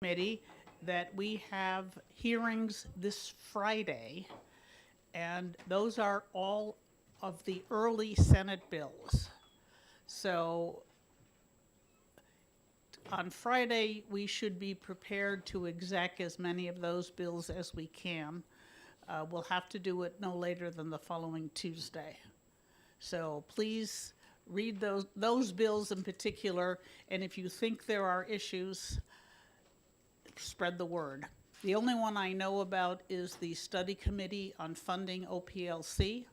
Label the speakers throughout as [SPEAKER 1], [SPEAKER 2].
[SPEAKER 1] Committee that we have hearings this Friday, and those are all of the early Senate bills. So on Friday, we should be prepared to exec as many of those bills as we can. We'll have to do it no later than the following Tuesday. So please read those bills in particular, and if you think there are issues, spread the word. The only one I know about is the study committee on funding OPLC,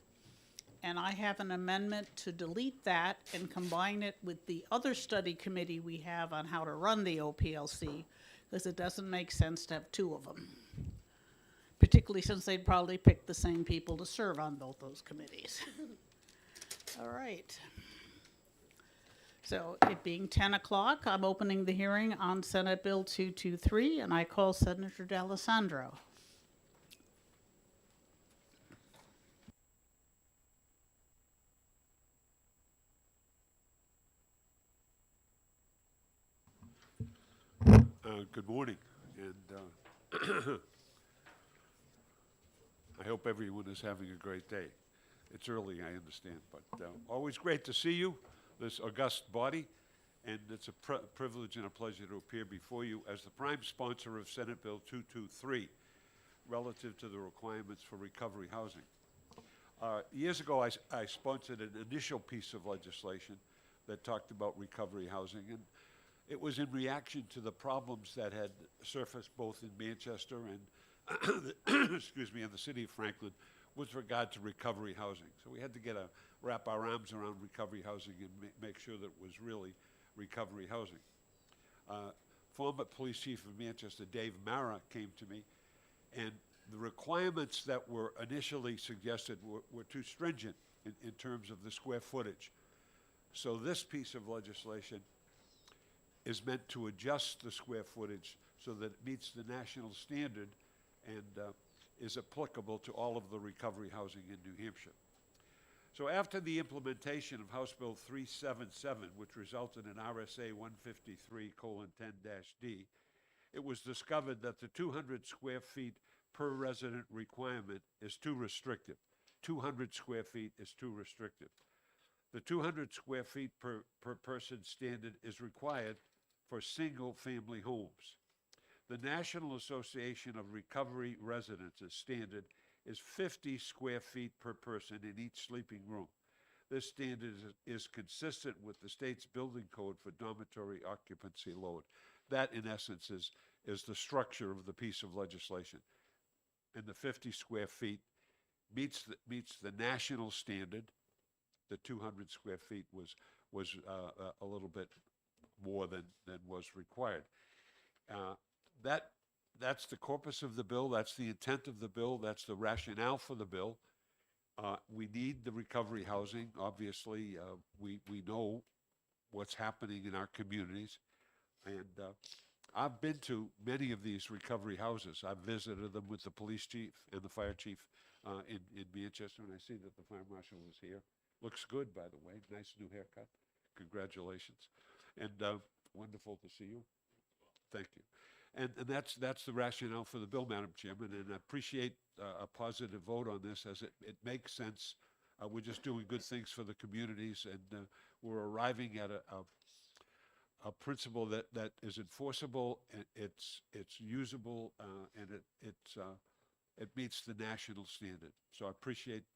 [SPEAKER 1] and I have an amendment to delete that and combine it with the other study committee we have on how to run the OPLC, because it doesn't make sense to have two of them, particularly since they'd probably pick the same people to serve on both those committees. All right. So it being 10 o'clock, I'm opening the hearing on Senate Bill 223, and I call Senator D'Alessandro.
[SPEAKER 2] Good morning, and I hope everyone is having a great day. It's early, I understand, but always great to see you, this august body, and it's a privilege and a pleasure to appear before you as the prime sponsor of Senate Bill 223, relative to the requirements for recovery housing. Years ago, I sponsored an initial piece of legislation that talked about recovery housing, and it was in reaction to the problems that had surfaced both in Manchester and, excuse me, in the city of Franklin with regard to recovery housing. So we had to wrap our arms around recovery housing and make sure that it was really recovery housing. Former police chief of Manchester, Dave Mara, came to me, and the requirements that were initially suggested were too stringent in terms of the square footage. So this piece of legislation is meant to adjust the square footage so that it meets the national standard and is applicable to all of the recovery housing in New Hampshire. So after the implementation of House Bill 377, which resulted in RSA 153:10-D, it was discovered that the 200 square feet per resident requirement is too restrictive. 200 square feet is too restrictive. The 200 square feet per person standard is required for single-family homes. The National Association of Recovery Residences standard is 50 square feet per person in each sleeping room. This standard is consistent with the state's building code for dormitory occupancy load. That, in essence, is the structure of the piece of legislation. And the 50 square feet meets the national standard. The 200 square feet was a little bit more than was required. That's the corpus of the bill. That's the intent of the bill. That's the rationale for the bill. We need the recovery housing. Obviously, we know what's happening in our communities. And I've been to many of these recovery houses. I've visited them with the police chief and the fire chief in Manchester, and I see that the fire marshal is here. Looks good, by the way. Nice new haircut. Congratulations. And wonderful to see you. Thank you. And that's the rationale for the bill, Madam Chairman, and I appreciate a positive vote on this, as it makes sense. We're just doing good things for the communities, and we're arriving at a principle that is enforceable, and it's usable, and it meets the national standard. So I appreciate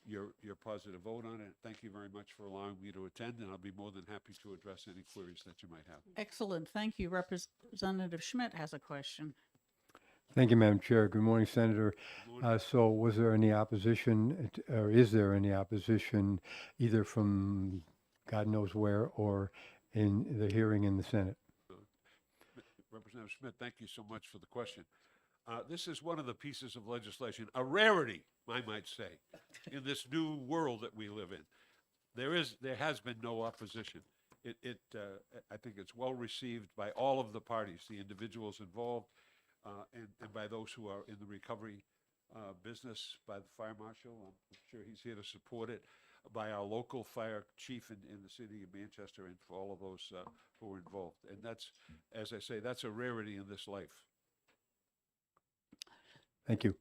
[SPEAKER 2] your positive vote on it. Thank you very much for allowing me to attend, and I'll be more than happy to address any queries that you might have.
[SPEAKER 1] Excellent, thank you. Representative Schmidt has a question.
[SPEAKER 3] Thank you, Madam Chair. Good morning, Senator.
[SPEAKER 2] Good morning.
[SPEAKER 3] So was there any opposition, or is there any opposition, either from God knows where or in the hearing in the Senate?
[SPEAKER 2] Representative Schmidt, thank you so much for the question. This is one of the pieces of legislation, a rarity, I might say, in this new world that we live in. There has been no opposition. I think it's well received by all of the parties, the individuals involved, and by those who are in the recovery business, by the fire marshal. I'm sure he's here to support it. by our local fire chief in the city of Manchester, and for all of those who were involved. And that's, as I say, that's a rarity in this life.
[SPEAKER 3] Thank you.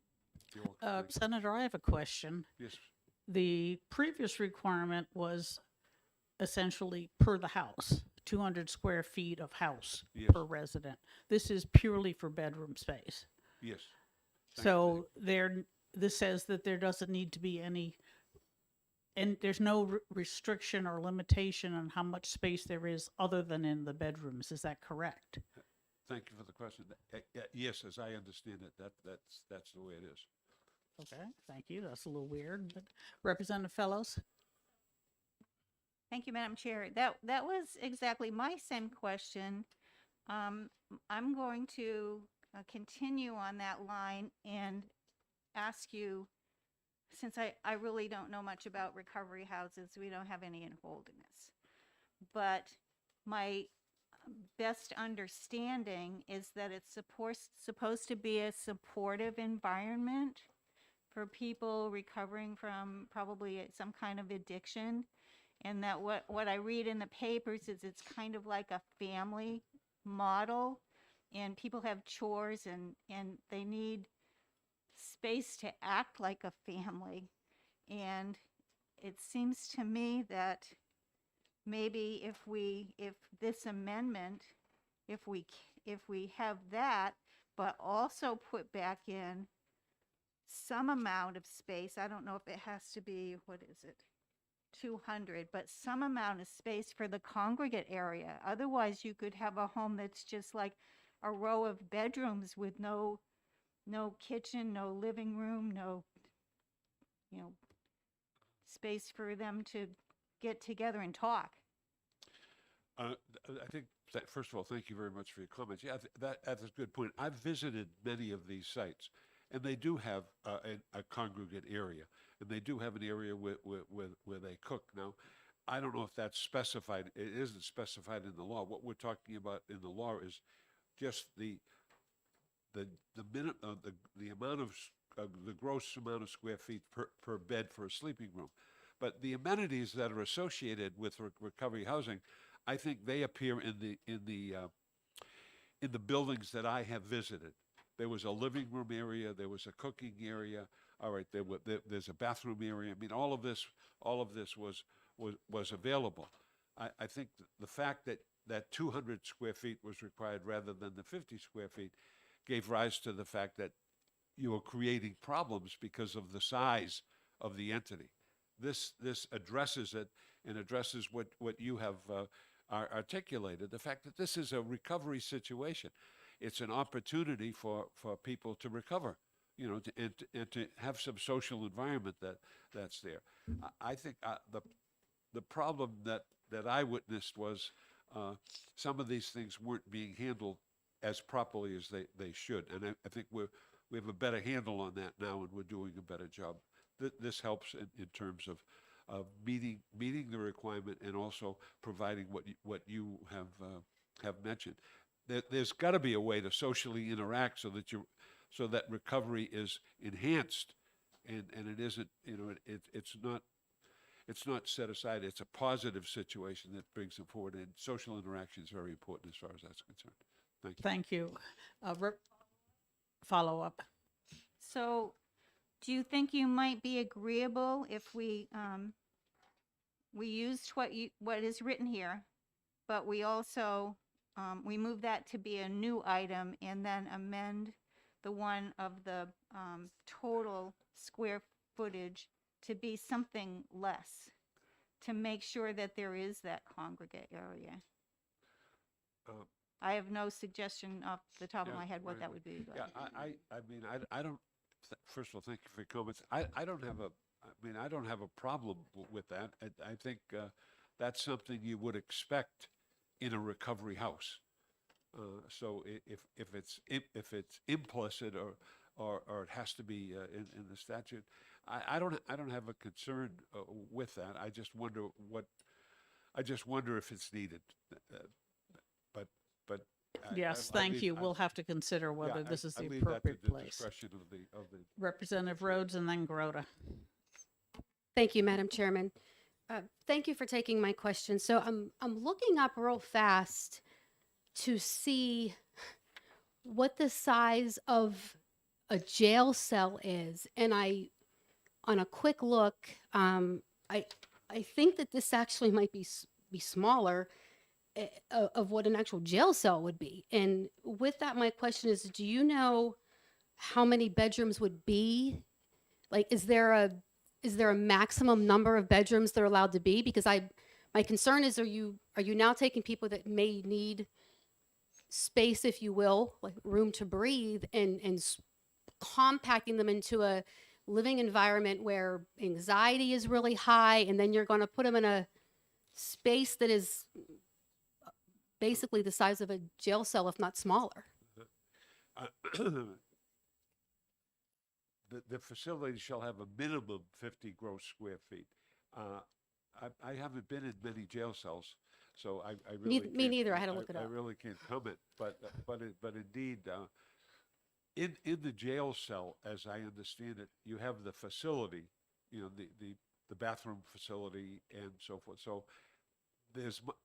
[SPEAKER 2] You're welcome. Thank you.
[SPEAKER 1] Senator, I have a question.
[SPEAKER 2] Yes,
[SPEAKER 1] The previous requirement was essentially per the house, 200 square feet of house
[SPEAKER 2] Yes.
[SPEAKER 1] per resident. This is purely for bedroom space.
[SPEAKER 2] yes. Thank you.
[SPEAKER 1] So this says that there doesn't need to be any, and there's no restriction or limitation on how much space there is other than in the bedrooms. Is that correct?
[SPEAKER 2] Thank you for the question. Yes, as I understand it, that's the way it is.
[SPEAKER 1] Okay, thank you. That's a little weird, but Representative Fellows?
[SPEAKER 4] Thank you, Madam Chair. That was exactly my same question. I'm going to continue on that line and ask you, since I really don't know much about recovery houses, we don't have any in Holderness. But my best understanding is that it's supposed to be a supportive environment for people recovering from probably some kind of addiction. And that what I read in the papers is it's kind of like a family model, and people have chores and they need space to act like a family. And it seems to me that maybe if this amendment, if we have that, but also put back in some amount of space, I don't know if it has to be, what is it, 200, but some amount of space for the congregate area. Otherwise, you could have a home that's just like a row of bedrooms with no kitchen, no living room, no, space for them to get together and talk.
[SPEAKER 2] I think that, first of all, thank you very much for your comments. Yeah, that's a good point. I've visited many of these sites, and they do have a congregate area, and they do have an area where they cook. Now, I don't know if that's specified. It isn't specified in the law. What we're talking about in the law is just the amount of the gross amount of square feet per bed for a sleeping room. But the amenities that are associated with recovery housing, I think they appear in the buildings that I have visited. There was a living room area, there was a cooking area. All right, there's a bathroom area. I mean, all of this was available. I think the fact that 200 square feet was required rather than the 50 square feet gave rise to the fact that you were creating problems because of the size of the entity. This addresses it and addresses what you have articulated, the fact that this is a recovery situation. It's an opportunity for people to recover, and to have some social environment that's there. I think the problem that I witnessed was some of these things weren't being handled as properly as they should, and I think we have a better handle on that now, and we're doing a better job. This helps in terms of meeting the requirement and also providing what you have mentioned. There's got to be a way to socially interact so that recovery is enhanced, and it isn't, it's not set aside. It's a positive situation that brings them forward, and social interaction is very important as far as that's concerned. Thank you.
[SPEAKER 1] Thank you. Follow up.
[SPEAKER 4] So, do you think you might be agreeable if we used what is written here, but we also we move that to be a new item and then amend the one of the total square footage to be something less, to make sure that there is that congregate area? I have no suggestion off the top of my head what that would be.
[SPEAKER 2] Yeah, I don't. First of all, thank you for your comments. I don't have a problem with that. I think that's something you would expect in a recovery house. So if it's implicit or it has to be in the statute, I don't have a concern with that. I just wonder if it's needed. But
[SPEAKER 1] Yes,
[SPEAKER 2] I
[SPEAKER 1] thank
[SPEAKER 2] leave-
[SPEAKER 1] you.
[SPEAKER 2] I-
[SPEAKER 1] We'll have to consider whether
[SPEAKER 2] yeah,
[SPEAKER 1] this is
[SPEAKER 2] I
[SPEAKER 1] the
[SPEAKER 2] leave that to
[SPEAKER 1] appropriate
[SPEAKER 2] the
[SPEAKER 1] place.
[SPEAKER 2] discretion of the
[SPEAKER 1] Representative Rhodes and then Grota.
[SPEAKER 5] Thank you, Madam Chairman. Thank you for taking my question. So I'm looking up real fast to see what the size of a jail cell is, and on a quick look, I think that this actually might be smaller of what an actual jail cell would be. And with that, my question is, do you know how many bedrooms would be? Like, is there a maximum number of bedrooms they're allowed to be? Because my concern is, are you now taking people that may need space, if you will, like room to breathe, and compacting them into a living environment where anxiety is really high, and then you're going to put them in a space that is basically the size of a jail cell, if not smaller?
[SPEAKER 2] The facility shall have a minimum 50 gross square feet. I haven't been in many jail cells, so I really
[SPEAKER 5] Me
[SPEAKER 2] can't-
[SPEAKER 5] neither. I had to look it
[SPEAKER 2] I
[SPEAKER 5] up.
[SPEAKER 2] really can't comment, but indeed, in the jail cell, as I understand it, you have the facility, the bathroom facility and so forth. So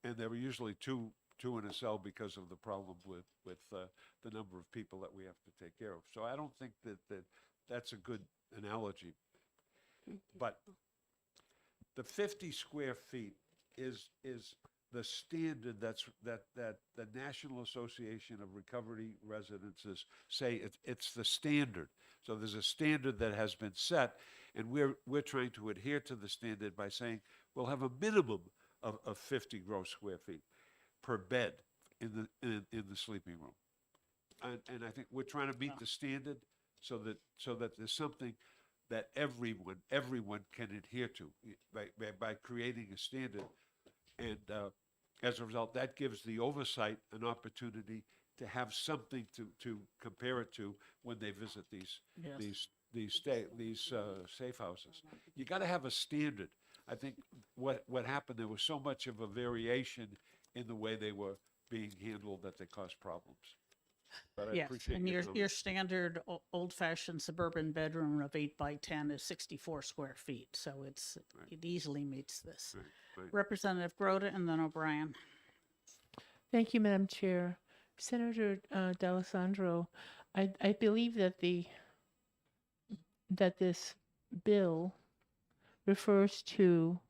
[SPEAKER 2] and there were usually two in a cell because of the problem with the number of people that we have to take care of. So I don't think that's a good analogy. But the 50 square feet is the standard that the National Association of Recovery Residences say it's the standard. So there's a standard that has been set, and we're trying to adhere to the standard by saying we'll have a minimum of 50 gross square feet per bed in the sleeping room. And I think we're trying to meet the standard so that there's something that everyone can adhere to by creating a standard. And as a result, that gives the oversight an opportunity to have something to compare it to when they visit
[SPEAKER 1] Yes.
[SPEAKER 2] these safe houses. You got to have a standard. I think what happened, there was so much of a variation in the way they were being handled that they caused problems. But I
[SPEAKER 1] Yes,
[SPEAKER 2] appreciate
[SPEAKER 1] and
[SPEAKER 2] your
[SPEAKER 1] your
[SPEAKER 2] comment.
[SPEAKER 1] standard old-fashioned suburban bedroom of 8 by 10 is 64 square feet, so it easily meets this.
[SPEAKER 2] Right.
[SPEAKER 1] Representative Grota and then O'Brien.
[SPEAKER 6] Thank you, Madam Chair. Senator D'Alessandro, I believe that this bill refers to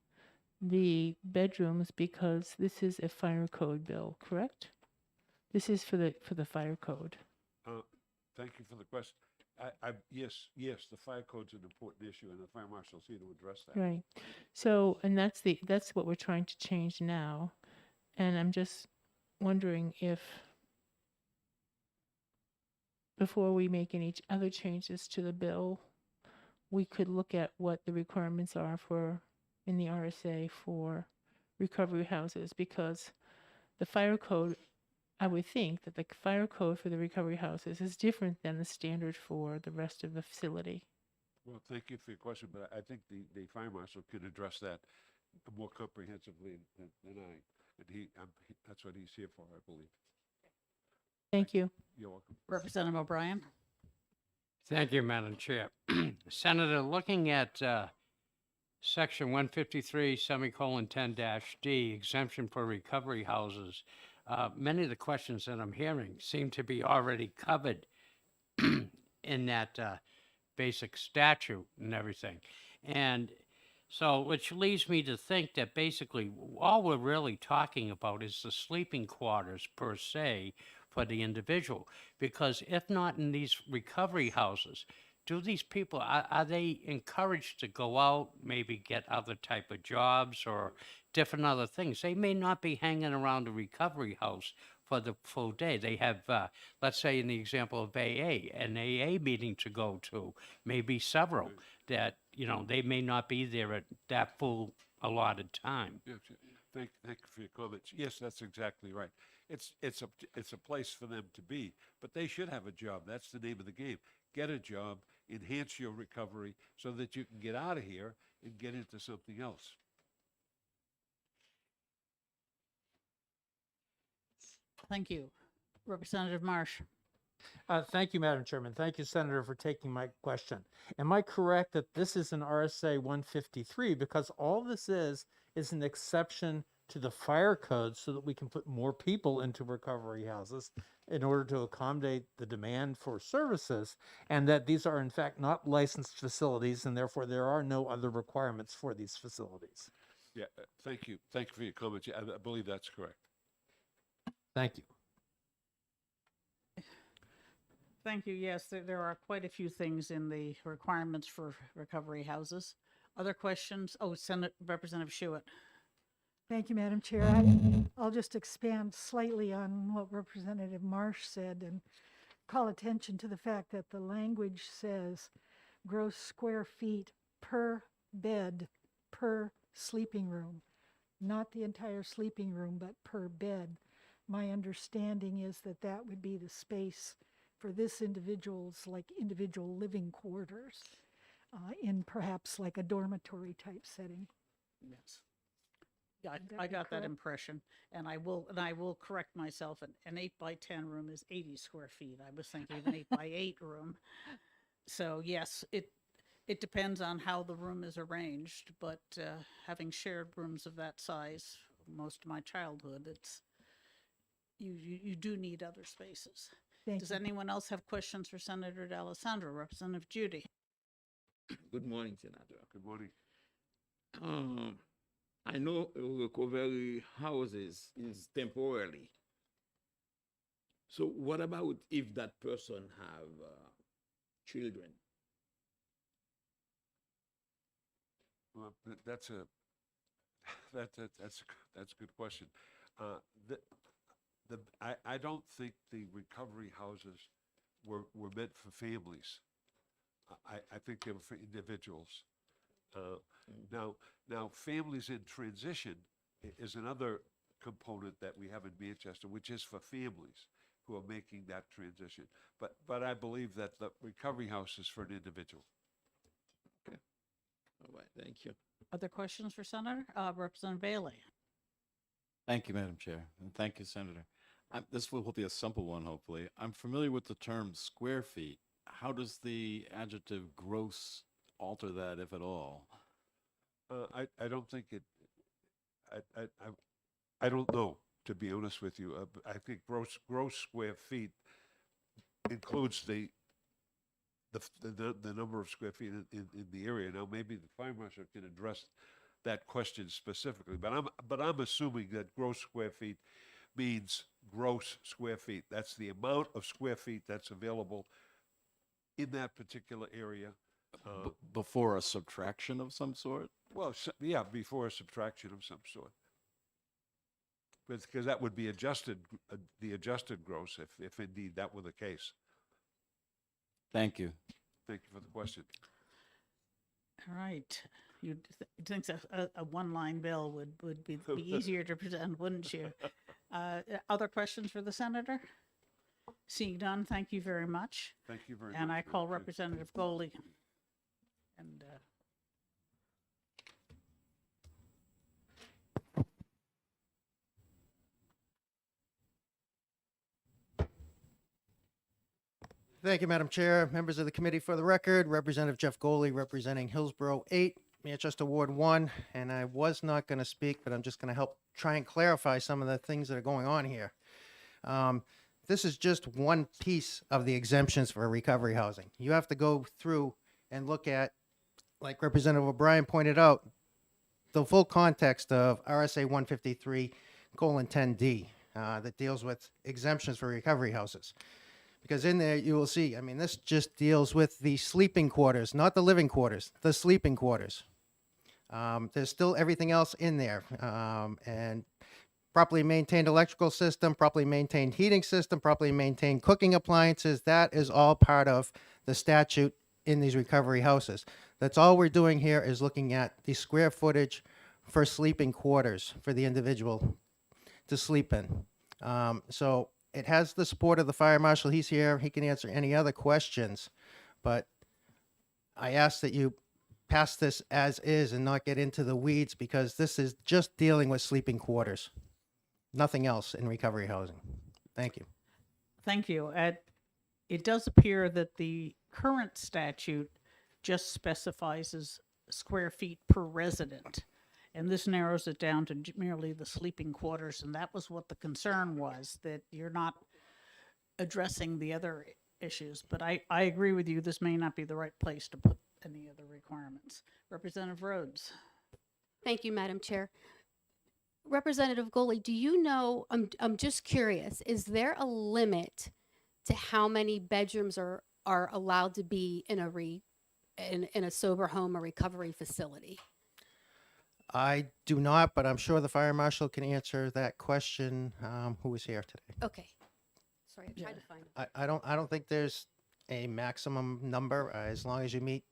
[SPEAKER 6] the bedrooms because this is a fire code bill, correct? This is for the fire code.
[SPEAKER 2] Thank you for the question. Yes, the fire code's an important issue, and the fire marshal's here to address that.
[SPEAKER 6] Right. So, and that's what we're trying to change now. And I'm just wondering if before we make any other changes to the bill, we could look at what the requirements are in the RSA for recovery houses, because the fire code, I would think that the fire code for the recovery houses is different than the standard for the rest of the facility.
[SPEAKER 2] Well, thank you for your question, but I think the fire marshal could address that more comprehensively than I. And that's what he's here for, I believe.
[SPEAKER 6] Thank you.
[SPEAKER 2] You're welcome.
[SPEAKER 1] Representative O'Brien.
[SPEAKER 7] Thank you, Madam Chair. Senator, looking at Section 153, semicolon 10-D, exemption for recovery houses, many of the questions that I'm hearing seem to be already covered in that basic statute and everything. And so, which leads me to think that basically all we're really talking about is the sleeping quarters per se for the individual. Because if not in these recovery houses, do these people, are they encouraged to go out, maybe get other type of jobs or different other things? They may not be hanging around a recovery house for the full day. They have, let's say in the example of AA, an AA meeting to go to, maybe several, that, they may not be there at that full allotted time.
[SPEAKER 2] Yes, thank you for your comments. Yes, that's exactly right. It's a place for them to be, but they should have a job. That's the name of the game. Get a job, enhance your recovery so that you can get out of here and get into something else.
[SPEAKER 1] Thank you. Representative Marsh.
[SPEAKER 8] Thank you, Madam Chairman. Thank you, Senator, for taking my question. Am I correct that this is an RSA 153 because all this is an exception to the fire code so that we can put more people into recovery houses in order to accommodate the demand for services, and that these are in fact not licensed facilities, and therefore there are no other requirements for these facilities?
[SPEAKER 2] Yeah, thank you. Thank you for your comments. Yeah, I believe that's correct.
[SPEAKER 8] Thank you.
[SPEAKER 1] Thank you. Yes, there are quite a few things in the requirements for recovery houses. Other questions? Oh, Senate Representative Schuett.
[SPEAKER 9] Thank you, Madam Chair. I'll just expand slightly on what Representative Marsh said and call attention to the fact that the language says gross square feet per bed per sleeping room, not the entire sleeping room, but per bed. My understanding is that that would be the space for this individual's like individual living quarters in perhaps like a dormitory type setting.
[SPEAKER 1] Yes. Yeah,
[SPEAKER 9] Would that
[SPEAKER 1] I
[SPEAKER 9] be
[SPEAKER 1] got that
[SPEAKER 9] correct?
[SPEAKER 1] impression, and I will correct myself. An 8 by 10 room is 80 square feet. I was thinking of an 8 by 8 room. So yes, it depends on how the room is arranged, but having shared rooms of that size most of my childhood, it's you do need other spaces.
[SPEAKER 9] Thank
[SPEAKER 1] Does
[SPEAKER 9] you.
[SPEAKER 1] anyone else have questions for Senator D'Alessandro? Representative Judy?
[SPEAKER 10] Good morning, Senator.
[SPEAKER 2] Good morning.
[SPEAKER 10] I know recovery houses is temporarily. So what about if that person have children?
[SPEAKER 2] Well, that's a good question. I don't think the recovery houses were meant for families. I think they were for individuals. Now, families in transition is another component that we have in Manchester, which is for families who are making that transition. But I believe that the recovery house is for an individual.
[SPEAKER 10] All right, thank you.
[SPEAKER 1] Other questions for Senator? Representative Bailey?
[SPEAKER 11] Thank you, Madam Chair, and thank you, Senator. This will be a simple one, hopefully. I'm familiar with the term square feet. How does the adjective gross alter that, if at all?
[SPEAKER 2] I don't think it. I don't know, to be honest with you. I think gross square feet includes the number of square feet in the area. Now, maybe the fire marshal can address that question specifically, but I'm assuming that gross square feet means gross square feet. That's the amount of square feet that's available in that particular area.
[SPEAKER 11] Before a subtraction of some sort?
[SPEAKER 2] Well, yeah, before a subtraction of some sort. Because that would be adjusted, the adjusted gross, if indeed that were the case.
[SPEAKER 11] Thank you.
[SPEAKER 2] Thank you for the question.
[SPEAKER 1] All right. You'd think a one-line bill would be easier to present, wouldn't you? Other questions for the senator? Seeing none, thank you very much.
[SPEAKER 2] Thank you very much.
[SPEAKER 1] And I
[SPEAKER 2] for
[SPEAKER 1] call
[SPEAKER 2] your attention.
[SPEAKER 1] Representative Goley. And
[SPEAKER 12] Thank you, Madam Chair. Members of the committee, for the record, Representative Jeff Goley representing Hillsborough 8, Manchester Ward 1. And I was not going to speak, but I'm just going to help try and clarify some of the things that are going on here. This is just one piece of the exemptions for recovery housing. You have to go through and look at, like Representative O'Brien pointed out, the full context of RSA 153:10D that deals with exemptions for recovery houses. Because in there, you will see, I mean, this just deals with the sleeping quarters, not the living quarters, the sleeping quarters. There's still everything else in there. And properly maintained electrical system, properly maintained heating system, properly maintained cooking appliances, that is all part of the statute in these recovery houses. That's all we're doing here is looking at the square footage for sleeping quarters for the individual to sleep in. So it has the support of the fire marshal. He's here. He can answer any other questions. But I ask that you pass this as is and not get into the weeds, because this is just dealing with sleeping quarters. Nothing else in recovery housing. Thank you.
[SPEAKER 1] thank you. it does appear that the current statute just specifies as square feet per resident. And this narrows it down to merely the sleeping quarters, and that was what the concern was, that you're not addressing the other issues. But I agree with you, this may not be the right place to put any other requirements. Representative Rhodes.
[SPEAKER 5] Thank you, Madam Chair. Representative Goley, do you know, I'm just curious, is there a limit to how many bedrooms are allowed to be in a sober home or recovery facility?
[SPEAKER 12] I do not, but I'm sure the fire marshal can answer that question, who is here today.
[SPEAKER 5] Okay. Sorry, I'm trying to find it.
[SPEAKER 12] I don't think there's a maximum number, as long as you meet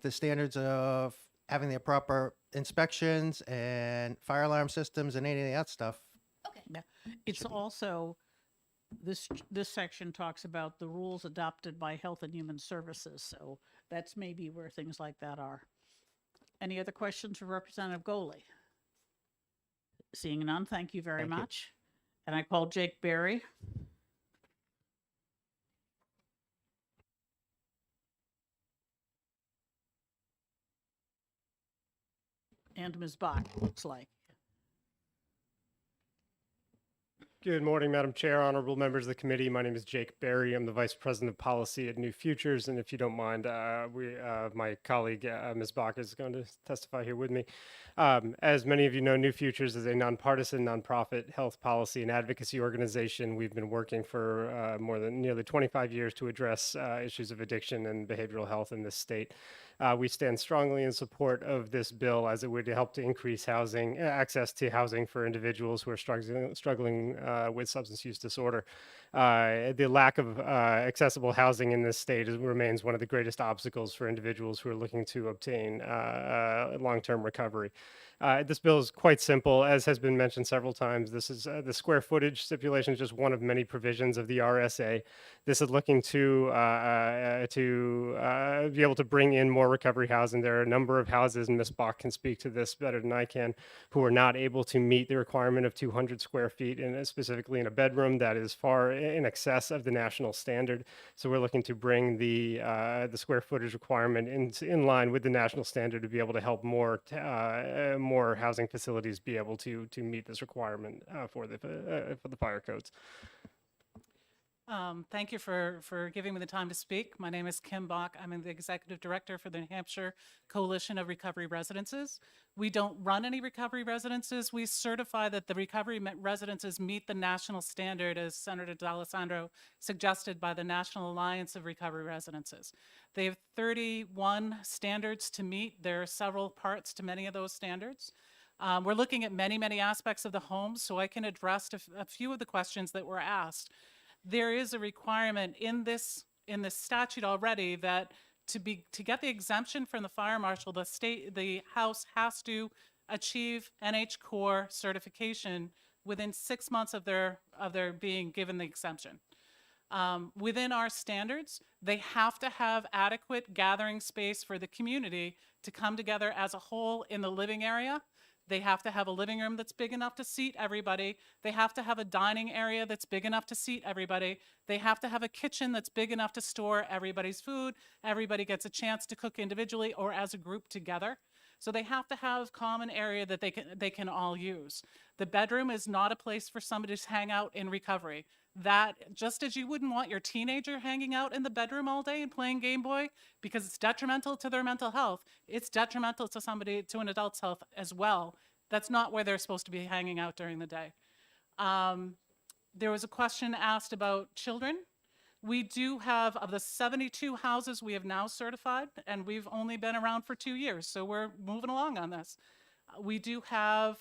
[SPEAKER 12] the standards of having the proper inspections and fire alarm systems and any of that stuff.
[SPEAKER 5] Okay.
[SPEAKER 1] Yeah. It's also, this section talks about the rules adopted by Health and Human Services, so that's maybe where things like that are. Any other questions for Representative Goley? Seeing none, thank you very
[SPEAKER 12] Thank you.
[SPEAKER 1] much. And I call Jake Berry. And Ms. Bach, looks like.
[SPEAKER 13] Good morning, Madam Chair, honorable members of the committee. My name is Jake Berry. I'm the Vice President of Policy at New Futures, and if you don't mind, my colleague, Ms. Bach, is going to testify here with me. As many of you know, New Futures is a nonpartisan, nonprofit health policy and advocacy organization. We've been working for more than nearly 25 years to address issues of addiction and behavioral health in this state. We stand strongly in support of this bill as it would help to increase housing, access to housing for individuals who are struggling with substance use disorder. The lack of accessible housing in this state remains one of the greatest obstacles for individuals who are looking to obtain long-term recovery. This bill is quite simple, as has been mentioned several times. This is the square footage stipulation is just one of many provisions of the RSA. This is looking to be able to bring in more recovery housing. There are a number of houses, and Ms. Bach can speak to this better than I can, who are not able to meet the requirement of 200 square feet, and specifically in a bedroom that is far in excess of the national standard. So we're looking to bring the square footage requirement in line with the national standard to be able to help more housing facilities be able to meet this requirement for the fire codes.
[SPEAKER 14] Thank you for giving me the time to speak. My name is Kim Bach. I'm the Executive Director for the New Hampshire Coalition of Recovery Residences. We don't run any recovery residences. We certify that the recovery residences meet the national standard, as Senator D'Alessandro suggested, by the National Alliance of Recovery Residences. They have 31 standards to meet. There are several parts to many of those standards. We're looking at many, many aspects of the home, so I can address a few of the questions that were asked. There is a requirement in this statute already that to get the exemption from the fire marshal, the house has to achieve NH Core certification within 6 months of their being given the exemption. Within our standards, they have to have adequate gathering space for the community to come together as a whole in the living area. They have to have a living room that's big enough to seat everybody. They have to have a dining area that's big enough to seat everybody. They have to have a kitchen that's big enough to store everybody's food. Everybody gets a chance to cook individually or as a group together. So they have to have common area that they can all use. The bedroom is not a place for somebody to hang out in recovery. That, just as you wouldn't want your teenager hanging out in the bedroom all day and playing Game Boy because it's detrimental to their mental health, it's detrimental to an adult's health as well. That's not where they're supposed to be hanging out during the day. There was a question asked about children. We do have, of the 72 houses we have now certified, and we've only been around for 2 years, so we're moving along on this. We do have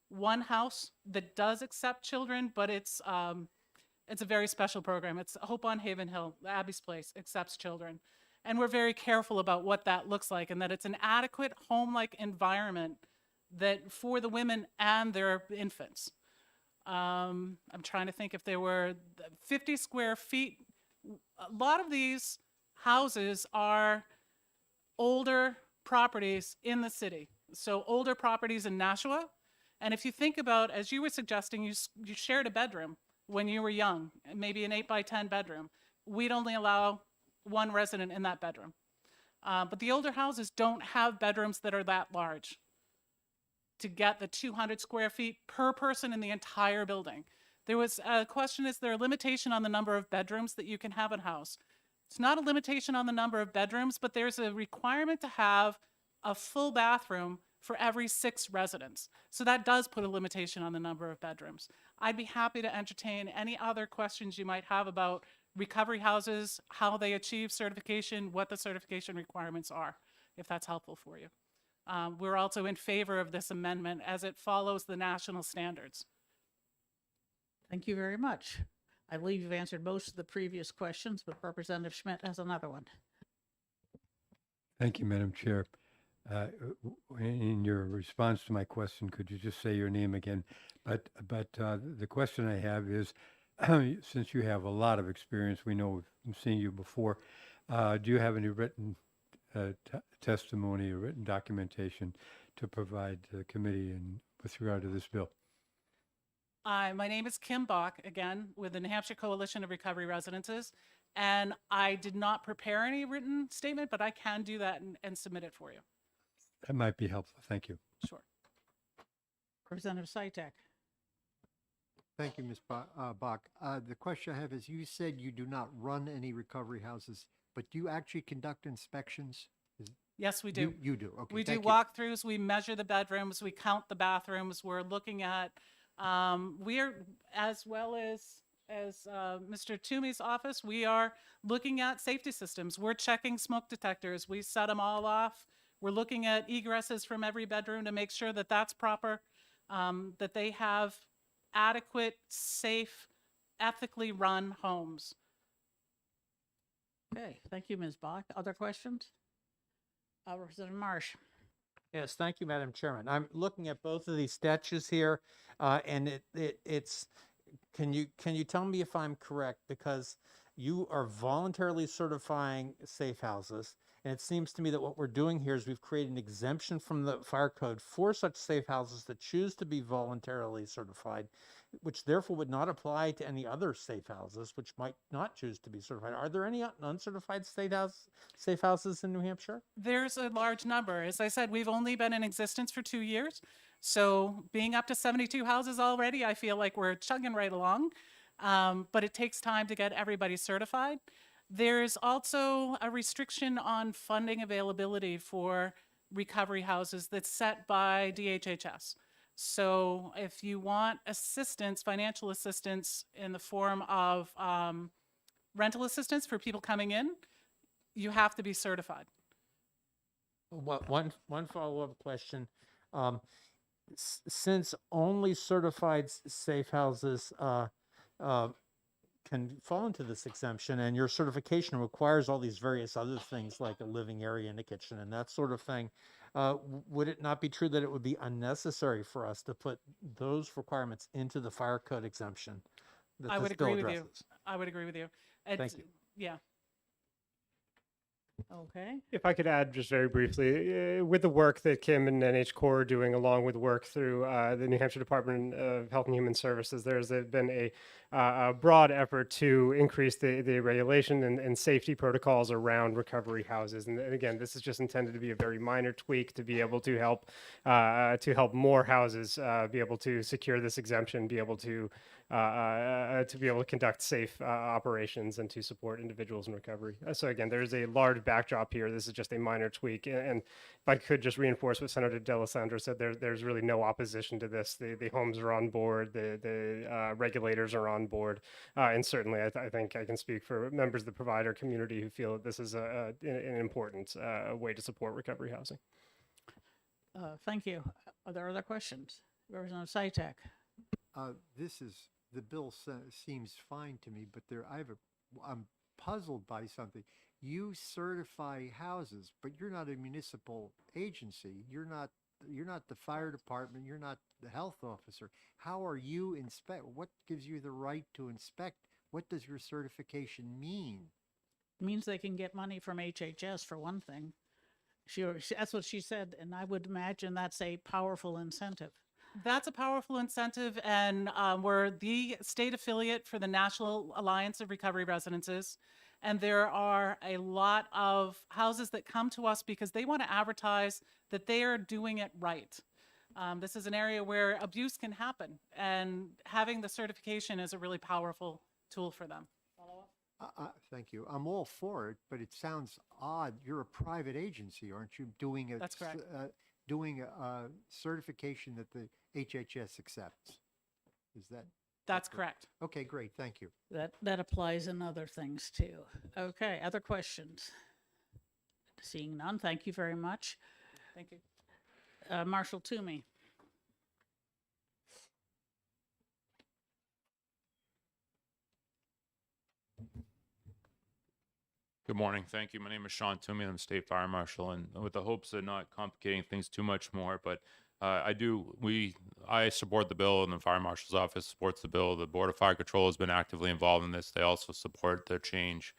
[SPEAKER 14] one house that does accept children, but it's a very special program. It's Hope on Haven Hill, Abby's Place, accepts children. And we're very careful about what that looks like and that it's an adequate home-like environment that for the women and their infants. I'm trying to think if there were 50 square feet. A lot of these houses are older properties in the city. So older properties in Nashua. And if you think about, as you were suggesting, you shared a bedroom when you were young, maybe an 8 by 10 bedroom. we'd only allow one resident in that bedroom. But the older houses don't have bedrooms that are that large to get the 200 square feet per person in the entire building. There was a question, is there a limitation on the number of bedrooms that you can have in a house? It's not a limitation on the number of bedrooms, but there's a requirement to have a full bathroom for every 6 residents. So that does put a limitation on the number of bedrooms. I'd be happy to entertain any other questions you might have about recovery houses, how they achieve certification, what the certification requirements are, if that's helpful for you. We're also in favor of this amendment as it follows the national standards.
[SPEAKER 1] Thank you very much. I believe you've answered most of the previous questions, but Representative Schmidt has another one.
[SPEAKER 3] Thank you, Madam Chair. In your response to my question, could you just say your name again? But the question I have is, since you have a lot of experience, we know we've seen you before, do you have any written testimony or written documentation to provide to the committee and with regard to this bill?
[SPEAKER 14] My name is Kim Bach, again, with the New Hampshire Coalition of Recovery Residences, and I did not prepare any written statement, but I can do that and submit it for you.
[SPEAKER 3] That might be helpful. Thank you.
[SPEAKER 14] Sure.
[SPEAKER 1] Representative Sitek.
[SPEAKER 15] Thank you, Ms. Bach. The question I have is, you said you do not run any recovery houses, but do you actually conduct inspections?
[SPEAKER 14] Yes, we do.
[SPEAKER 15] You do, okay.
[SPEAKER 14] We do
[SPEAKER 15] thank you.
[SPEAKER 14] walkthroughs, we measure the bedrooms, we count the bathrooms, we're looking at, we're, as well as Mr. Toomey's office, we are looking at safety systems. We're checking smoke detectors. We set them all off. We're looking at egresses from every bedroom to make sure that that's proper, that they have adequate, safe, ethically run homes.
[SPEAKER 1] Okay, thank you, Ms. Bach. Other questions? Representative Marsh.
[SPEAKER 8] Yes, thank you, Madam Chairman. I'm looking at both of these statutes here, and it's, can you tell me if I'm correct? Because you are voluntarily certifying safe houses, and it seems to me that what we're doing here is we've created an exemption from the fire code for such safe houses that choose to be voluntarily certified, which therefore would not apply to any other safe houses which might not choose to be certified. Are there any uncertified safe houses in New Hampshire?
[SPEAKER 14] There's a large number. As I said, we've only been in existence for 2 years. So being up to 72 houses already, I feel like we're chugging right along. But it takes time to get everybody certified. There's also a restriction on funding availability for recovery houses that's set by DHHS. So if you want assistance, financial assistance in the form of rental assistance for people coming in, you have to be certified.
[SPEAKER 8] One follow-up question. Since only certified safe houses can fall into this exemption, and your certification requires all these various other things like a living area and a kitchen and that sort of thing, would it not be true that it would be unnecessary for us to put those requirements into the fire code exemption that
[SPEAKER 14] I would
[SPEAKER 8] this bill
[SPEAKER 14] agree with you.
[SPEAKER 8] addresses?
[SPEAKER 14] I would agree with you.
[SPEAKER 8] Thank you.
[SPEAKER 14] Yeah.
[SPEAKER 1] Okay.
[SPEAKER 13] If I could add just very briefly, with the work that Kim and NH Corps are doing, along with work through the New Hampshire Department of Health and Human Services, there's been a broad effort to increase the regulation and safety protocols around recovery houses. And again, this is just intended to be a very minor tweak to be able to help more houses be able to secure this exemption, be able to conduct safe operations and to support individuals in recovery. So again, there's a large backdrop here. This is just a minor tweak. And if I could just reinforce what Senator D'Alessandro said, there's really no opposition to this. The homes are on board, the regulators are on board. And certainly I think I can speak for members of the provider community who feel that this is an important way to support recovery housing.
[SPEAKER 1] Thank you. Are there other questions? Representative Sitek.
[SPEAKER 15] The bill seems fine to me, but I'm puzzled by something. You certify houses, but you're not a municipal agency. You're not the fire department. You're not the health officer. How are you inspect? What gives you the right to inspect? What does your certification mean?
[SPEAKER 1] It means they can get money from HHS for one thing. That's what she said, and I would imagine that's a powerful incentive.
[SPEAKER 14] That's a powerful incentive, and we're the state affiliate for the National Alliance of Recovery Residences. And there are a lot of houses that come to us because they want to advertise that they are doing it right. This is an area where abuse can happen, and having the certification is a really powerful tool for them.
[SPEAKER 15] Thank you. I'm all for it, but it sounds odd. You're a private agency, aren't you? Doing a
[SPEAKER 14] That's correct.
[SPEAKER 15] Doing a certification that the HHS accepts. Is that?
[SPEAKER 14] That's correct.
[SPEAKER 15] Okay, great. Thank you.
[SPEAKER 1] That applies in other things too. Okay, other questions? Seeing none, thank you very much.
[SPEAKER 14] Thank you.
[SPEAKER 1] Marshal Toomey.
[SPEAKER 16] Good morning. Thank you. My name is Sean Toomey. I'm State Fire Marshal, and with the hopes of not complicating things too much more, but I support the bill, and the Fire Marshal's office supports the bill. The Board of Fire Control has been actively involved in this. They also support the change.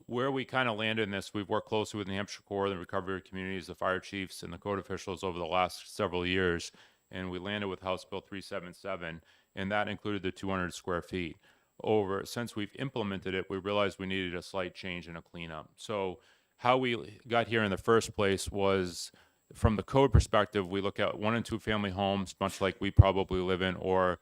[SPEAKER 16] Where we kind of landed in this, we've worked closely with New Hampshire Corps, the recovery communities, the fire chiefs, and the code officials over the last several years, and we landed with House Bill 377, and that included the 200 square feet. Since we've implemented it, we realized we needed a slight change and a cleanup. So how we got here in the first place was, from the code perspective, we look at 1 and 2 family homes, much like we probably live in, or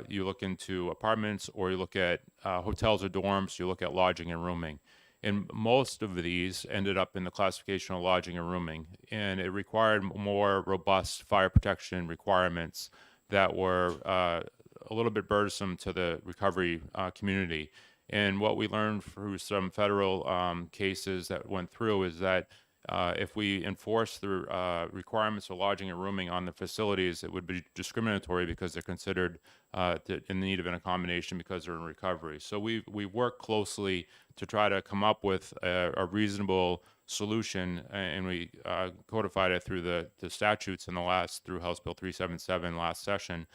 [SPEAKER 16] you look into apartments, or you look at hotels or dorms, you look at lodging and rooming. And most of these ended up in the classification of lodging and rooming, and it required more robust fire protection requirements that were a little bit burdensome to the recovery community. And what we learned through some federal cases that went through is that if we enforce the requirements of lodging and rooming on the facilities, it would be discriminatory because they're considered in need of an accommodation because they're in recovery. So we work closely to try to come up with a reasonable solution, and we codified it through the statutes through House Bill 377 last session,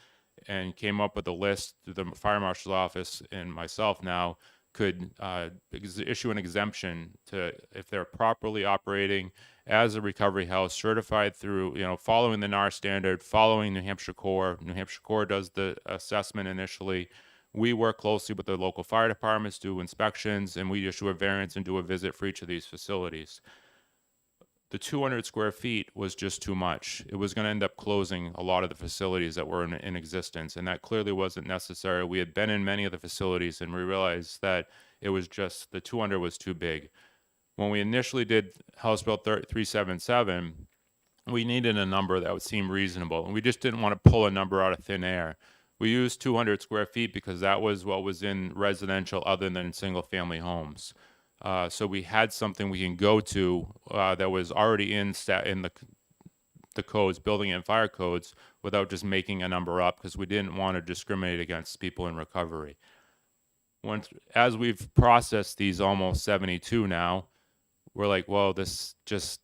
[SPEAKER 16] and came up with a list. The Fire Marshal's office and myself now could issue an exemption to, if they're properly operating as a recovery house, certified through, following the NAR standard, following New Hampshire Corps. New Hampshire Corps does the assessment initially. We work closely with the local fire departments, do inspections, and we issue a variance and do a visit for each of these facilities. The 200 square feet was just too much. It was going to end up closing a lot of the facilities that were in existence, and that clearly wasn't necessary. We had been in many of the facilities, and we realized that it was just, the 200 was too big. When we initially did House Bill 377, we needed a number that would seem reasonable, and we just didn't want to pull a number out of thin air. We used 200 square feet because that was what was in residential other than single-family homes. So we had something we can go to that was already in the codes, building and fire codes, without just making a number up, because we didn't want to discriminate against people in recovery. As we've processed these almost 72 now, we're like, well, this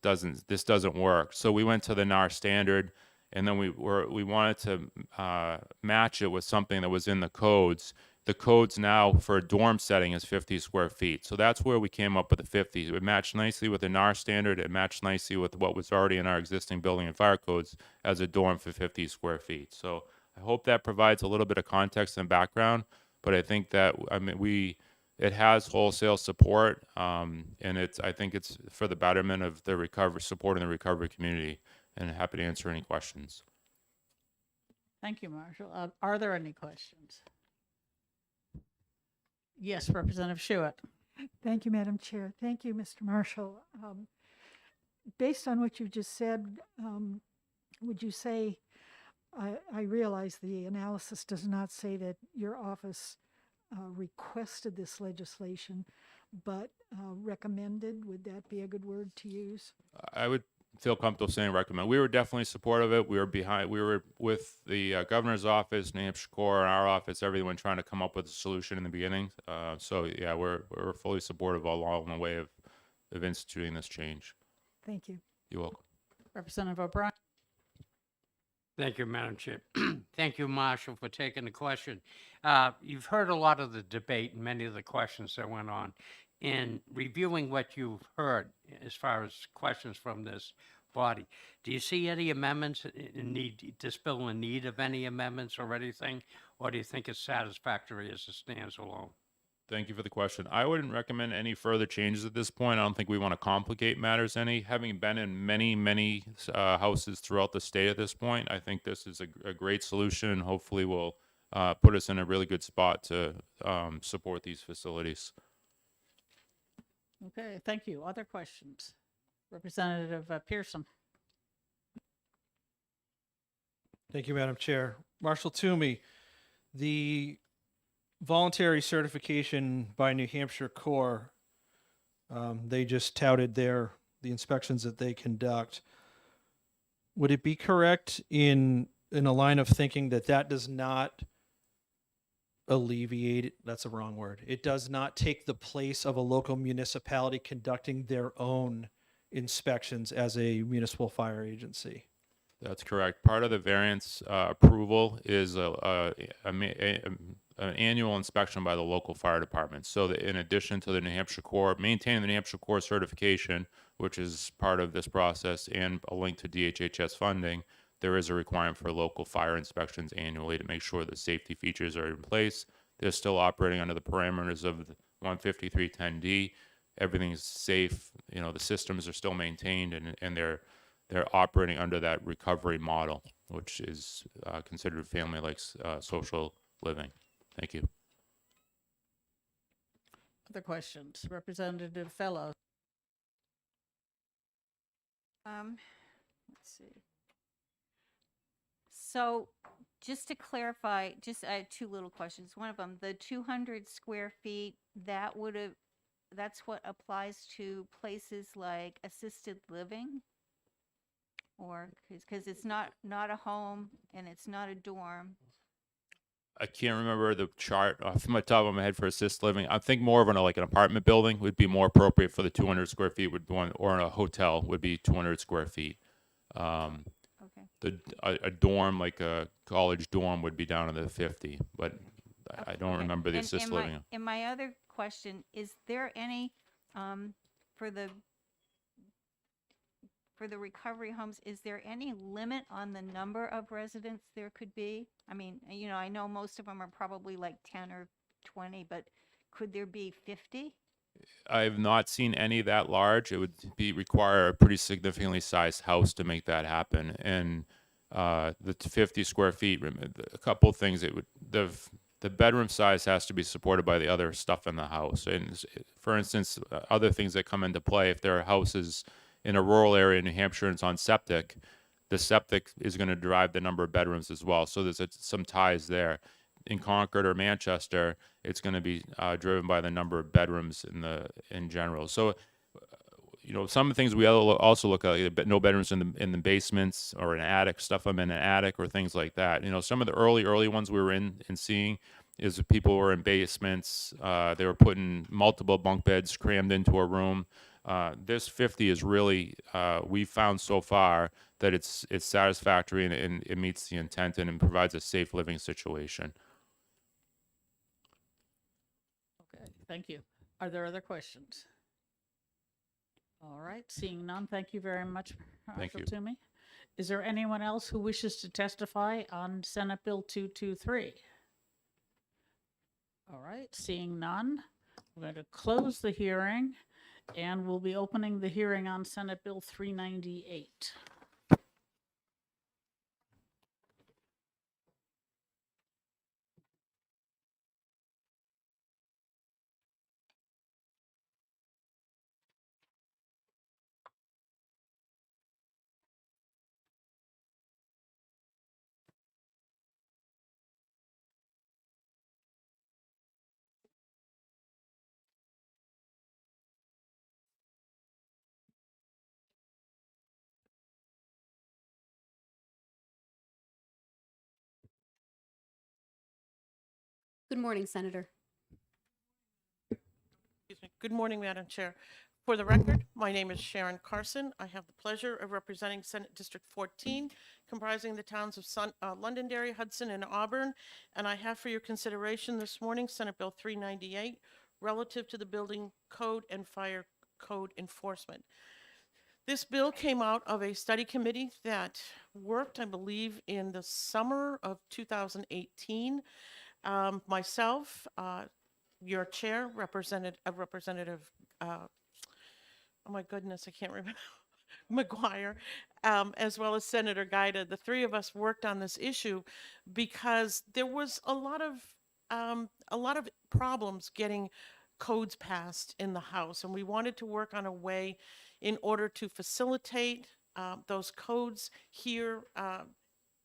[SPEAKER 16] doesn't work. So we went to the NAR standard, and then we wanted to match it with something that was in the codes. The codes now for a dorm setting is 50 square feet. So that's where we came up with the 50. It matched nicely with the NAR standard. It matched nicely with what was already in our existing building and fire codes as a dorm for 50 square feet. So I hope that provides a little bit of context and background, but I think that, it has wholesale support, and I think it's for the betterment of the supporting the recovery community, and happy to answer any questions.
[SPEAKER 1] Thank you, Marshall. Are there any questions? Yes, Representative Schuett.
[SPEAKER 9] Thank you, Madam Chair. Thank you, Mr. Marshall. Based on what you just said, would you say, I realize the analysis does not say that your office requested this legislation, but recommended, would that be a good word to use?
[SPEAKER 16] I would feel comfortable saying recommend. We were definitely supportive of it. We were with the governor's office, New Hampshire Corps, and our office, everyone trying to come up with a solution in the beginning. So yeah, we're fully supportive all along the way of instituting this change.
[SPEAKER 9] Thank you.
[SPEAKER 16] You're welcome.
[SPEAKER 1] Representative O'Brien.
[SPEAKER 7] Thank you, Madam Chair. Thank you, Marshall, for taking the question. You've heard a lot of the debate and many of the questions that went on. In reviewing what you've heard as far as questions from this, body. Do you see any amendments in need, this bill in need of any amendments or anything? Or do you think it's satisfactory as it stands alone?
[SPEAKER 16] Thank you for the question. I wouldn't recommend any further changes at this point. I don't think we want to complicate matters any. Having been in many houses throughout the state at this point, I think this is a great solution and hopefully will put us in a really good spot to support these facilities.
[SPEAKER 1] Okay, thank you. Other questions? Representative Pearson.
[SPEAKER 17] Thank you, Madam Chair. Marshall Toomey, the voluntary certification by New Hampshire Corps, they just touted the inspections that they conduct. Would it be correct in a line of thinking that that does not alleviate, that's a wrong word, it does not take the place of a local municipality conducting their own inspections as a municipal fire agency?
[SPEAKER 16] That's correct. Part of the variance approval is an annual inspection by the local fire department. So that in addition to the New Hampshire Corps, maintaining the New Hampshire Corps certification, which is part of this process and a link to DHHS funding, there is a requirement for local fire inspections annually to make sure that safety features are in place. They're still operating under the parameters of the 15310D. Everything's safe. You know, the systems are still maintained and they're operating under that recovery model, which is considered family-like social living. Thank you.
[SPEAKER 1] Other questions? Representative Fellows.
[SPEAKER 4] Let's see. So just to clarify, I had two little questions. One of them, the 200 square feet, that's what applies to places like assisted living? Or, because it's not a home and it's not a dorm.
[SPEAKER 16] I can't remember the chart off my top of my head for assisted living. I think more of an apartment building would be more appropriate for the 200 square feet or in a hotel would be 200 square feet.
[SPEAKER 4] Okay.
[SPEAKER 16] A dorm, like a college dorm, would be down to the 50, but I don't remember the assisted living.
[SPEAKER 4] And my other question, is there any, for the recovery homes, is there any limit on the number of residents there could be? I mean, I know most of them are probably like 10 or 20, but could there be 50?
[SPEAKER 16] I have not seen any that large. It would require a pretty significantly sized house to make that happen. And the 50 square feet, a couple of things, the bedroom size has to be supported by the other stuff in the house. And for instance, other things that come into play, if there are houses in a rural area in New Hampshire and it's on septic, the septic is going to drive the number of bedrooms as well. So there's some ties there. In Concord or Manchester, it's going to be driven by the number of bedrooms in general. So, some of the things we also look at, like no bedrooms in the basements or an attic, stuff them in an attic or things like that. Some of the early ones we were in and seeing is people were in basements. They were putting multiple bunk beds crammed into a room. This 50 is really, we found so far that it's satisfactory and it meets the intent and it provides a safe living situation.
[SPEAKER 1] Okay, thank you. Are there other questions? All right, seeing none, thank you very much,
[SPEAKER 16] Thank
[SPEAKER 1] Marshal
[SPEAKER 16] you.
[SPEAKER 1] Toomey. Is there anyone else who wishes to testify on Senate Bill 223? All right, seeing none, we're going to close the hearing and we'll be opening the hearing on Senate Bill 398.
[SPEAKER 5] Good morning, Senator.
[SPEAKER 18] Excuse me. Good morning, Madam Chair. For the record, my name is Sharon Carson. I have the pleasure of representing Senate District 14, comprising the towns of Londonderry, Hudson, and Auburn. And I have for your consideration this morning Senate Bill 398, relative to the building code and fire code enforcement. This bill came out of a study committee that worked, I believe, in the summer of 2018. Myself, your chair, Representative, oh my goodness, I can't remember, Mcguire, as well as Senator Gaida, the three of us worked on this issue because there was a lot of problems getting codes passed in the House, and we wanted to work on a way in order to facilitate those codes here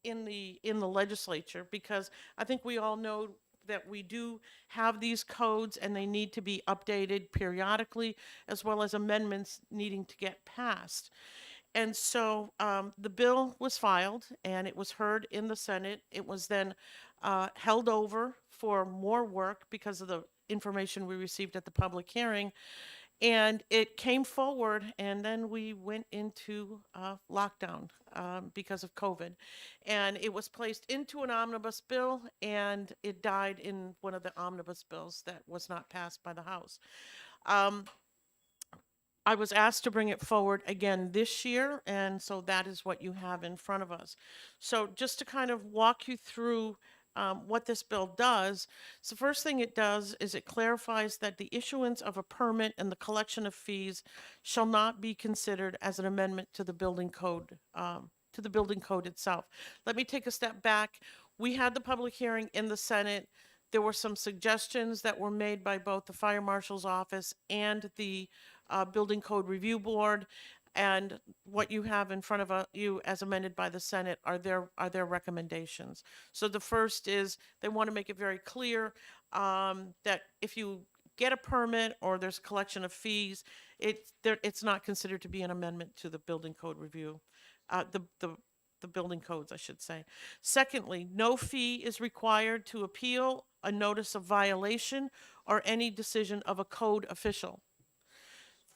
[SPEAKER 18] in the legislature, because I think we all know that we do have these codes and they need to be updated periodically, as well as amendments needing to get passed. And so the bill was filed and it was heard in the Senate. It was then held over for more work because of the information we received at the public hearing. And it came forward, and then we went into lockdown because of COVID. And it was placed into an omnibus bill, and it died in one of the omnibus bills that was not passed by the House. I was asked to bring it forward again this year, and so that is what you have in front of us. So just to kind of walk you through what this bill does. So the first thing it does is it clarifies that the issuance of a permit and the collection of fees shall not be considered as an amendment to the building code, itself. Let me take a step back. We had the public hearing in the Senate. There were some suggestions that were made by both the Fire Marshal's office and the Building Code Review Board. And what you have in front of you as amended by the Senate are their recommendations. So the first is they want to make it very clear that if you get a permit or there's a collection of fees, it's not considered to be an amendment to the building code review, the building codes, I should say. Secondly, no fee is required to appeal a notice of violation or any decision of a code official.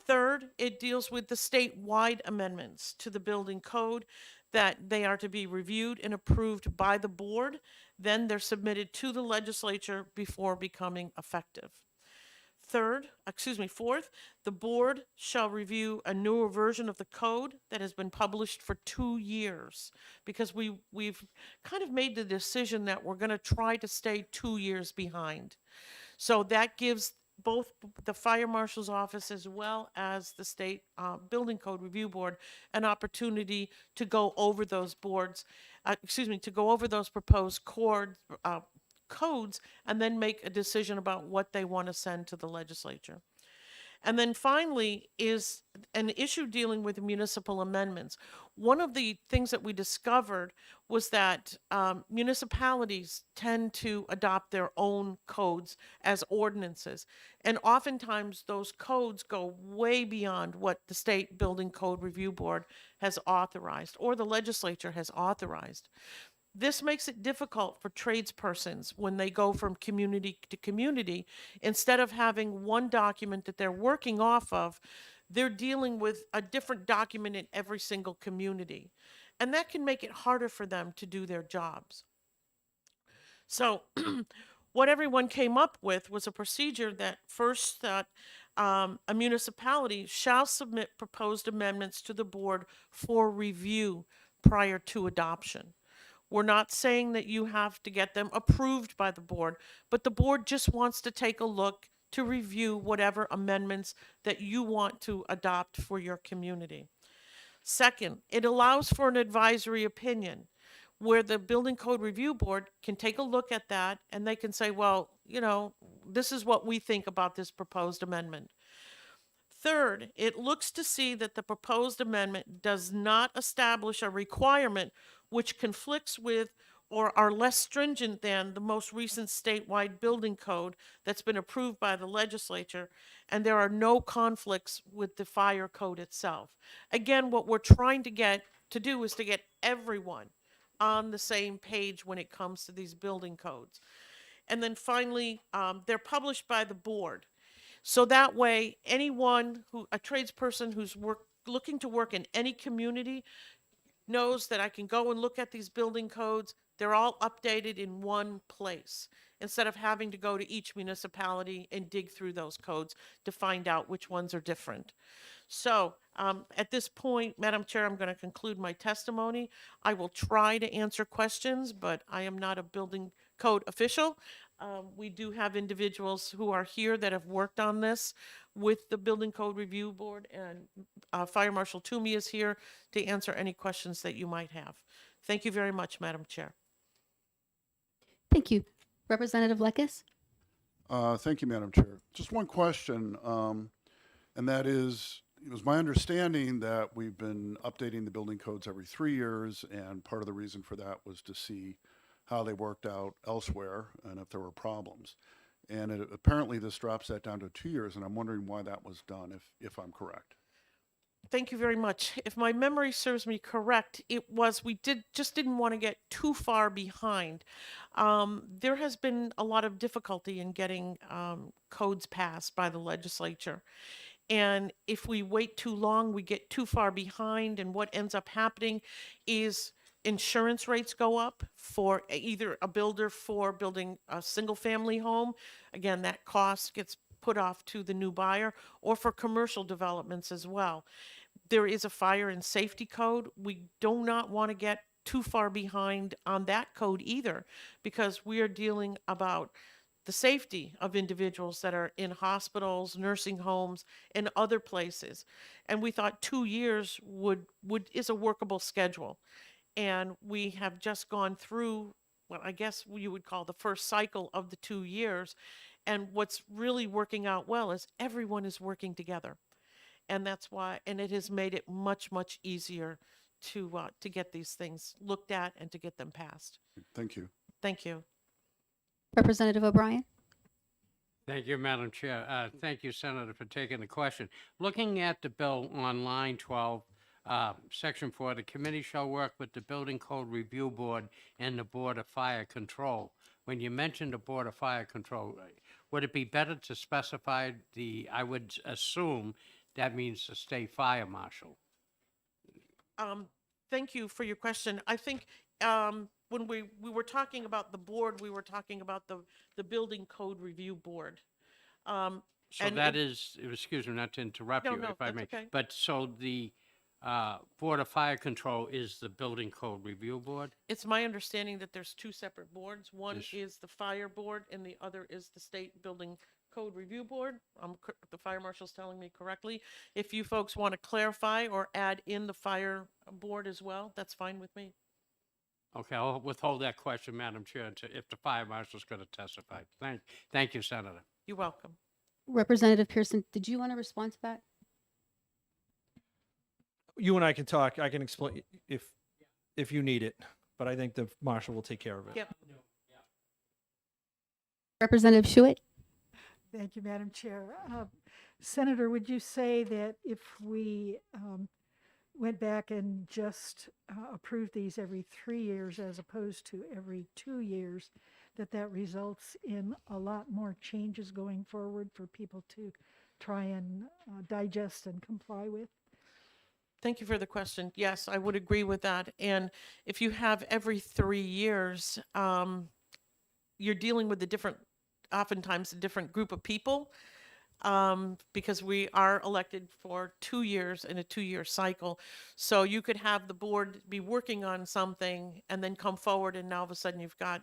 [SPEAKER 18] Third, it deals with the statewide amendments to the building code, that they are to be reviewed and approved by the board. Then they're submitted to the legislature before becoming effective. Fourth, the board shall review a newer version of the code that has been published for 2 years, because we've kind of made the decision that we're going to try to stay 2 years behind. So that gives both the Fire Marshal's office as well as the State Building Code Review Board an opportunity to go over those to go over those proposed codes and then make a decision about what they want to send to the legislature. And then finally is an issue dealing with municipal amendments. One of the things that we discovered was that municipalities tend to adopt their own codes as ordinances. And oftentimes those codes go way beyond what the State Building Code Review Board has authorized or the legislature has authorized. This makes it difficult for tradespersons when they go from community to community. Instead of having one document that they're working off of, they're dealing with a different document in every single community. And that can make it harder for them to do their jobs. So what everyone came up with was a procedure that first that a municipality shall submit proposed amendments to the board for review prior to adoption. We're not saying that you have to get them approved by the board, but the board just wants to take a look to review whatever amendments that you want to adopt for your community. Second, it allows for an advisory opinion where the Building Code Review Board can take a look at that and they can say, well, this is what we think about this proposed amendment. Third, it looks to see that the proposed amendment does not establish a requirement which conflicts with or are less stringent than the most recent statewide building code that's been approved by the legislature, and there are no conflicts with the fire code itself. Again, what we're trying to do is to get everyone on the same page when it comes to these building codes. And then finally, they're published by the board. So that way, a tradesperson who's looking to work in any community knows that I can go and look at these building codes, They're all updated in one place instead of having to go to each municipality and dig through those codes to find out which ones are different. So at this point, Madam Chair, I'm going to conclude my testimony. I will try to answer questions, but I am not a building code official. We do have individuals who are here that have worked on this with the Building Code Review Board, and Fire Marshal Toomey is here to answer any questions that you might have. Thank you very much, Madam Chair.
[SPEAKER 5] Thank you. Representative Lekis?
[SPEAKER 19] Thank you, Madam Chair. Just one question, and that is, it was my understanding that we've been updating the building codes every 3 years, and part of the reason for that was to see how they worked out elsewhere and if there were problems. And apparently this drops that down to 2 years, and I'm wondering why that was done, if I'm correct.
[SPEAKER 18] Thank you very much. If my memory serves me correct, it was we just didn't want to get too far behind. There has been a lot of difficulty in getting codes passed by the legislature. And if we wait too long, we get too far behind, and what ends up happening is insurance rates go up for either a builder for building a single family home. Again, that cost gets put off to the new buyer, or for commercial developments as well. There is a fire and safety code. We do not want to get too far behind on that code either, because we are dealing about the safety of individuals that are in hospitals, nursing homes, and other places. And we thought 2 years is a workable schedule. And we have just gone through what I guess you would call the first cycle of the 2 years. And what's really working out well is everyone is working together. And that's why, and it has made it much, much easier to get these things looked at and to get them passed.
[SPEAKER 19] Thank you.
[SPEAKER 18] Thank you.
[SPEAKER 5] Representative O'Brien?
[SPEAKER 7] Thank you, Madam Chair. Thank you, Senator, for taking the question. Looking at the bill on line 12, Section 4, the committee shall work with the Building Code Review Board and the Board of Fire Control. When you mentioned the Board of Fire Control, would it be better to specify I would assume that means the state fire marshal?
[SPEAKER 18] Thank you for your question. I think when we were talking about the board, we were talking about the Building Code Review Board.
[SPEAKER 7] So
[SPEAKER 18] and
[SPEAKER 7] that is, excuse me, not to interrupt
[SPEAKER 18] No,
[SPEAKER 7] you,
[SPEAKER 18] no,
[SPEAKER 7] if I
[SPEAKER 18] that's
[SPEAKER 7] may.
[SPEAKER 18] okay.
[SPEAKER 7] But so the Board of Fire Control is the Building Code Review Board?
[SPEAKER 18] It's my understanding that there's two separate boards. One
[SPEAKER 7] Yes.
[SPEAKER 18] is the fire board and the other is the state building code review board. The fire marshal's telling me correctly. If you folks want to clarify or add in the fire board as well, that's fine with me.
[SPEAKER 7] Okay, I'll withhold that question, Madam Chair, until if the fire marshal's going to testify. Thank you, Senator.
[SPEAKER 18] You're welcome.
[SPEAKER 5] Representative Pearson, did you want to respond to that?
[SPEAKER 17] You and I can talk. I can explain if you need it, but I think the marshal will take care of it.
[SPEAKER 18] Yep.
[SPEAKER 5] Representative Schuett?
[SPEAKER 9] Thank you, Madam Chair. Senator, would you say that if we went back and just approved these every 3 years as opposed to every 2 years, that results in a lot more changes going forward for people to try and digest and comply with?
[SPEAKER 18] Thank you for the question. Yes, I would agree with that. And if you have every 3 years, you're dealing with oftentimes a different group of people, because we are elected for 2 years in a 2-year cycle. So you could have the board be working on something and then come forward, and now all of a sudden you've got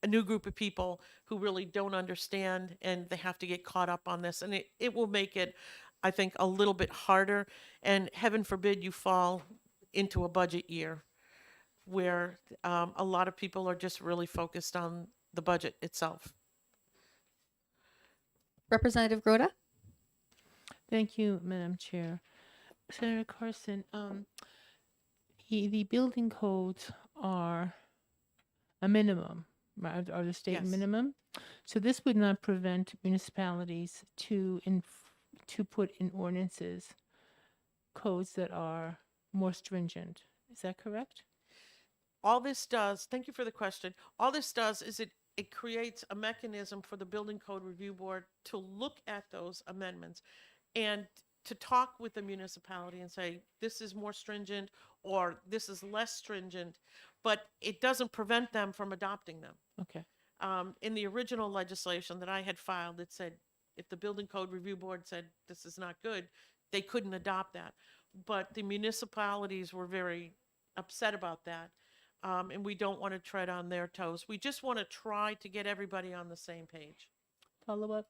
[SPEAKER 18] a new group of people who really don't understand, and they have to get caught up on this. And it will make it, I think, a little bit harder. And heaven forbid you fall into a budget year where a lot of people are just really focused on the budget itself.
[SPEAKER 5] Representative Groda?
[SPEAKER 6] Thank you, Madam Chair. Senator Carson, the building codes are a minimum, right, are the state
[SPEAKER 18] Yes.
[SPEAKER 6] minimum. So this would not prevent municipalities to put in ordinances codes that are more stringent. Is that correct?
[SPEAKER 18] All this does, thank you for the question. All this does is it creates a mechanism for the Building Code Review Board to look at those amendments and to talk with the municipality and say, this is more stringent, or this is less stringent, but it doesn't prevent them from adopting them.
[SPEAKER 6] Okay.
[SPEAKER 18] In the original legislation that I had filed, it said if the Building Code Review Board said this is not good, they couldn't adopt that. But the municipalities were very upset about that, and we don't want to tread on their toes. We just want to try to get everybody on the same page.
[SPEAKER 6] Follow up.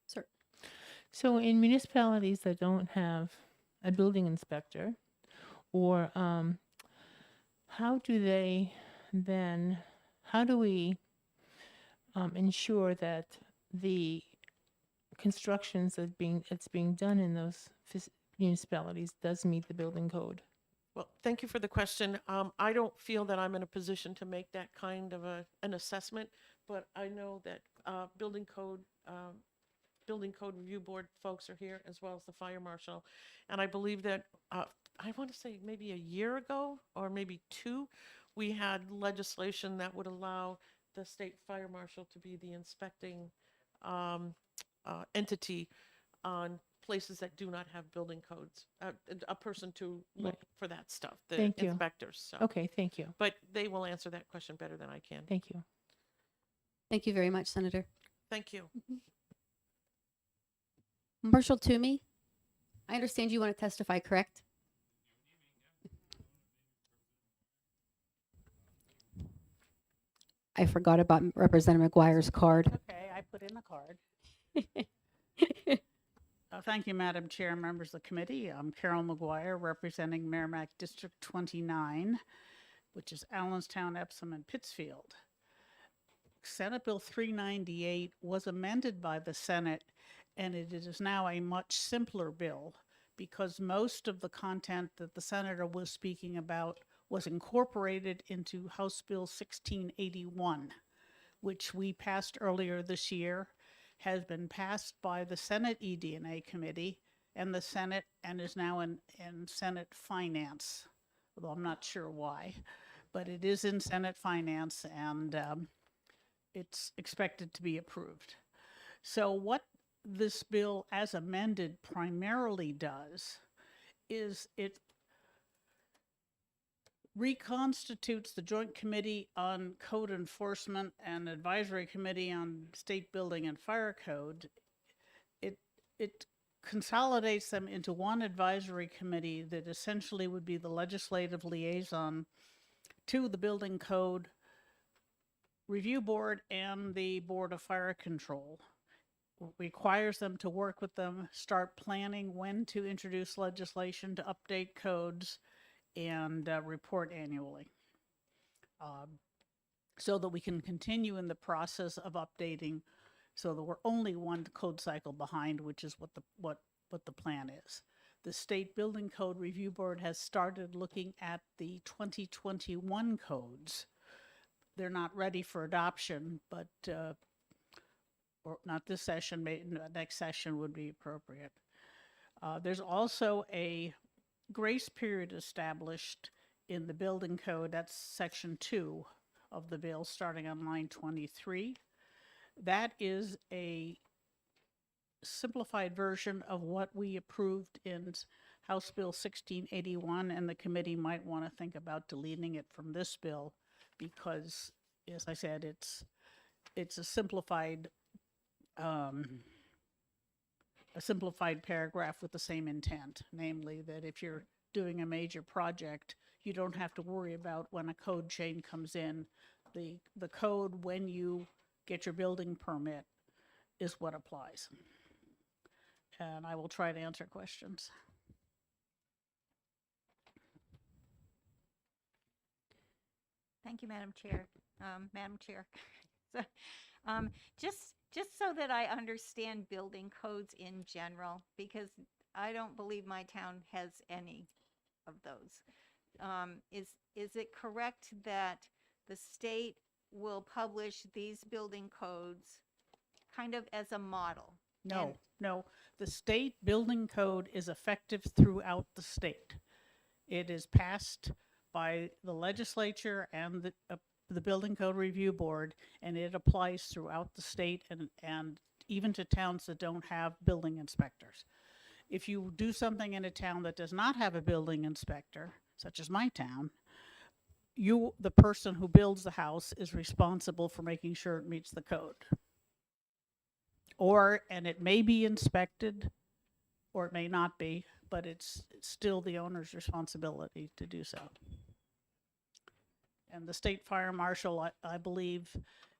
[SPEAKER 5] Sir.
[SPEAKER 6] So in municipalities that don't have a building inspector, or how do they then, how do we ensure that the constructions that's being done in those municipalities does meet the building code?
[SPEAKER 18] Well, thank you for the question. I don't feel that I'm in a position to make that kind of an assessment, but I know that Building Code Review Board folks are here, as well as the Fire Marshal. And I believe that, I want to say maybe a year ago, or maybe two, we had legislation that would allow the state fire marshal to be the inspecting entity on places that do not have building codes, a person to look
[SPEAKER 6] Right.
[SPEAKER 18] for that stuff, the
[SPEAKER 6] Thank you.
[SPEAKER 18] inspectors. So.
[SPEAKER 6] Okay, thank you.
[SPEAKER 18] But they will answer that question better than I can.
[SPEAKER 6] Thank you.
[SPEAKER 5] Thank you very much, Senator.
[SPEAKER 18] Thank you.
[SPEAKER 5] Marshal Toomey, I understand you want to testify, correct? I forgot about Representative Mcguire's card.
[SPEAKER 1] Okay, I put in the card. Thank you, Madam Chair, members of the committee. I'm Carol Mcguire, representing Merrimack District 29, which is Allenstown, Epsom, and Pittsfield. Senate Bill 398 was amended by the Senate, and it is now a much simpler bill because most of the content that the senator was speaking about was incorporated into House Bill 1681, which we passed earlier this year, has been passed by the Senate ED&A Committee and the Senate, and is now in Senate Finance, although I'm not sure why, but it is in Senate Finance, and it's expected to be approved. So what this bill as amended primarily does is it reconstitutes the Joint Committee on Code Enforcement and Advisory Committee on State Building and Fire Code. It consolidates them into one advisory committee that essentially would be the legislative liaison to the Building Code Review Board and the Board of Fire Control. Requires them to work with them, start planning when to introduce legislation to update codes, and report annually, so that we can continue in the process of updating, so that we're only one code cycle behind, which is what the plan is. The State Building Code Review Board has started looking at the 2021 codes. They're not ready for adoption, but or not this session, next session would be appropriate. There's also a grace period established in the building code. That's section 2 of the bill, starting on line 23. That is a simplified version of what we approved in House Bill 1681, and the committee might want to think about deleting it from this bill because, as I said, it's a simplified paragraph with the same intent, namely that if you're doing a major project, you don't have to worry about when a code change comes in. The code, when you get your building permit, is what applies. And I will try to answer questions.
[SPEAKER 4] Thank you, Madam Chair. Madam Chair. So, just so that I understand building codes in general, because I don't believe my town has any of those. Is it correct that the state will publish these building codes kind of as a model?
[SPEAKER 1] No. The state building code is effective throughout the state. It is passed by the legislature and the Building Code Review Board, and it applies throughout the state and even to towns that don't have building inspectors. If you do something in a town that does not have a building inspector, such as my town, the person who builds the house is responsible for making sure it meets the code. And it may be inspected, or it may not be, but it's still the owner's responsibility to do so. And the state fire marshal, I believe,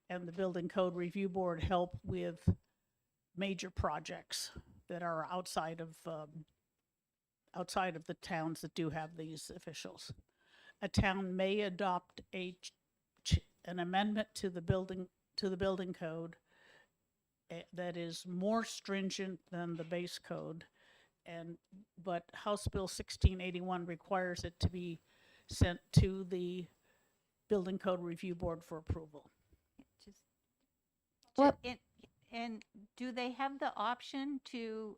[SPEAKER 1] and the building code review board help with major projects that are outside of the towns that do have these officials. A town may adopt an amendment to the building code that is more stringent than the base code, but House Bill 1681 requires it to be sent to the Building Code Review Board for approval.
[SPEAKER 4] And do they have the option to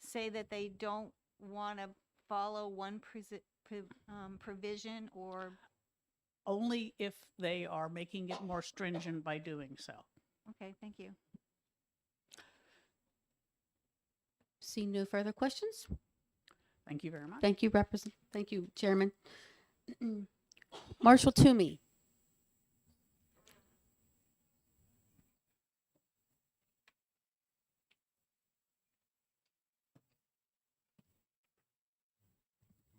[SPEAKER 4] say that they don't want to follow one provision, or?
[SPEAKER 1] Only if they are making it more stringent by doing so.
[SPEAKER 4] Okay, thank you.
[SPEAKER 5] See no further questions?
[SPEAKER 1] Thank you very much.
[SPEAKER 5] Thank you, Thank you, Chairman. Marshal Toomey.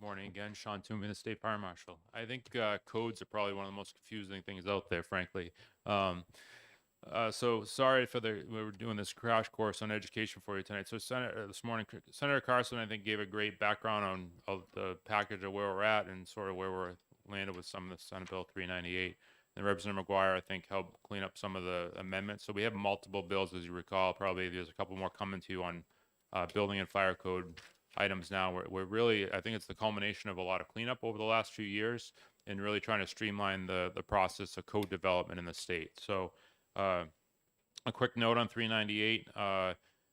[SPEAKER 16] Morning again, Sean Toomey, the State Fire Marshal. I think codes are probably one of the most confusing things out there, frankly. So sorry we were doing this crash course on education for you tonight. So this morning, Senator Carson, I think, gave a great background of the package of where we're at and sort of where we're landed with some of the Senate Bill 398. And Representative Mcguire, I think, helped clean up some of the amendments. So we have multiple bills, as you recall. Probably there's a couple more coming to you on building and fire code items now. We're really, I think it's the culmination of a lot of cleanup over the last few years and really trying to streamline the process of code development in the state. So a quick note on 398,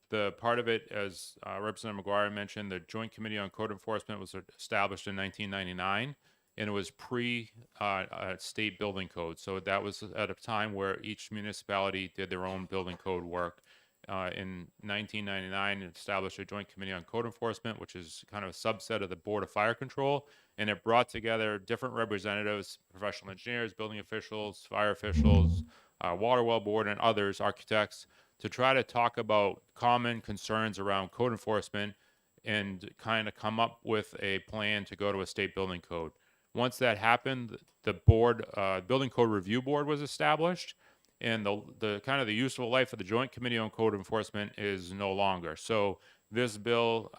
[SPEAKER 16] the part of it, as Representative Mcguire mentioned, the Joint Committee on Code Enforcement was established in 1999, and it was pre-state building code. So that was at a time where each municipality did their own building code work. In 1999, it established a Joint Committee on Code Enforcement, which is kind of a subset of the Board of Fire Control, and it brought together different representatives, professional engineers, building officials, fire officials, water well board, and others, architects, to try to talk about common concerns around code enforcement and kind of come up with a plan to go to a state building code. Once that happened, the board, Building Code Review Board was established, and the kind of the useful life of the Joint Committee on Code Enforcement is no longer. So this bill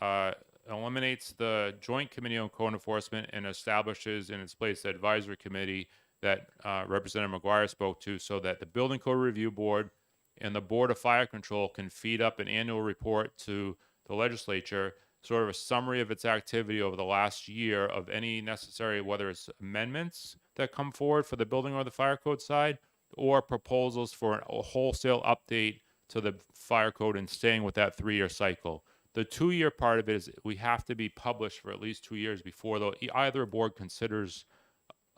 [SPEAKER 16] eliminates the Joint Committee on Code Enforcement and establishes in its place the advisory committee that Representative Mcguire spoke to, so that the Building Code Review Board and the Board of Fire Control can feed up an annual report to the legislature, sort of a summary of its activity over the last year of any necessary, whether it's amendments that come forward for the building or the fire code side, or proposals for a wholesale update to the fire code and staying with that 3-year cycle. The 2-year part of it is we have to be published for at least 2 years before either board considers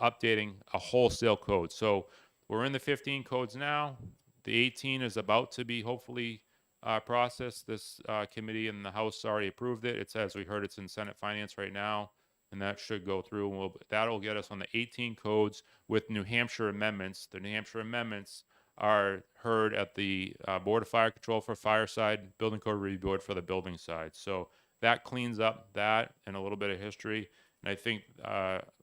[SPEAKER 16] updating a wholesale code. So we're in the 15 codes now. The 18 is about to be hopefully processed. This committee in the House already approved it. It's, as we heard, it's in Senate Finance right now, and that should go through. And that'll get us on the 18 codes with New Hampshire amendments. The New Hampshire amendments are heard at the Board of Fire Control for fire side, Building Code Review Board for the building side. So that cleans up that and a little bit of history. And I think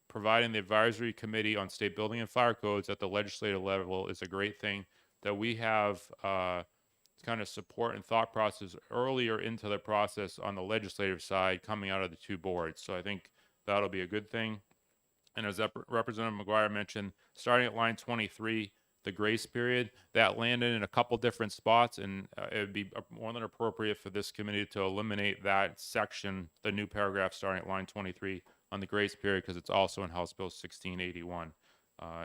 [SPEAKER 16] providing the advisory committee on state building and fire codes at the legislative level is a great thing, that we have kind of support and thought process earlier into the process on the legislative side coming out of the two boards. So I think that'll be a good thing. And as Representative Mcguire mentioned, starting at line 23, the grace period, that landed in a couple different spots, and it would be more than appropriate for this committee to eliminate that section, the new paragraph starting at line 23 on the grace period, because it's also in House Bill 1681,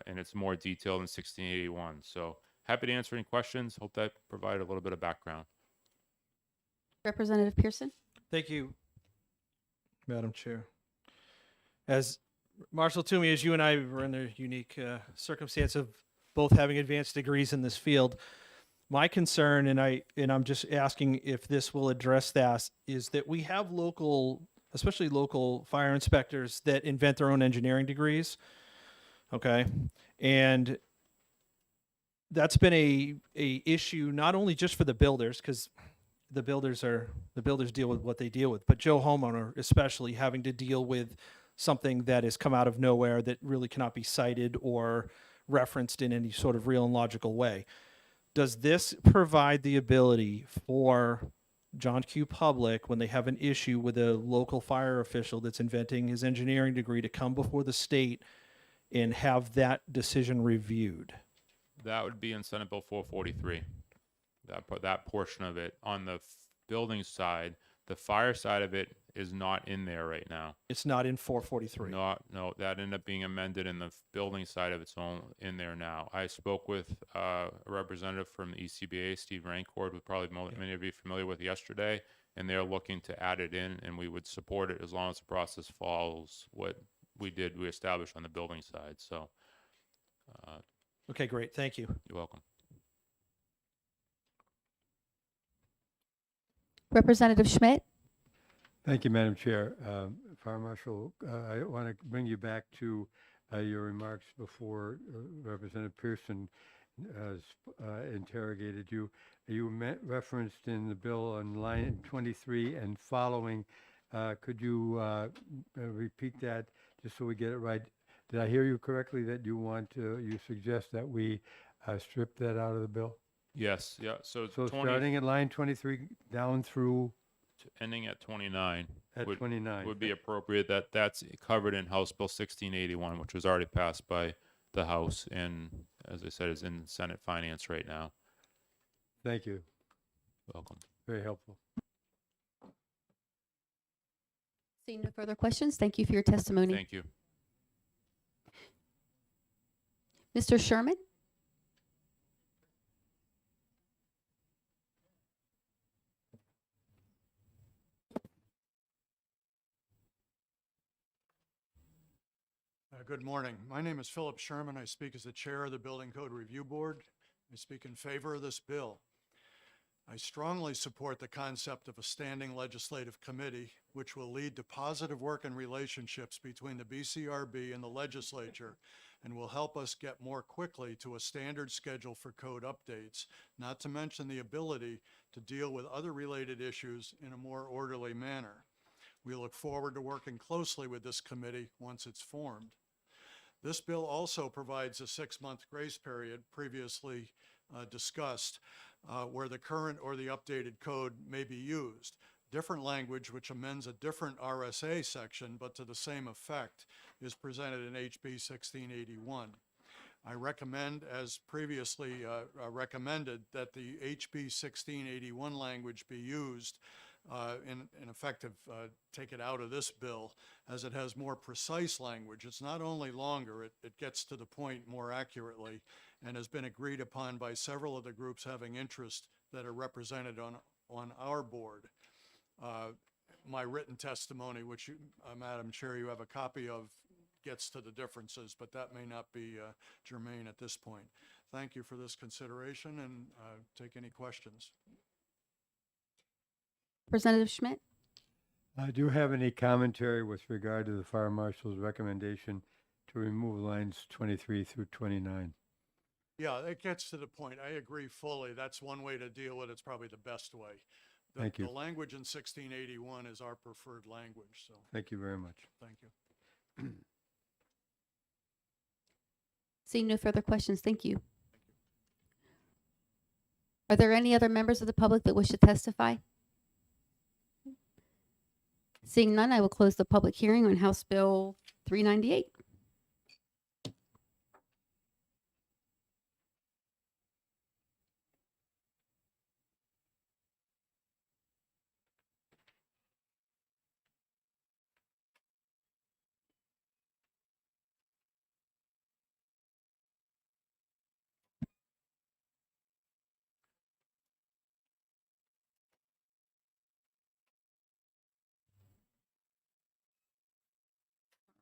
[SPEAKER 16] and it's more detailed in 1681. So happy to answer any questions. Hope that provided a little bit of background.
[SPEAKER 5] Representative Pearson.
[SPEAKER 17] Thank you, Madam Chair. As Marshal Toomey, as you and I were in the unique circumstance of both having advanced degrees in this field, my concern, and I'm just asking if this will address that, is that we have local especially local fire inspectors that invent their own engineering degrees. Okay. And that's been a issue not only just for the builders, because the builders deal with what they deal with, but Joe homeowner especially having to deal with something that has come out of nowhere that really cannot be cited or referenced in any sort of real and logical way. Does this provide the ability for John Q. Public, when they have an issue with a local fire official that's inventing his engineering degree, to come before the state and have that decision reviewed?
[SPEAKER 16] That would be in Senate Bill 443. That portion of it on the building side. The fire side of it is not in there right now.
[SPEAKER 17] It's not in 443.
[SPEAKER 16] No, that ended up being amended in the building side of its own in there now. I spoke with a representative from the ECBA, Steve Rancourt, who probably many of you are familiar with yesterday, and they're looking to add it in, and we would support it as long as the process follows what we established on the building side. So,
[SPEAKER 17] okay, great. Thank you.
[SPEAKER 16] You're welcome.
[SPEAKER 20] Representative Schmidt.
[SPEAKER 3] Thank you, Madam Chair. Fire Marshal, I want to bring you back to your remarks before Representative Pearson interrogated you. You referenced in the bill on line 23 and following. Could you repeat that just so we get it right? Did I hear you correctly that you suggest that we strip that out of the bill?
[SPEAKER 16] Yes, yeah. So,
[SPEAKER 3] Starting at line 23 down through
[SPEAKER 16] ending at 29
[SPEAKER 3] at 29
[SPEAKER 16] would be appropriate. That's covered in House Bill 1681, which was already passed by the House, and as I said, is in Senate Finance right now.
[SPEAKER 3] Thank you.
[SPEAKER 16] Welcome.
[SPEAKER 3] Very helpful.
[SPEAKER 20] Seeing no further questions, thank you for your testimony.
[SPEAKER 16] Thank you.
[SPEAKER 20] Mr. Sherman.
[SPEAKER 21] Good morning. My name is Phillip Sherman. I speak as the chair of the Building Code Review Board. I speak in favor of this bill. I strongly support the concept of a standing legislative committee, which will lead to positive working relationships between the BCRB and the legislature, and will help us get more quickly to a standard schedule for code updates, not to mention the ability to deal with other related issues in a more orderly manner. We look forward to working closely with this committee once it's formed. This bill also provides a 6-month grace period previously discussed where the current or the updated code may be used. Different language which amends a different RSA section but to the same effect is presented in HB 1681. I recommend, as previously recommended, that the HB 1681 language be used in effect take it out of this bill, as it has more precise language. It's not only longer, it gets to the point more accurately, and has been agreed upon by several of the groups having interest that are represented on our board. My written testimony, which Madam Chair, you have a copy of, gets to the differences, but that may not be germane at this point. Thank you for this consideration, and take any questions.
[SPEAKER 20] Representative Schmidt.
[SPEAKER 3] Do you have any commentary with regard to the Fire Marshal's recommendation to remove lines 23 through 29?
[SPEAKER 21] Yeah, it gets to the point. I agree fully. That's one way to deal with it. It's probably the best way.
[SPEAKER 3] Thank you.
[SPEAKER 21] The language in 1681 is our preferred language, so.
[SPEAKER 3] Thank you very much.
[SPEAKER 21] Thank you.
[SPEAKER 20] Seeing no further questions, thank you. Are there any other members of the public that wish to testify? Seeing none, I will close the public hearing on House Bill 398.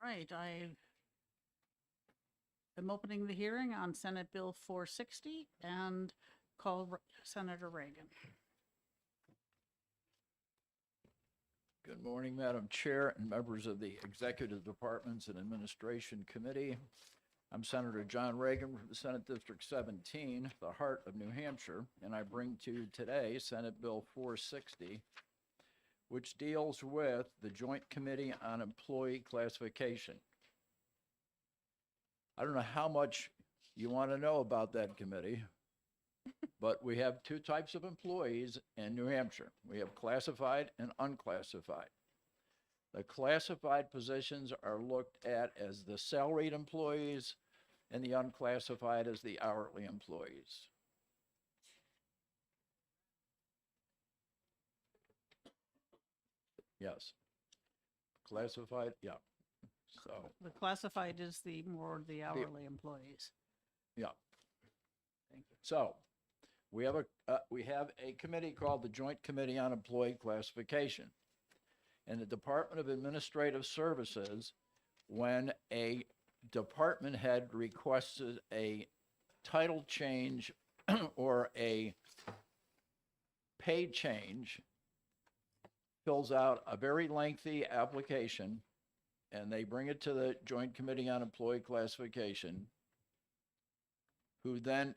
[SPEAKER 1] Right, I am opening the hearing on Senate Bill 460 and call Senator Reagan.
[SPEAKER 10] Good morning, Madam Chair and members of the Executive Departments and Administration Committee. I'm Senator John Reagan from the Senate District 17, the heart of New Hampshire, and I bring to you today Senate Bill 460, which deals with the Joint Committee on Employee Classification. I don't know how much you want to know about that committee, but we have two types of employees in New Hampshire. We have classified and unclassified. The classified positions are looked at as the salaried employees and the unclassified as the hourly employees. Yes. Classified, yeah. So,
[SPEAKER 1] The classified is the more the hourly employees.
[SPEAKER 10] yeah. So, we have a committee called the Joint Committee on Employee Classification. And the Department of Administrative Services, when a department head requested a title change or a pay change, fills out a very lengthy application, and they bring it to the Joint Committee on Employee Classification, who then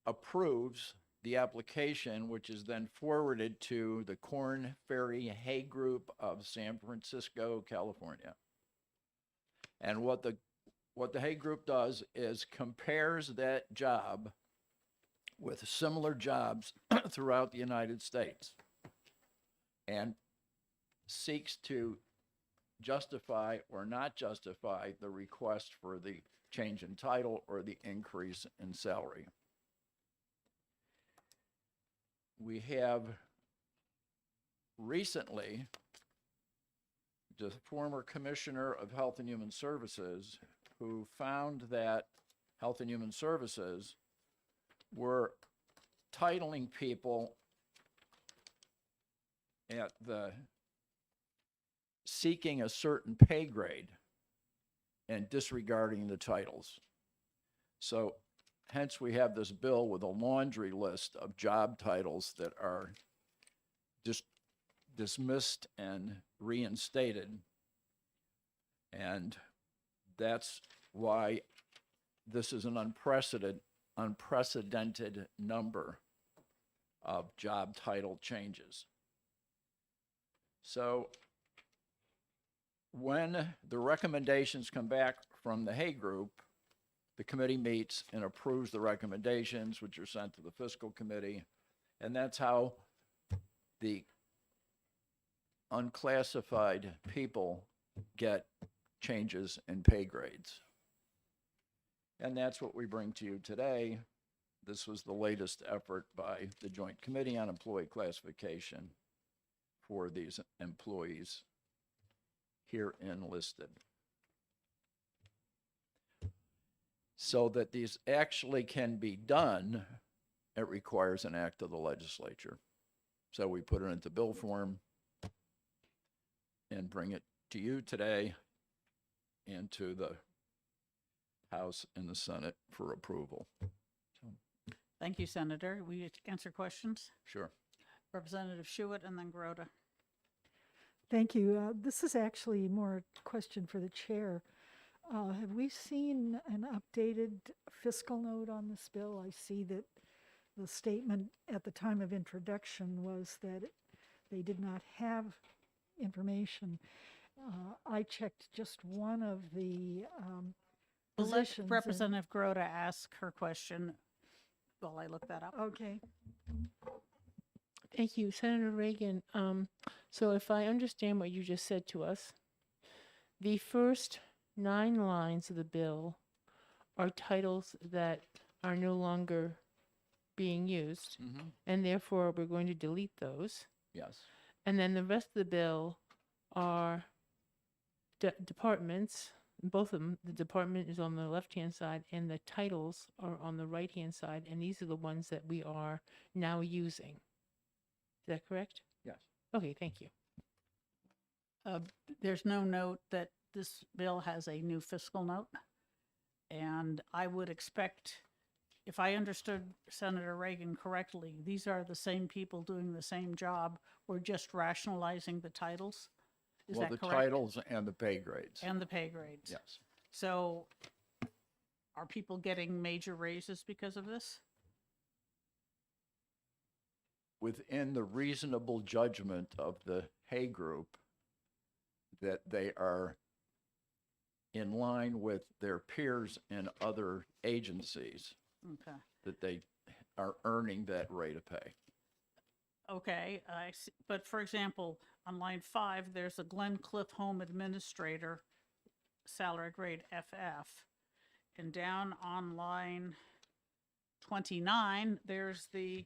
[SPEAKER 10] approves the application, which is then forwarded to the Korn Ferry Hay Group of San Francisco, California. And what the Hay Group does is compares that job with similar jobs throughout the United States and seeks to justify or not justify the request for the change in title or the increase in salary. We have recently the former Commissioner of Health and Human Services, who found that Health and Human Services were titling people at the seeking a certain pay grade and disregarding the titles. So hence we have this bill with a laundry list of job titles that are just dismissed and reinstated. And that's why this is an unprecedented number of job title changes. So when the recommendations come back from the Hay Group, the committee meets and approves the recommendations, which are sent to the Fiscal Committee, and that's how the unclassified people get changes in pay grades. And that's what we bring to you today. This was the latest effort by the Joint Committee on Employee Classification for these employees here enlisted. So that these actually can be done, it requires an act of the legislature. So we put it into bill form and bring it to you today and to the House and the Senate for approval.
[SPEAKER 1] Thank you, Senator. Will you answer questions?
[SPEAKER 10] Sure.
[SPEAKER 1] Representative Schuett and then Grota.
[SPEAKER 9] Thank you. This is actually more a question for the chair. Have we seen an updated fiscal note on this bill? I see that the statement at the time of introduction was that they did not have information. I checked just one of the
[SPEAKER 1] We'll let
[SPEAKER 9] positions. and-
[SPEAKER 1] Representative Grota ask her question while I look that up.
[SPEAKER 9] Okay.
[SPEAKER 6] Thank you, Senator Reagan. So if I understand what you just said to us, the first 9 lines of the bill are titles that are no longer being used, and therefore we're going to delete those.
[SPEAKER 10] Yes.
[SPEAKER 6] And then the rest of the bill are departments, both of them. The department is on the left-hand side and the titles are on the right-hand side, and these are the ones that we are now using. Is that correct?
[SPEAKER 10] Yes.
[SPEAKER 6] Okay, thank you.
[SPEAKER 1] There's no note that this bill has a new fiscal note. And I would expect if I understood Senator Reagan correctly, these are the same people doing the same job. We're just rationalizing the titles? Is
[SPEAKER 10] Well,
[SPEAKER 1] that
[SPEAKER 10] the
[SPEAKER 1] correct?
[SPEAKER 10] titles and the pay grades.
[SPEAKER 1] And the pay grades?
[SPEAKER 10] Yes.
[SPEAKER 1] So are people getting major raises because of this?
[SPEAKER 10] Within the reasonable judgment of the Hay Group, that they are in line with their peers in other agencies,
[SPEAKER 1] Okay.
[SPEAKER 10] that they are earning that rate of pay.
[SPEAKER 1] Okay, I see. But for example, on line 5, there's a Glen Cliff Home Administrator, salary grade FF. And down on line 29, there's the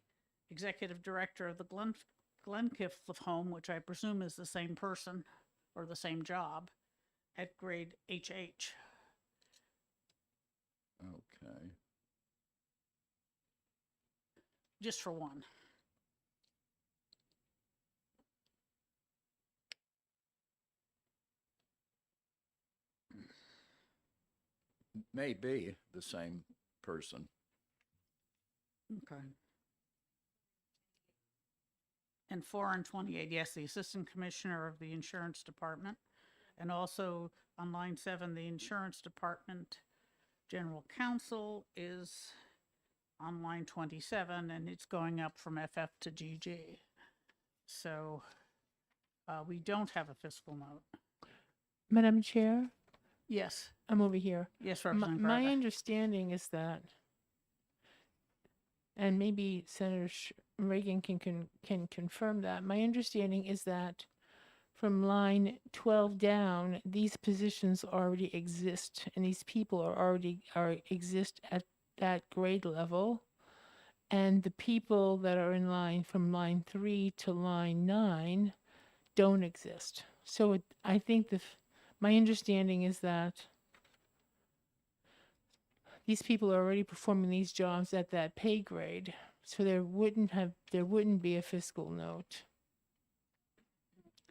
[SPEAKER 1] Executive Director of the Glencliff Home, which I presume is the same person or the same job, at grade HH.
[SPEAKER 10] Okay.
[SPEAKER 1] Just for one.
[SPEAKER 10] May be the same person.
[SPEAKER 1] Okay. And 4 and 28, yes, the Assistant Commissioner of the Insurance Department. And also on line 7, the Insurance Department General Counsel is on line 27, and it's going up from FF to GG. So we don't have a fiscal note.
[SPEAKER 6] Madam Chair,
[SPEAKER 1] Yes,
[SPEAKER 6] I'm over here.
[SPEAKER 1] yes,
[SPEAKER 6] My,
[SPEAKER 1] Representative
[SPEAKER 6] my
[SPEAKER 1] Braga.
[SPEAKER 6] understanding is that, and maybe Senator Reagan can confirm that. My understanding is that from line 12 down, these positions already exist, and these people exist at that grade level, and the people that are in line from line 3 to line 9 don't exist. So I think my understanding is that these people are already performing these jobs at that pay grade, so there wouldn't be a fiscal note.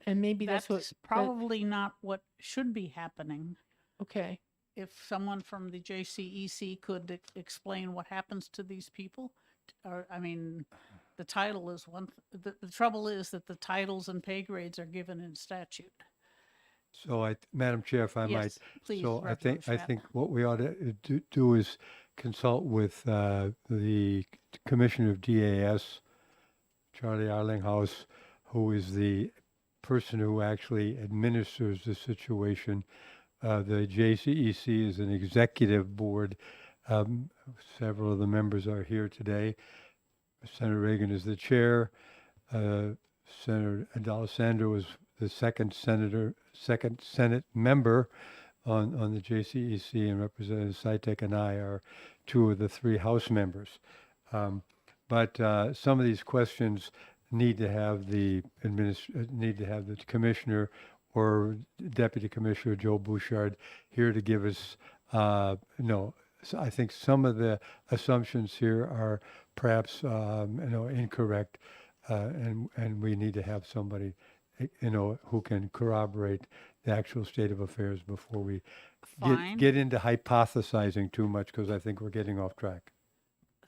[SPEAKER 6] And maybe that's what
[SPEAKER 1] probably not what should be happening.
[SPEAKER 6] Okay.
[SPEAKER 1] If someone from the JCEC could explain what happens to these people, or, I mean, the title is one, the trouble is that the titles and pay grades are given in statute.
[SPEAKER 3] So Madam Chair, if I might.
[SPEAKER 1] Yes, please,
[SPEAKER 3] So I
[SPEAKER 1] Representative Schmidt.
[SPEAKER 3] think what we ought to do is consult with the Commissioner of DAS, Charlie Arlinghouse, who is the person who actually administers the situation. The JCEC is an executive board. Several of the members are here today. Senator Reagan is the chair. Senator D'Alessandro is the second Senate member on the JCEC, and Representative Sitek and I are 2 of the 3 House members. But some of these questions need to have the commissioner or Deputy Commissioner Joe Bouchard here to give us. So I think some of the assumptions here are perhaps incorrect, and we need to have somebody who can corroborate the actual state of affairs before we get into hypothesizing too much, because I think we're getting off track.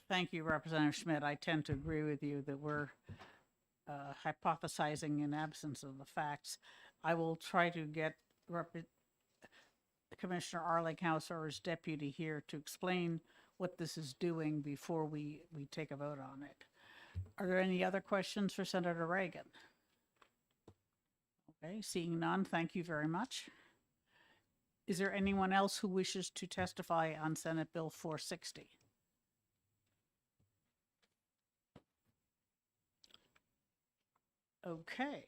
[SPEAKER 1] Thank you, Representative Schmidt. I tend to agree with you that we're hypothesizing in absence of the facts. I will try to get Commissioner Arlinghouse or his deputy here to explain what this is doing before we take a vote on it. Are there any other questions for Senator Reagan? Okay, seeing none, thank you very much. Is there anyone else who wishes to testify on Senate Bill 460? Okay.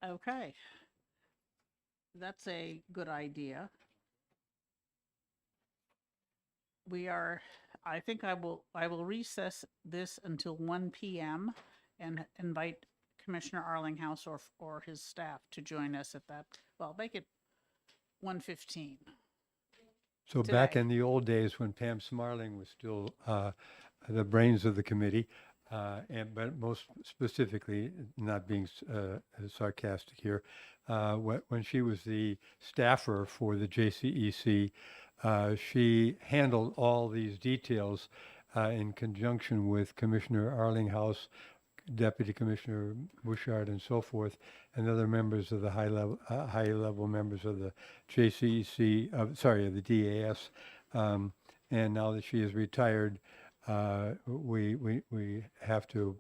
[SPEAKER 1] Okay. That's a good idea. I think I will recess this until 1 p.m. and invite Commissioner Arlinghouse or his staff to join us at that. Well, make it 1:15.
[SPEAKER 3] So back in the old days when Pam Smarling was still the brains of the committee, but most specifically, not being sarcastic here, when she was the staffer for the JCEC, she handled all these details in conjunction with Commissioner Arlinghouse, Deputy Commissioner Bouchard, and so forth, and other members of the high-level members of the JCEC, of the DAS. And now that she is retired, we have to,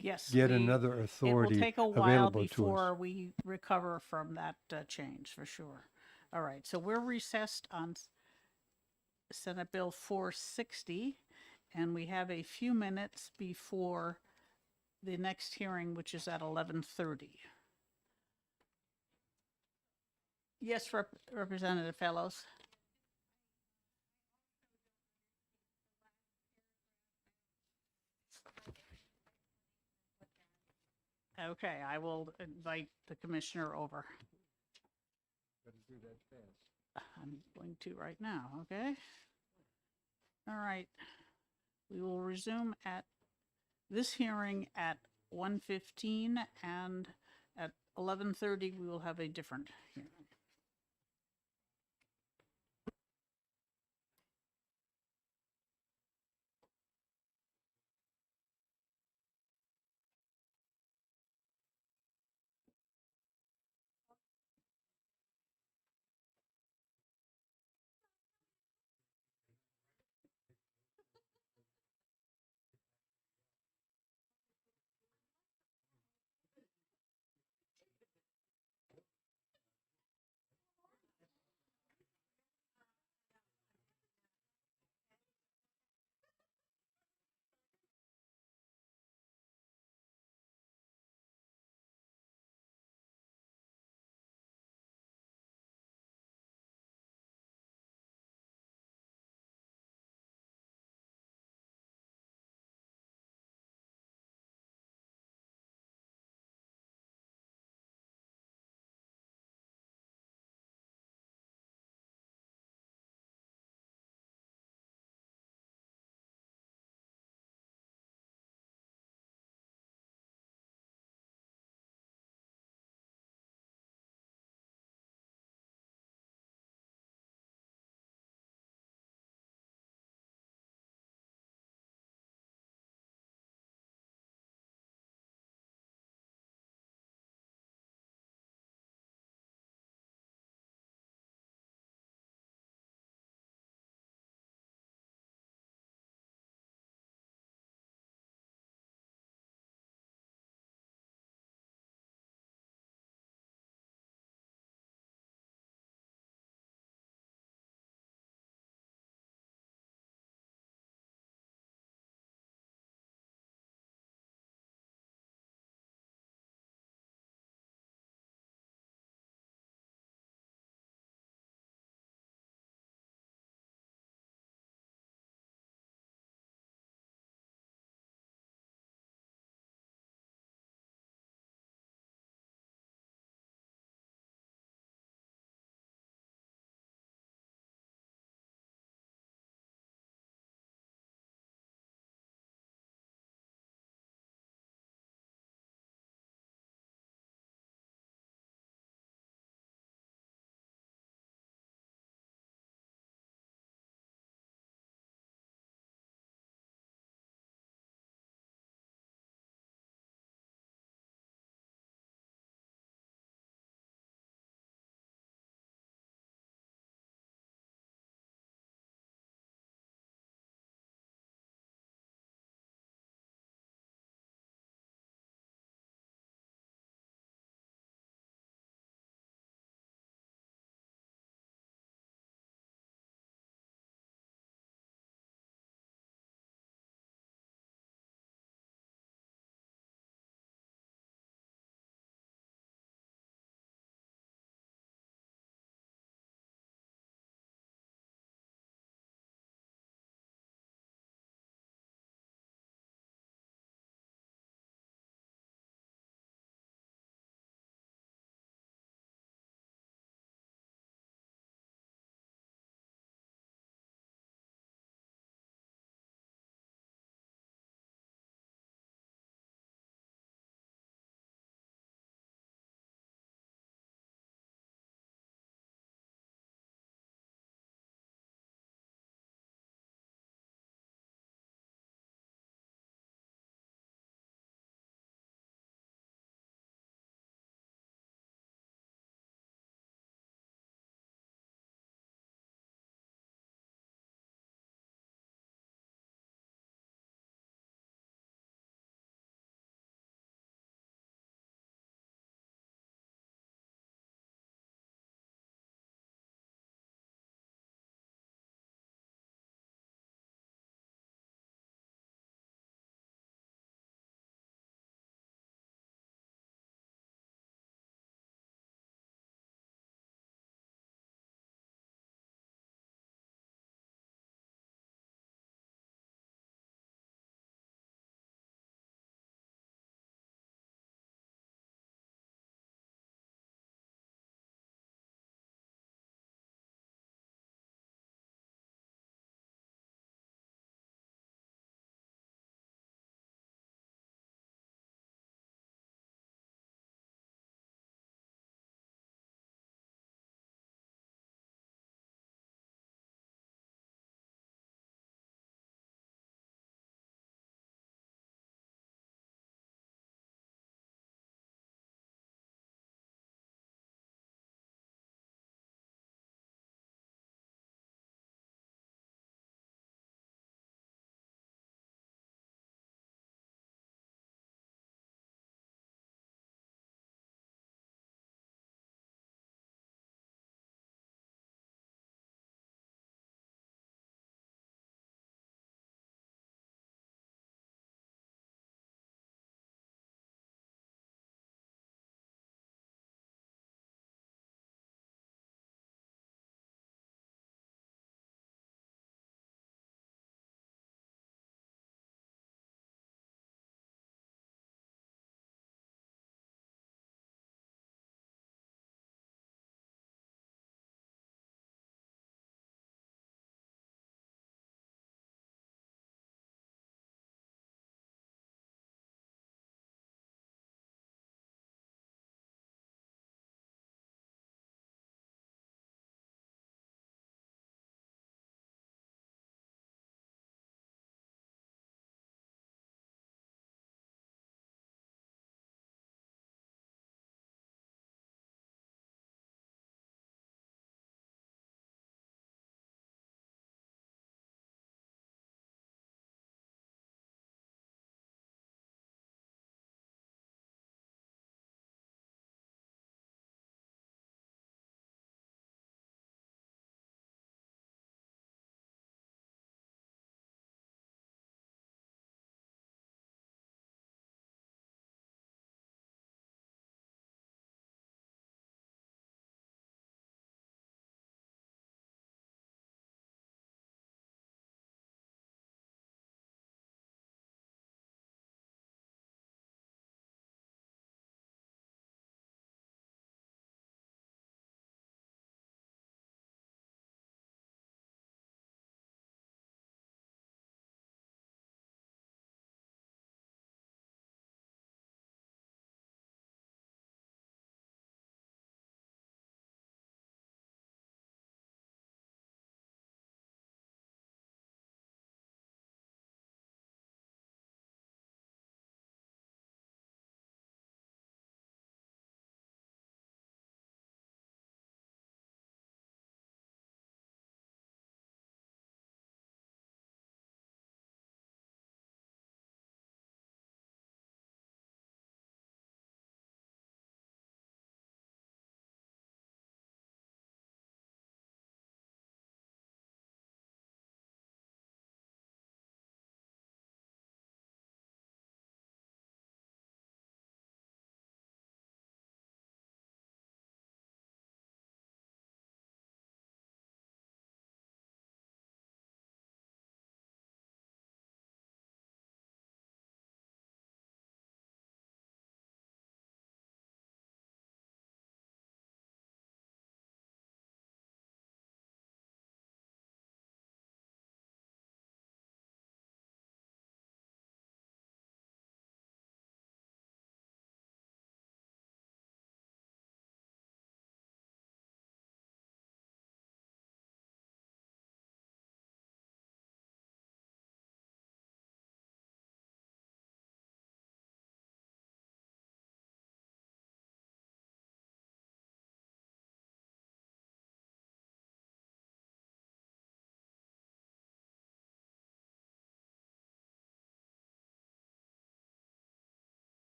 [SPEAKER 1] Yes.
[SPEAKER 3] get another authority
[SPEAKER 1] It will take a while
[SPEAKER 3] available to us.
[SPEAKER 1] before we recover from that change, for sure. All right, so we're recessed on Senate Bill 460, and we have a few minutes before the next hearing, which is at 11:30. Yes, Representative Fellows. Okay, I will invite the commissioner over. I'm going to right now, okay? All right. We will resume at this hearing at 1:15, and at 11:30 we will have a different hearing.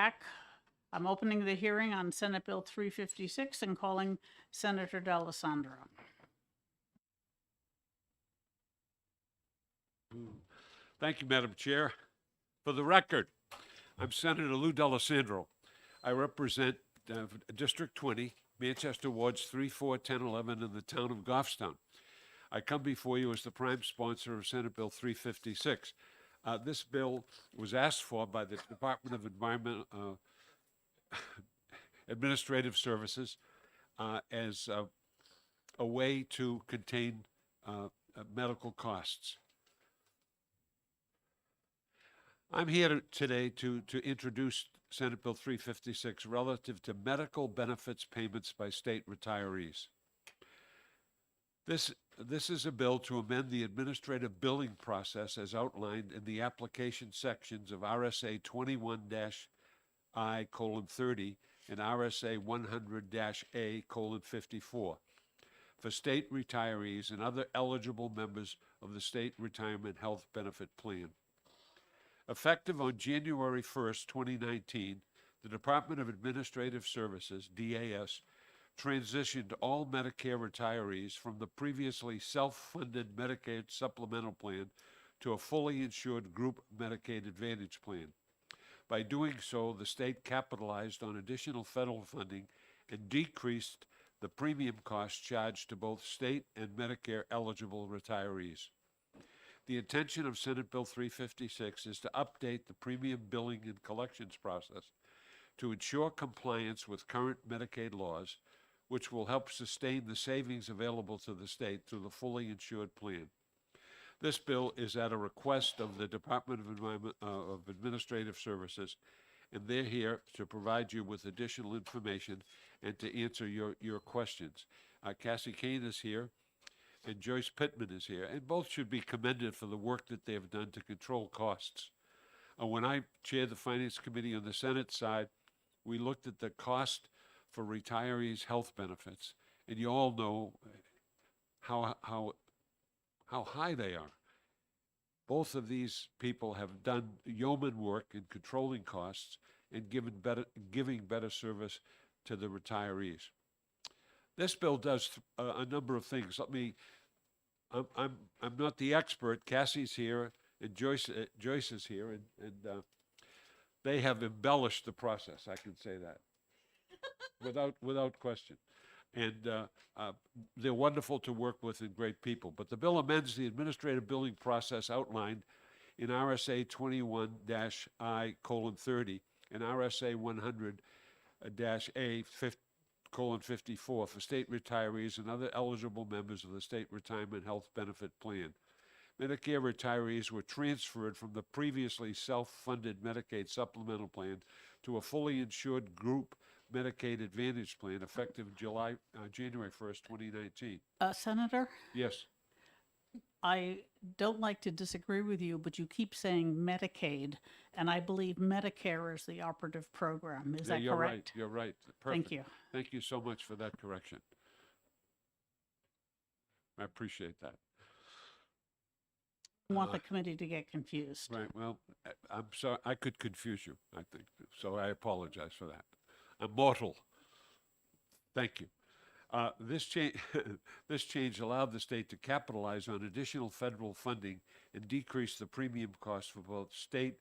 [SPEAKER 1] back. I'm opening the hearing on Senate Bill 356 and calling Senator D'Alessandro.
[SPEAKER 2] Thank you, Madam Chair. For the record, I'm Senator Lou D'Alessandro. I represent District 20, Manchester Wards 3, 4, 10, 11 in the town of Goffstown. I come before you as the prime sponsor of Senate Bill 356. This bill was asked for by the Department of Administrative Services as a way to contain medical costs. I'm here today to introduce Senate Bill 356 relative to medical benefits payments by state retirees. This is a bill to amend the administrative billing process as outlined in the application sections of RSA 21-I:30 and RSA 100-A:54 for state retirees and other eligible members of the State Retirement Health Benefit Plan. Effective on January 1st, 2019, the Department of Administrative Services, DAS, transitioned all Medicare retirees from the previously self-funded Medicaid supplemental plan to a fully insured group Medicaid Advantage plan. By doing so, the state capitalized on additional federal funding and decreased the premium cost charged to both state and Medicare eligible retirees. The intention of Senate Bill 356 is to update the premium billing and collections process to ensure compliance with current Medicaid laws, which will help sustain the savings available to the state through the fully insured plan. This bill is at a request of the Department of Administrative Services, and they're here to provide you with additional information and to answer your questions. Cassie Kahn is here, and Joyce Pittman is here, and both should be commended for the work that they have done to control costs. When I chaired the Finance Committee on the Senate side, we looked at the cost for retirees' health benefits, and you all know how high they are. Both of these people have done yeoman work in controlling costs and giving better service to the retirees. This bill does a number of things. I'm not the expert. Cassie's here, and Joyce is here, and they have embellished the process. I can say that without question. And they're wonderful to work with and great people. But the bill amends the administrative billing process outlined in RSA 21-I:30 and RSA 100-A:54 for state retirees and other eligible members of the State Retirement Health Benefit Plan. Medicare retirees were transferred from the previously self-funded Medicaid supplemental plan to a fully insured group Medicaid Advantage plan effective January 1st, 2019.
[SPEAKER 1] Senator,
[SPEAKER 2] Yes.
[SPEAKER 1] I don't like to disagree with you, but you keep saying Medicaid, and I believe Medicare is the operative program. Is that
[SPEAKER 2] you're
[SPEAKER 1] correct?
[SPEAKER 2] Right. You're right. Perfect.
[SPEAKER 1] Thank you.
[SPEAKER 2] Thank you so much for that correction. I appreciate that.
[SPEAKER 1] I want the committee to get confused.
[SPEAKER 2] Right. Well, I'm sorry. I could confuse you, I think. So I apologize for that. I'm mortal. Thank you. This change allowed the state to capitalize on additional federal funding and decrease the premium cost for both state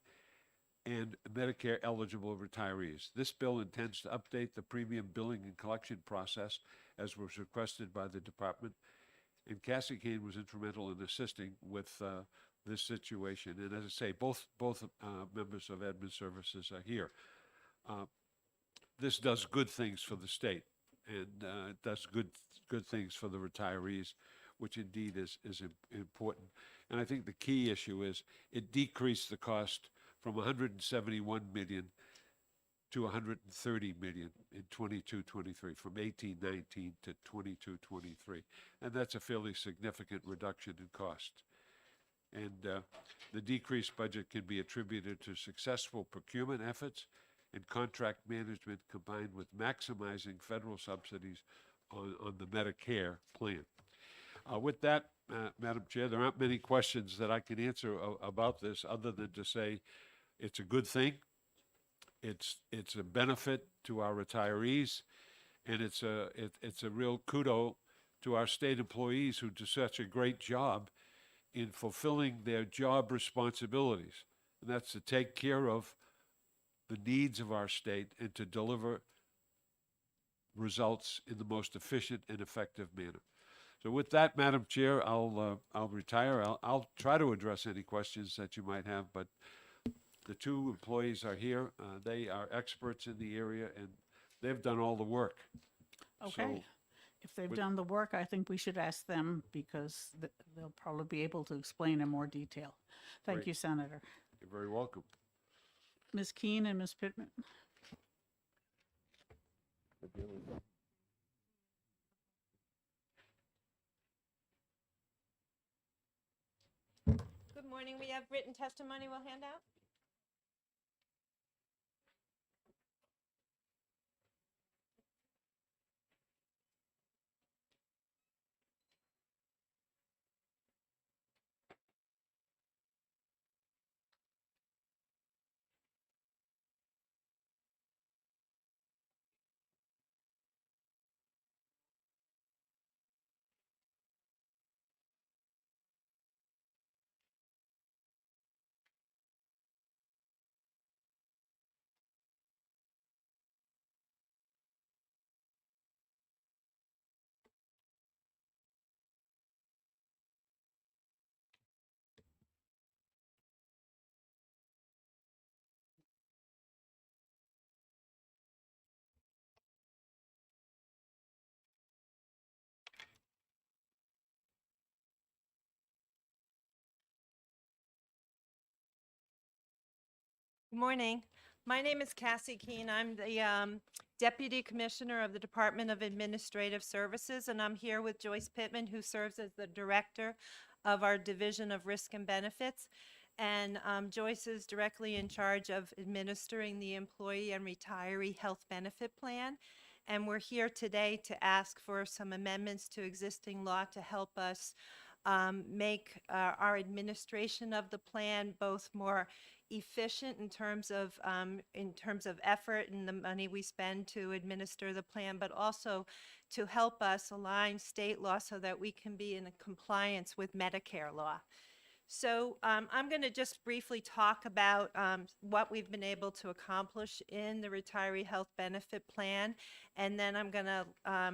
[SPEAKER 2] and Medicare eligible retirees. This bill intends to update the premium billing and collection process as was requested by the department. And Cassie Kahn was instrumental in assisting with this situation. And as I say, both members of Admin Services are here. This does good things for the state, and it does good things for the retirees, which indeed is important. And I think the key issue is it decreased the cost from 171 million to 130 million in 22-23, from 18-19 to 22-23, and that's a fairly significant reduction in cost. And the decreased budget can be attributed to successful procurement efforts and contract management combined with maximizing federal subsidies on the Medicare plan. With that, Madam Chair, there aren't many questions that I can answer about this other than to say it's a good thing. It's a benefit to our retirees, and it's a real kudo to our state employees who do such a great job in fulfilling their job responsibilities. And that's to take care of the needs of our state and to deliver results in the most efficient and effective manner. So with that, Madam Chair, I'll retire. I'll try to address any questions that you might have, but the two employees are here. They are experts in the area, and they've done all the work.
[SPEAKER 1] Okay.
[SPEAKER 2] So,
[SPEAKER 1] If they've
[SPEAKER 2] with-
[SPEAKER 1] done the work, I think we should ask them because they'll probably be able to explain in more detail. Thank
[SPEAKER 2] Great.
[SPEAKER 1] you, Senator.
[SPEAKER 2] You're very welcome.
[SPEAKER 1] Ms. Keen and Ms. Pittman.
[SPEAKER 11] Good morning. We have written testimony we'll hand out. Good morning. My name is Cassie Keene. I'm the Deputy Commissioner of the Department of Administrative Services, and I'm here with Joyce Pittman, who serves as the Director of our Division of Risk and Benefits. And Joyce is directly in charge of administering the Employee and Retiree Health Benefit Plan. And we're here today to ask for some amendments to existing law to help us make our administration of the plan both more efficient in terms of effort and the money we spend to administer the plan, but also to help us align state law so that we can be in compliance with Medicare law. So I'm going to just briefly talk about what we've been able to accomplish in the Retiree Health Benefit Plan, and then I'm going to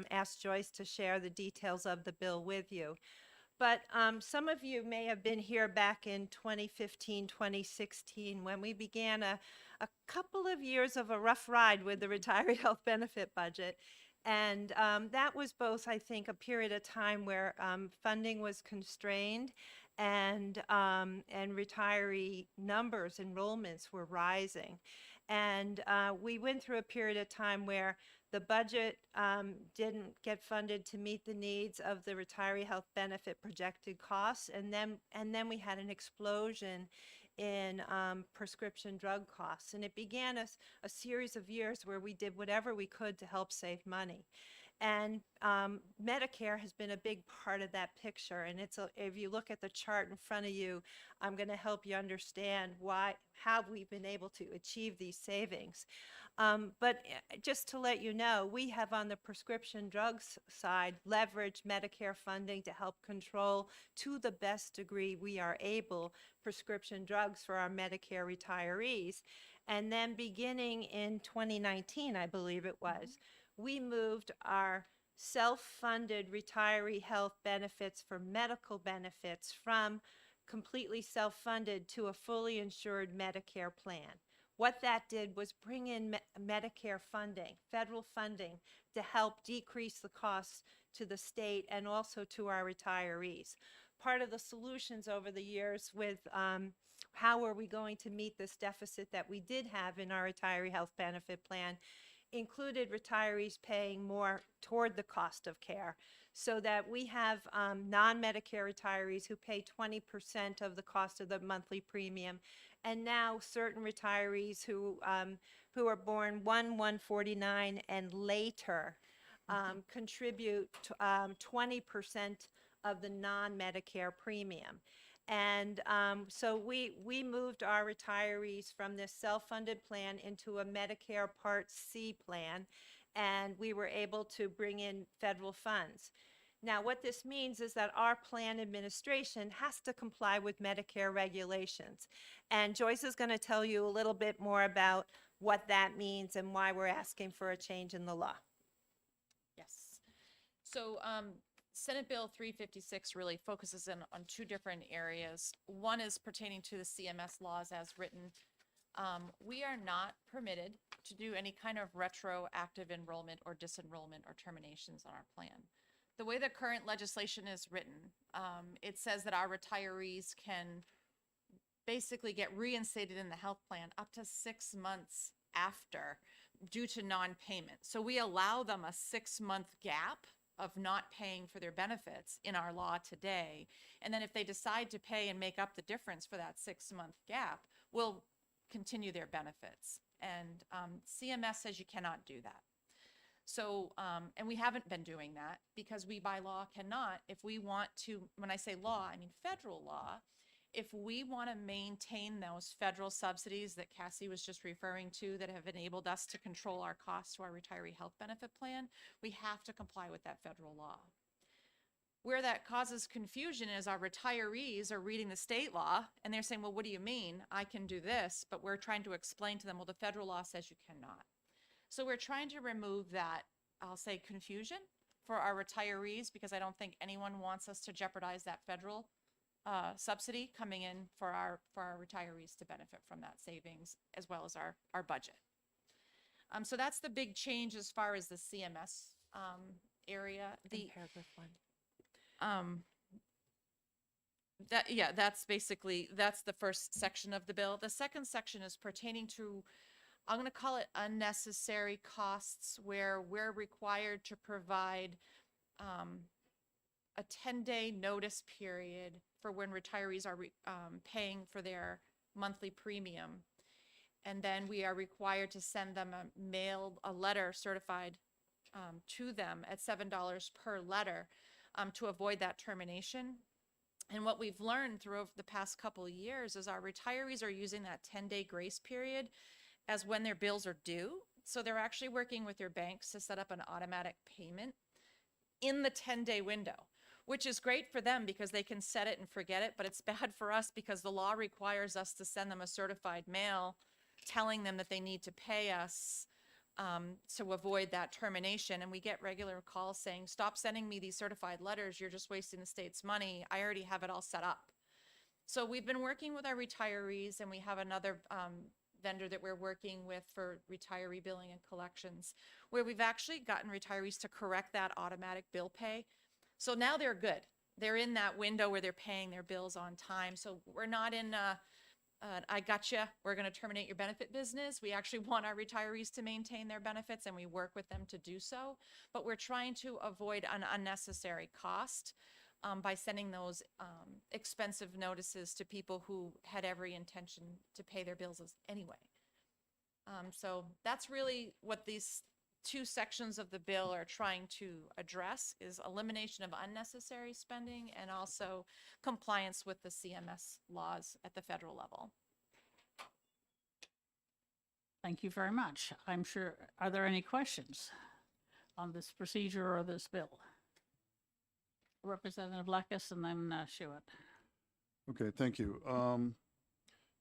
[SPEAKER 11] ask Joyce to share the details of the bill with you. But some of you may have been here back in 2015, 2016, when we began a couple of years of a rough ride with the retiree health benefit budget. And that was both, I think, a period of time where funding was constrained and retiree numbers, enrollments were rising. And we went through a period of time where the budget didn't get funded to meet the needs of the retiree health benefit projected costs, and then we had an explosion in prescription drug costs, and it began a series of years where we did whatever we could to help save money. And Medicare has been a big part of that picture. And if you look at the chart in front of you, I'm going to help you understand how we've been able to achieve these savings. But just to let you know, we have on the prescription drugs side leveraged Medicare funding to help control, to the best degree we are able, prescription drugs for our Medicare retirees. And then beginning in 2019, I believe it was, we moved our self-funded retiree health benefits for medical benefits from completely self-funded to a fully insured Medicare plan. What that did was bring in Medicare funding, federal funding, to help decrease the costs to the state and also to our retirees. Part of the solutions over the years with how are we going to meet this deficit that we did have in our retiree health benefit plan included retirees paying more toward the cost of care, so that we have non-Medicare retirees who pay 20% of the cost of the monthly premium, and now certain retirees who are born 1/149 and later contribute 20% of the non-Medicare premium. And so we moved our retirees from this self-funded plan into a Medicare Part C plan, and we were able to bring in federal funds. Now, what this means is that our plan administration has to comply with Medicare regulations. And Joyce is going to tell you a little bit more about what that means and why we're asking for a change in the law.
[SPEAKER 12] Yes. So Senate Bill 356 really focuses in on two different areas. One is pertaining to the CMS laws as written. We are not permitted to do any kind of retroactive enrollment or disenrollment or terminations on our plan. The way the current legislation is written, it says that our retirees can basically get reinstated in the health plan up to 6 months after due to non-payment. So we allow them a 6-month gap of not paying for their benefits in our law today. And then if they decide to pay and make up the difference for that 6-month gap, we'll continue their benefits. And CMS says you cannot do that. So, and we haven't been doing that because we by law cannot, if we want to, when I say law, I mean federal law, if we want to maintain those federal subsidies that Cassie was just referring to that have enabled us to control our costs to our retiree health benefit plan, we have to comply with that federal law. Where that causes confusion is our retirees are reading the state law and they're saying, well, what do you mean? I can do this, but we're trying to explain to them, well, the federal law says you cannot. So we're trying to remove that, I'll say, confusion for our retirees because I don't think anyone wants us to jeopardize that federal subsidy coming in for our retirees to benefit from that savings as well as our budget. So that's the big change as far as the CMS area. The paragraph 1. That's basically, that's the first section of the bill. The second section is pertaining to, I'm going to call it unnecessary costs, where we're required to provide a 10-day notice period for when retirees are paying for their monthly premium. And then we are required to send them a letter certified to them at $7 per letter to avoid that termination. And what we've learned through the past couple of years is our retirees are using that 10-day grace period as when their bills are due. So they're actually working with their banks to set up an automatic payment in the 10-day window, which is great for them because they can set it and forget it, but it's bad for us because the law requires us to send them a certified mail telling them that they need to pay us to avoid that termination. And we get regular calls saying, stop sending me these certified letters, you're just wasting the state's money. I already have it all set up. So we've been working with our retirees, and we have another vendor that we're working with for retiree billing and collections, where we've actually gotten retirees to correct that automatic bill pay. So now they're good. They're in that window where they're paying their bills on time. So we're not in I gotcha, we're going to terminate your benefit business. We actually want our retirees to maintain their benefits, and we work with them to do so. But we're trying to avoid an unnecessary cost by sending those expensive notices to people who had every intention to pay their bills anyway. So that's really what these two sections of the bill are trying to address, is elimination of unnecessary spending and also compliance with the CMS laws at the federal level.
[SPEAKER 1] Thank you very much. I'm sure, are there any questions on this procedure or this bill? Representative Lakis and then Schuett.
[SPEAKER 19] Okay, thank you.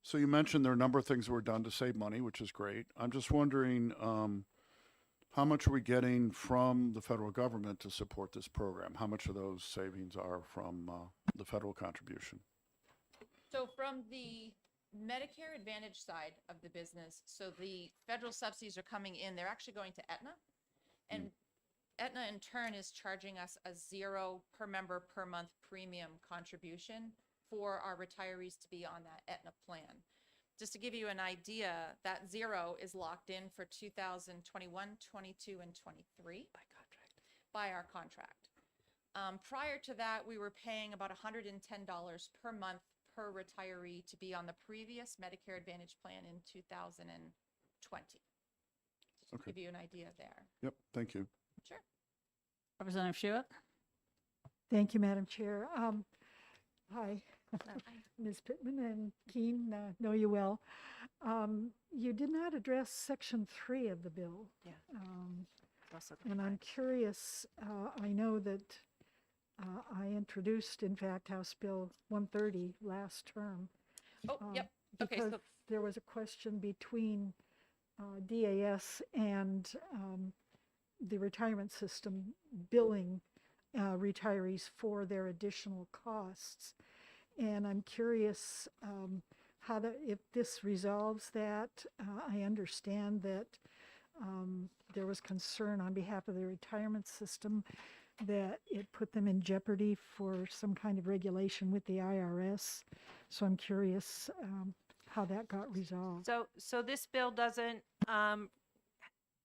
[SPEAKER 19] So you mentioned there are a number of things that were done to save money, which is great. I'm just wondering, how much are we getting from the federal government to support this program? How much of those savings are from the federal contribution?
[SPEAKER 12] So from the Medicare Advantage side of the business, so the federal subsidies are coming in, they're actually going to Aetna. And Aetna in turn is charging us a $0 per member per month premium contribution for our retirees to be on that Aetna plan. Just to give you an idea, that $0 is locked in for 2021, 22, and 23 by our contract. Prior to that, we were paying about $110 per month per retiree to be on the previous Medicare Advantage plan in 2020. Just to
[SPEAKER 19] Okay.
[SPEAKER 12] give you an idea there.
[SPEAKER 19] Yep, thank you.
[SPEAKER 12] Sure.
[SPEAKER 1] Representative Schuett?
[SPEAKER 9] Thank you, Madam Chair. Hi. Ms. Pittman and Keen, know you well. You did not address Section 3 of the bill.
[SPEAKER 11] Yeah.
[SPEAKER 9] And I'm curious, I know that I introduced, in fact, House Bill 130 last term.
[SPEAKER 12] Oh, yep. Okay,
[SPEAKER 9] Because
[SPEAKER 12] so
[SPEAKER 9] there was a question between DAS and the retirement system billing retirees for their additional costs. And I'm curious if this resolves that. I understand that there was concern on behalf of the retirement system that it put them in jeopardy for some kind of regulation with the IRS. So I'm curious how that got resolved.
[SPEAKER 11] So this bill doesn't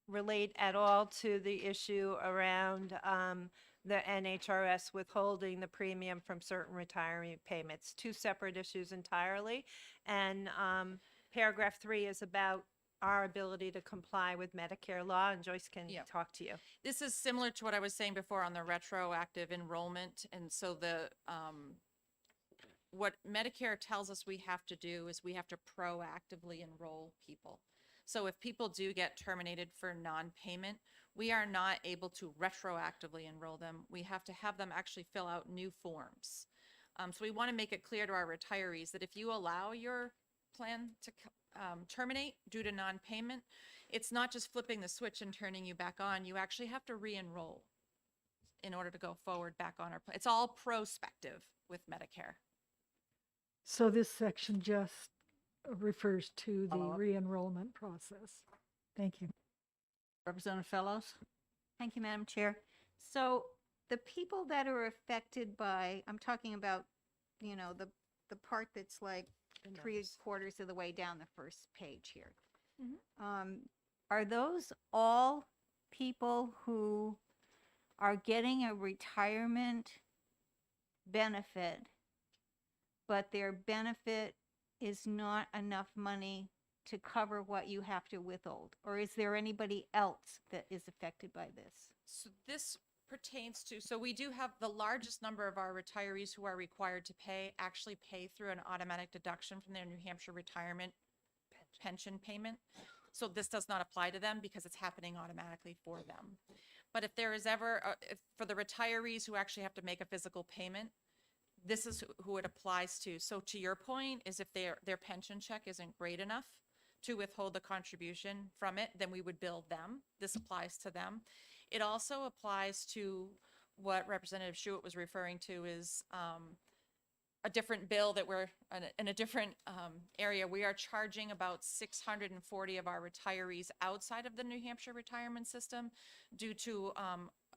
[SPEAKER 11] relate at all to the issue around the NHRS withholding the premium from certain retirement payments. Two separate issues entirely. And paragraph 3 is about our ability to comply with Medicare law, and Joyce can talk to you.
[SPEAKER 12] this is similar to what I was saying before on the retroactive enrollment. And so what Medicare tells us we have to do is we have to proactively enroll people. So if people do get terminated for non-payment, we are not able to retroactively enroll them. We have to have them actually fill out new forms. So we want to make it clear to our retirees that if you allow your plan to terminate due to non-payment, it's not just flipping the switch and turning you back on. You actually have to re-enroll in order to go forward back on our plan. It's all prospective with Medicare.
[SPEAKER 9] So this section just refers to the
[SPEAKER 1] Follow-up.
[SPEAKER 9] re-enrollment process. Thank you.
[SPEAKER 1] Representative Fellows?
[SPEAKER 4] Thank you, Madam Chair. So the people that are affected by, I'm talking about, the part that's like three-quarters of the way down the first page here. Are those all people who are getting a retirement benefit, but their benefit is not enough money to cover what you have to withhold? Or is there anybody else that is affected by this?
[SPEAKER 12] So this pertains to, so we do have the largest number of our retirees who are required to actually pay through an automatic deduction from their New Hampshire retirement pension payment. So this does not apply to them because it's happening automatically for them. But if there is ever, for the retirees who actually have to make a physical payment, this is who it applies to. So to your point is if their pension check isn't great enough to withhold the contribution from it, then we would bill them. This applies to them. It also applies to what Representative Schuett was referring to is a different bill that we're in a different area. We are charging about 640 of our retirees outside of the New Hampshire retirement system due to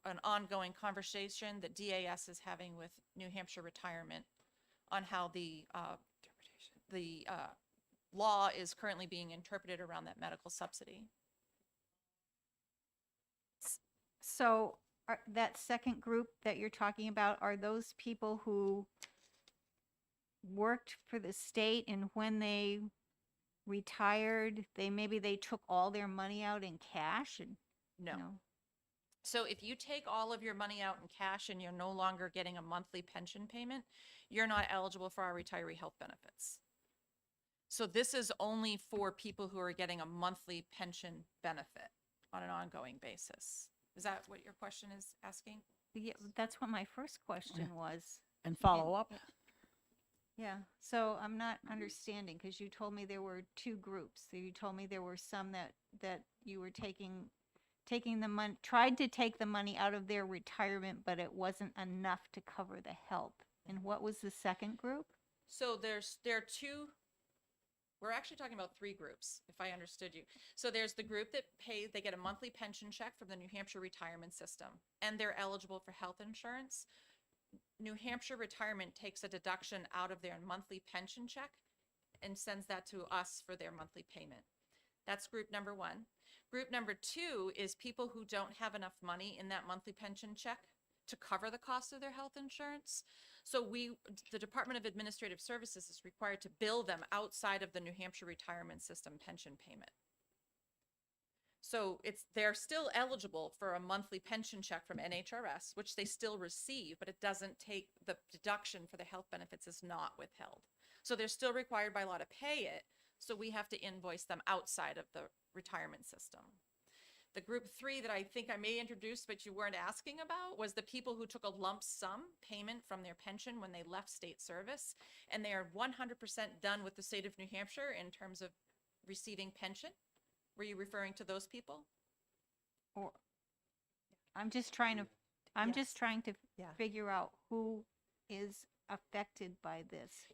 [SPEAKER 12] an ongoing conversation that DAS is having with New Hampshire retirement on how the law is currently being interpreted around that medical subsidy.
[SPEAKER 4] So that second group that you're talking about, are those people who worked for the state and when they retired, maybe they took all their money out in cash? And
[SPEAKER 12] No. So if you take all of your money out in cash and you're no longer getting a monthly pension payment, you're not eligible for our retiree health benefits. So this is only for people who are getting a monthly pension benefit on an ongoing basis. Is that what your question is asking?
[SPEAKER 4] Yeah, that's what my first question was.
[SPEAKER 1] And follow up?
[SPEAKER 4] Yeah, so I'm not understanding because you told me there were two groups. So you told me there were some that you were taking the money, tried to take the money out of their retirement, but it wasn't enough to cover the health. And what was the second group?
[SPEAKER 12] So there are two, we're actually talking about three groups, if I understood you. So there's the group that they get a monthly pension check from the New Hampshire retirement system, and they're eligible for health insurance. New Hampshire retirement takes a deduction out of their monthly pension check and sends that to us for their monthly payment. That's group number one. Group number two is people who don't have enough money in that monthly pension check to cover the cost of their health insurance. So the Department of Administrative Services is required to bill them outside of the New Hampshire retirement system pension payment. So they're still eligible for a monthly pension check from NHRS, which they still receive, but it doesn't take, the deduction for the health benefits is not withheld. So they're still required by law to pay it, so we have to invoice them outside of the retirement system. The group 3 that I think I may introduce, but you weren't asking about, was the people who took a lump sum payment from their pension when they left state service, and they are 100% done with the state of New Hampshire in terms of receiving pension. Were you referring to those people?
[SPEAKER 4] Or, I'm just trying to,
[SPEAKER 11] Yeah.
[SPEAKER 4] figure out who is affected by this.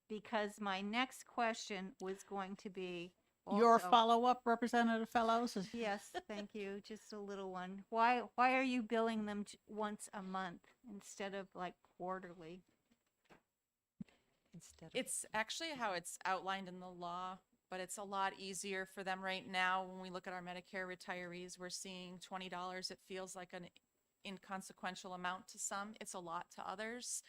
[SPEAKER 4] Because my next question was going to be
[SPEAKER 1] Your
[SPEAKER 4] also-
[SPEAKER 1] follow-up, Representative Fellows?
[SPEAKER 4] Yes, thank you. Just a little one. Why are you billing them once a month instead of like quarterly?
[SPEAKER 12] It's actually how it's outlined in the law, but it's a lot easier for them right now. When we look at our Medicare retirees, we're seeing $20. It feels like an inconsequential amount to some. It's a lot to others.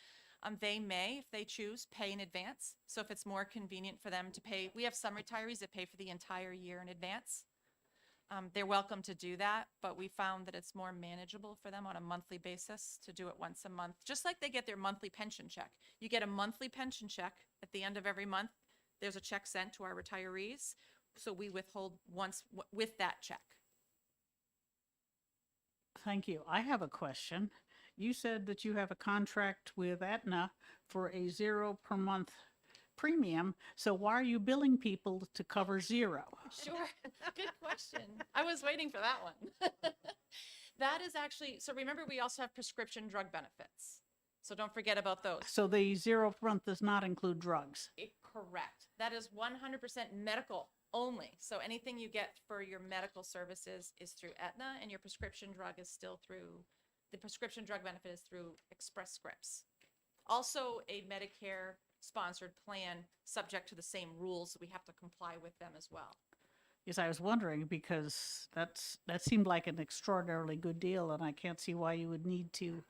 [SPEAKER 12] They may, if they choose, pay in advance. So if it's more convenient for them to pay, we have some retirees that pay for the entire year in advance. They're welcome to do that, but we found that it's more manageable for them on a monthly basis to do it once a month, just like they get their monthly pension check. You get a monthly pension check at the end of every month. There's a check sent to our retirees, so we withhold once with that check.
[SPEAKER 1] Thank you. I have a question. You said that you have a contract with Aetna for a 0 per month premium. So why are you billing people to cover 0?
[SPEAKER 12] Sure. Good question. I was waiting for that one. That is actually, so remember, we also have prescription drug benefits. So don't forget about those.
[SPEAKER 1] So the 0 per month does not include drugs.
[SPEAKER 12] Correct. That is 100% medical only. So anything you get for your medical services is through Aetna, and your prescription drug is still through, the prescription drug benefit is through Express Scripts. Also a Medicare sponsored plan subject to the same rules, so we have to comply with them as well.
[SPEAKER 1] Yes, I was wondering because that seemed like an extraordinarily good deal, and I can't see why you would need to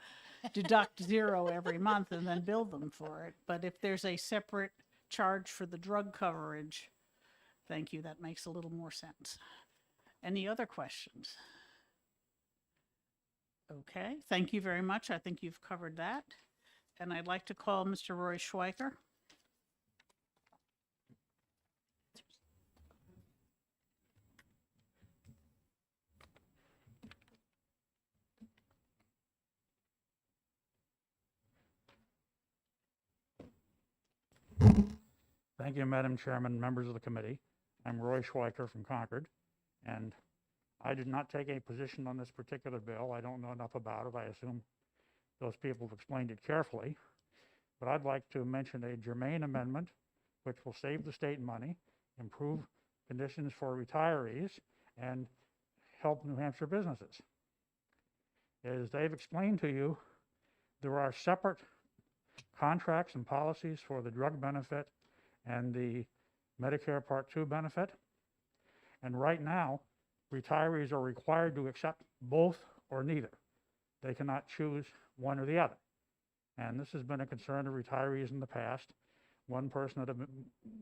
[SPEAKER 1] deduct 0 every month and then bill them for it. But if there's a separate charge for the drug coverage, thank you, that makes a little more sense. Any other questions? Okay, thank you very much. I think you've covered that. And I'd like to call Mr. Roy Schweiker.
[SPEAKER 8] Thank you, Madam Chairman, members of the committee. I'm Roy Schweiker from Concord, and I did not take a position on this particular bill. I don't know enough about it. I assume those people have explained it carefully. But I'd like to mention a Germain Amendment, which will save the state money, improve conditions for retirees, and help New Hampshire businesses. As they've explained to you, there are separate contracts and policies for the drug benefit and the Medicare Part 2 benefit. And right now, retirees are required to accept both or neither. They cannot choose one or the other. And this has been a concern of retirees in the past. One person at a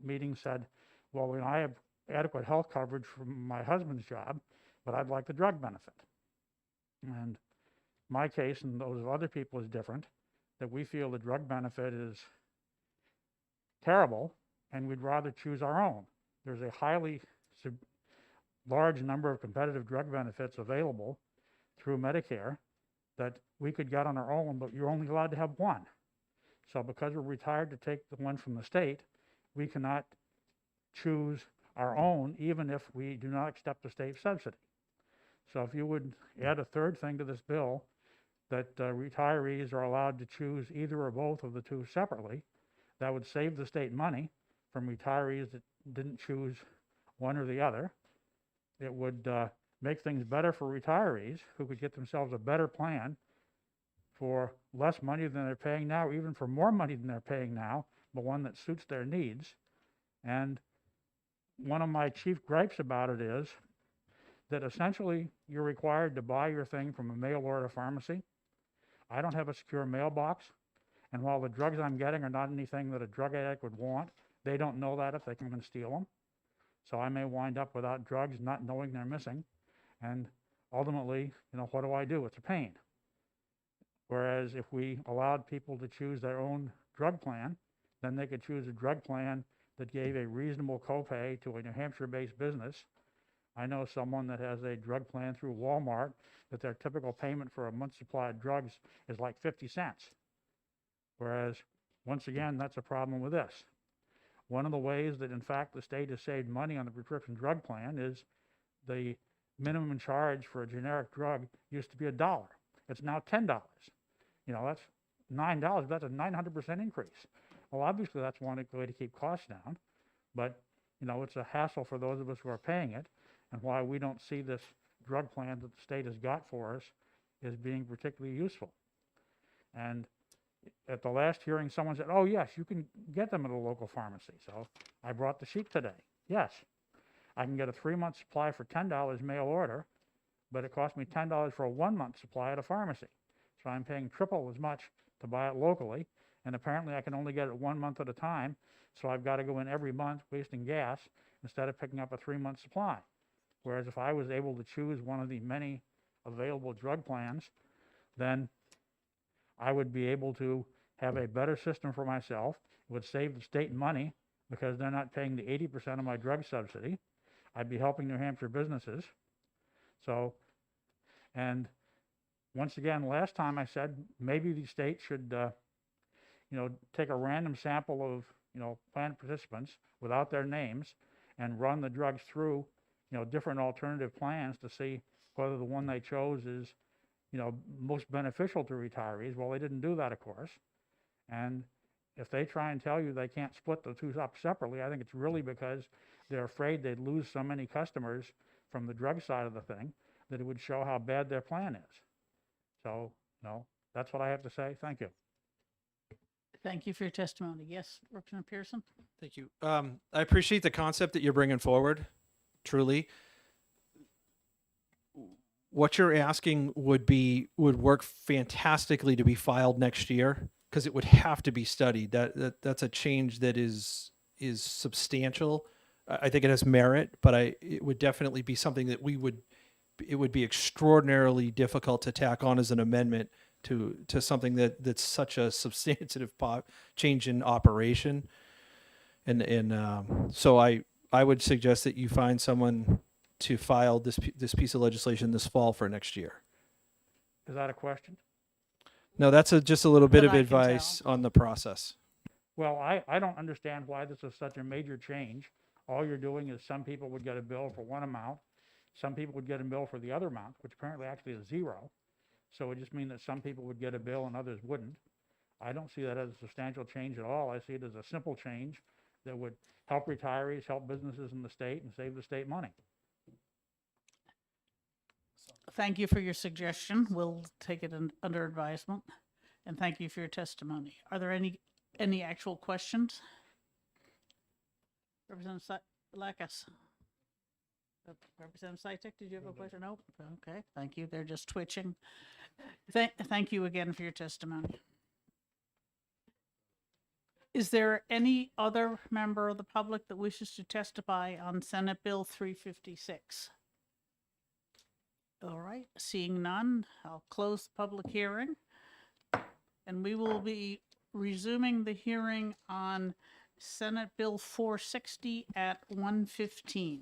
[SPEAKER 8] meeting said, well, I have adequate health coverage from my husband's job, but I'd like the drug benefit. And my case and those of other people is different, that we feel the drug benefit is terrible and we'd rather choose our own. There's a large number of competitive drug benefits available through Medicare that we could get on our own, but you're only allowed to have one. So because we're retired to take the one from the state, we cannot choose our own, even if we do not accept the state subsidy. So if you would add a third thing to this bill, that retirees are allowed to choose either or both of the two separately, that would save the state money from retirees that didn't choose one or the other. It would make things better for retirees who could get themselves a better plan for less money than they're paying now, or even for more money than they're paying now, but one that suits their needs. And one of my chief gripes about it is that essentially you're required to buy your thing from a mail order pharmacy. I don't have a secure mailbox, and while the drugs I'm getting are not anything that a drug addict would want, they don't know that if they come and steal them. So I may wind up without drugs, not knowing they're missing. And ultimately, what do? It's a pain. Whereas if we allowed people to choose their own drug plan, then they could choose a drug plan that gave a reasonable copay to a New Hampshire-based business. I know someone that has a drug plan through Walmart that their typical payment for a month's supply of drugs is like 50 cents. Whereas, once again, that's a problem with this. One of the ways that, in fact, the state has saved money on the prescription drug plan is the minimum charge for a generic drug used to be $1. It's now $10. That's $9. That's a 900% increase. Well, obviously, that's one way to keep costs down. But, it's a hassle for those of us who are paying it, and why we don't see this drug plan that the state has got for us as being particularly useful. And at the last hearing, someone said, oh, yes, you can get them at a local pharmacy. So I brought the sheet today. Yes, I can get a 3-month supply for $10 mail order, but it costs me $10 for a 1-month supply at a pharmacy. So I'm paying triple as much to buy it locally, and apparently I can only get it 1 month at a time, so I've got to go in every month wasting gas instead of picking up a 3-month supply. Whereas if I was able to choose one of the many available drug plans, then I would be able to have a better system for myself. It would save the state money because they're not paying the 80% of my drug subsidy. I'd be helping New Hampshire businesses. So, and once again, last time I said maybe the state should, take a random sample of, plan participants without their names and run the drugs through, different alternative plans to see whether the one they chose is, most beneficial to retirees. Well, they didn't do that, of course. And if they try and tell you they can't split the two up separately, I think it's really because they're afraid they'd lose so many customers from the drug side of the thing that it would show how bad their plan is. So, that's what I have to say. Thank you.
[SPEAKER 1] Thank you for your testimony. Yes, Representative Pearson?
[SPEAKER 17] Thank you. I appreciate the concept that you're bringing forward, truly. What you're asking would work fantastically to be filed next year, because it would have to be studied. That's a change that is substantial. I think it has merit, but it would definitely be something that it would be extraordinarily difficult to tack on as an amendment to something that's such a substantive change in operation. And so I would suggest that you find someone to file this piece of legislation this fall for next year.
[SPEAKER 8] Is that a question?
[SPEAKER 17] No, that's just a little bit
[SPEAKER 1] But
[SPEAKER 17] of
[SPEAKER 1] I can
[SPEAKER 17] advice on the process.
[SPEAKER 8] Well, I don't understand why this is such a major change. All you're doing is some people would get a bill for one amount, some people would get a bill for the other amount, which apparently actually is zero. So it just means that some people would get a bill and others wouldn't. I don't see that as a substantial change at all. I see it as a simple change that would help retirees, help businesses in the state, and save the state money.
[SPEAKER 1] Thank you for your suggestion. We'll take it under advisement. And thank you for your testimony. Are there any actual questions? Representative Lackas? Representative Sytek, did you have a question? Nope. Okay, thank you. They're just twitching. Thank you again for your testimony. Is there any other member of the public that wishes to testify on Senate Bill 356? All right, seeing none, I'll close the public hearing. And we will be resuming the hearing on Senate Bill 460 at 1:15.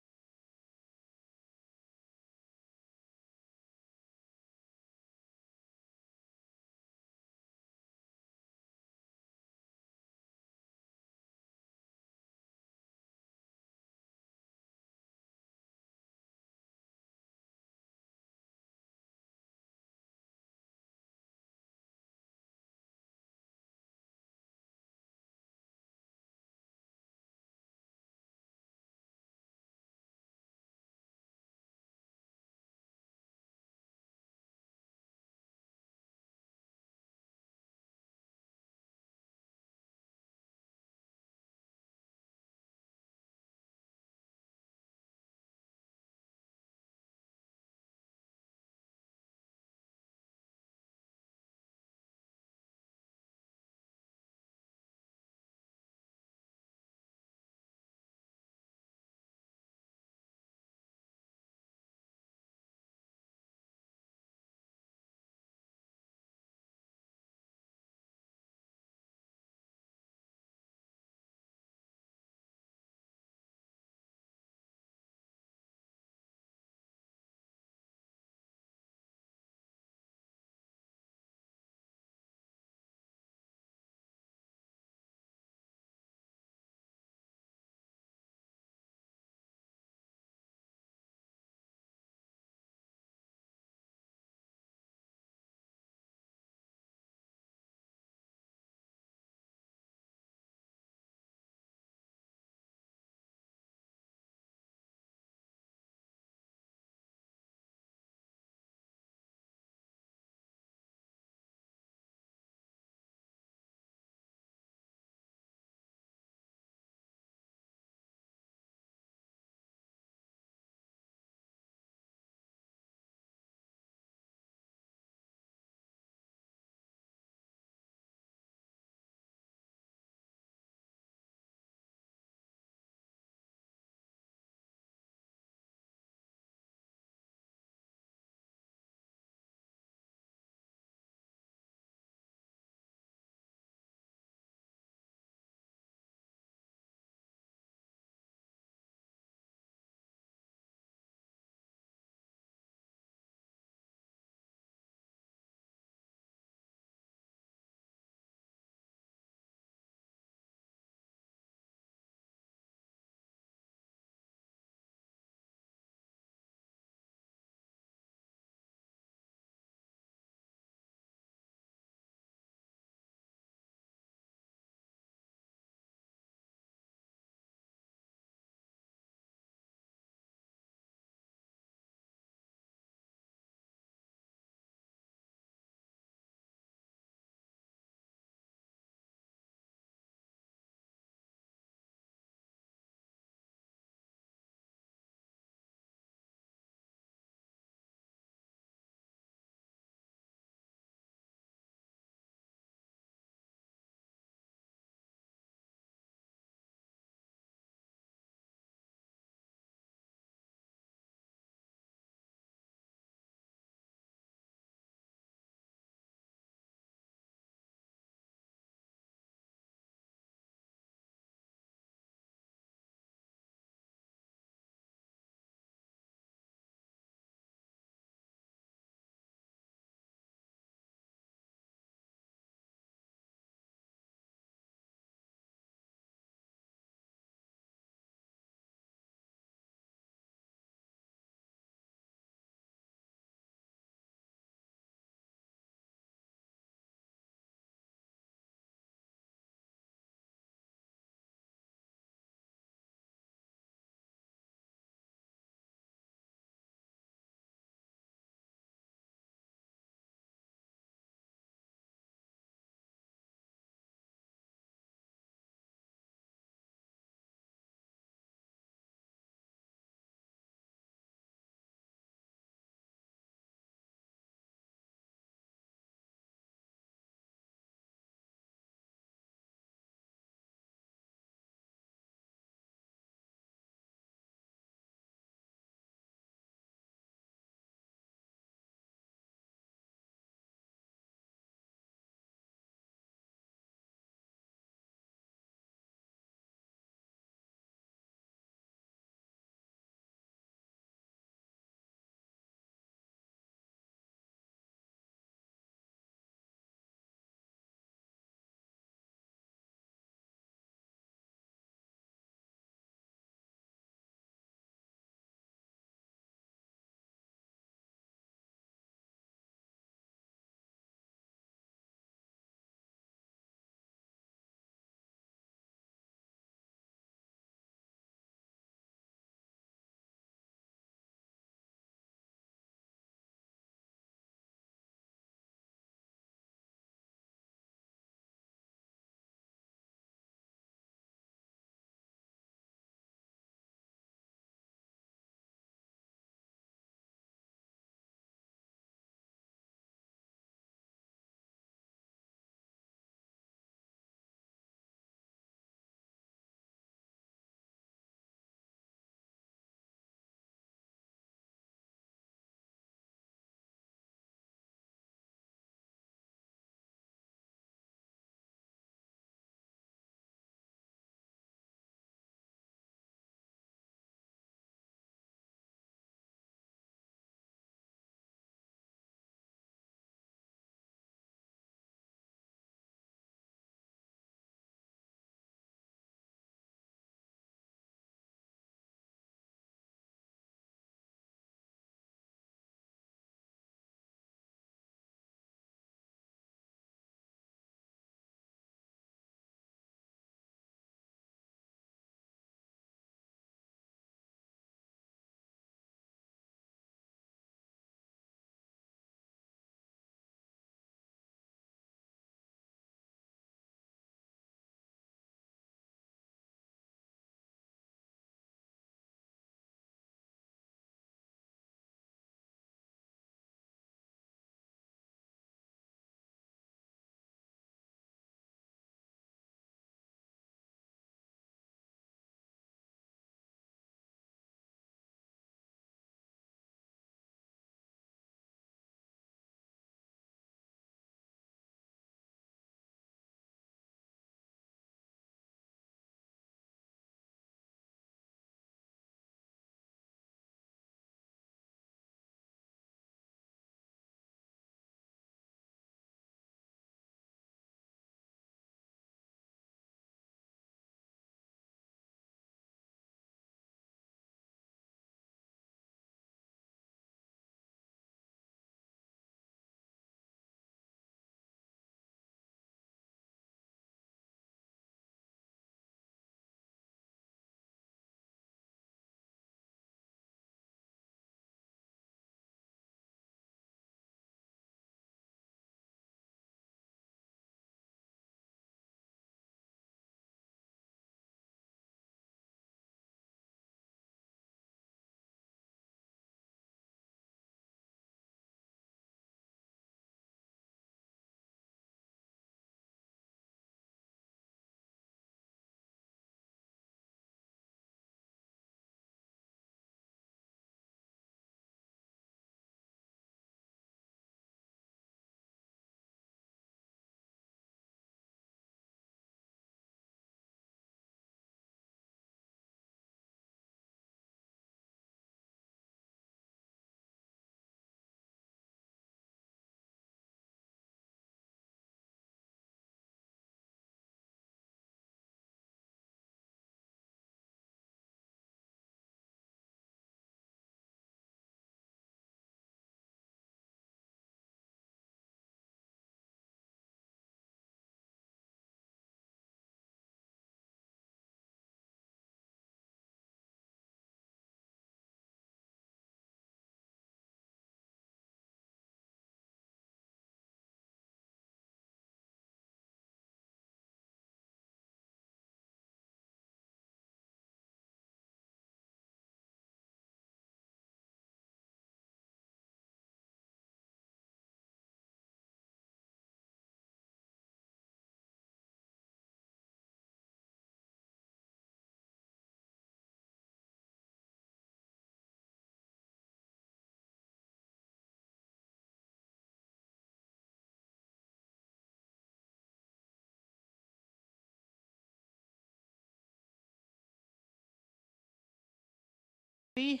[SPEAKER 1] I'm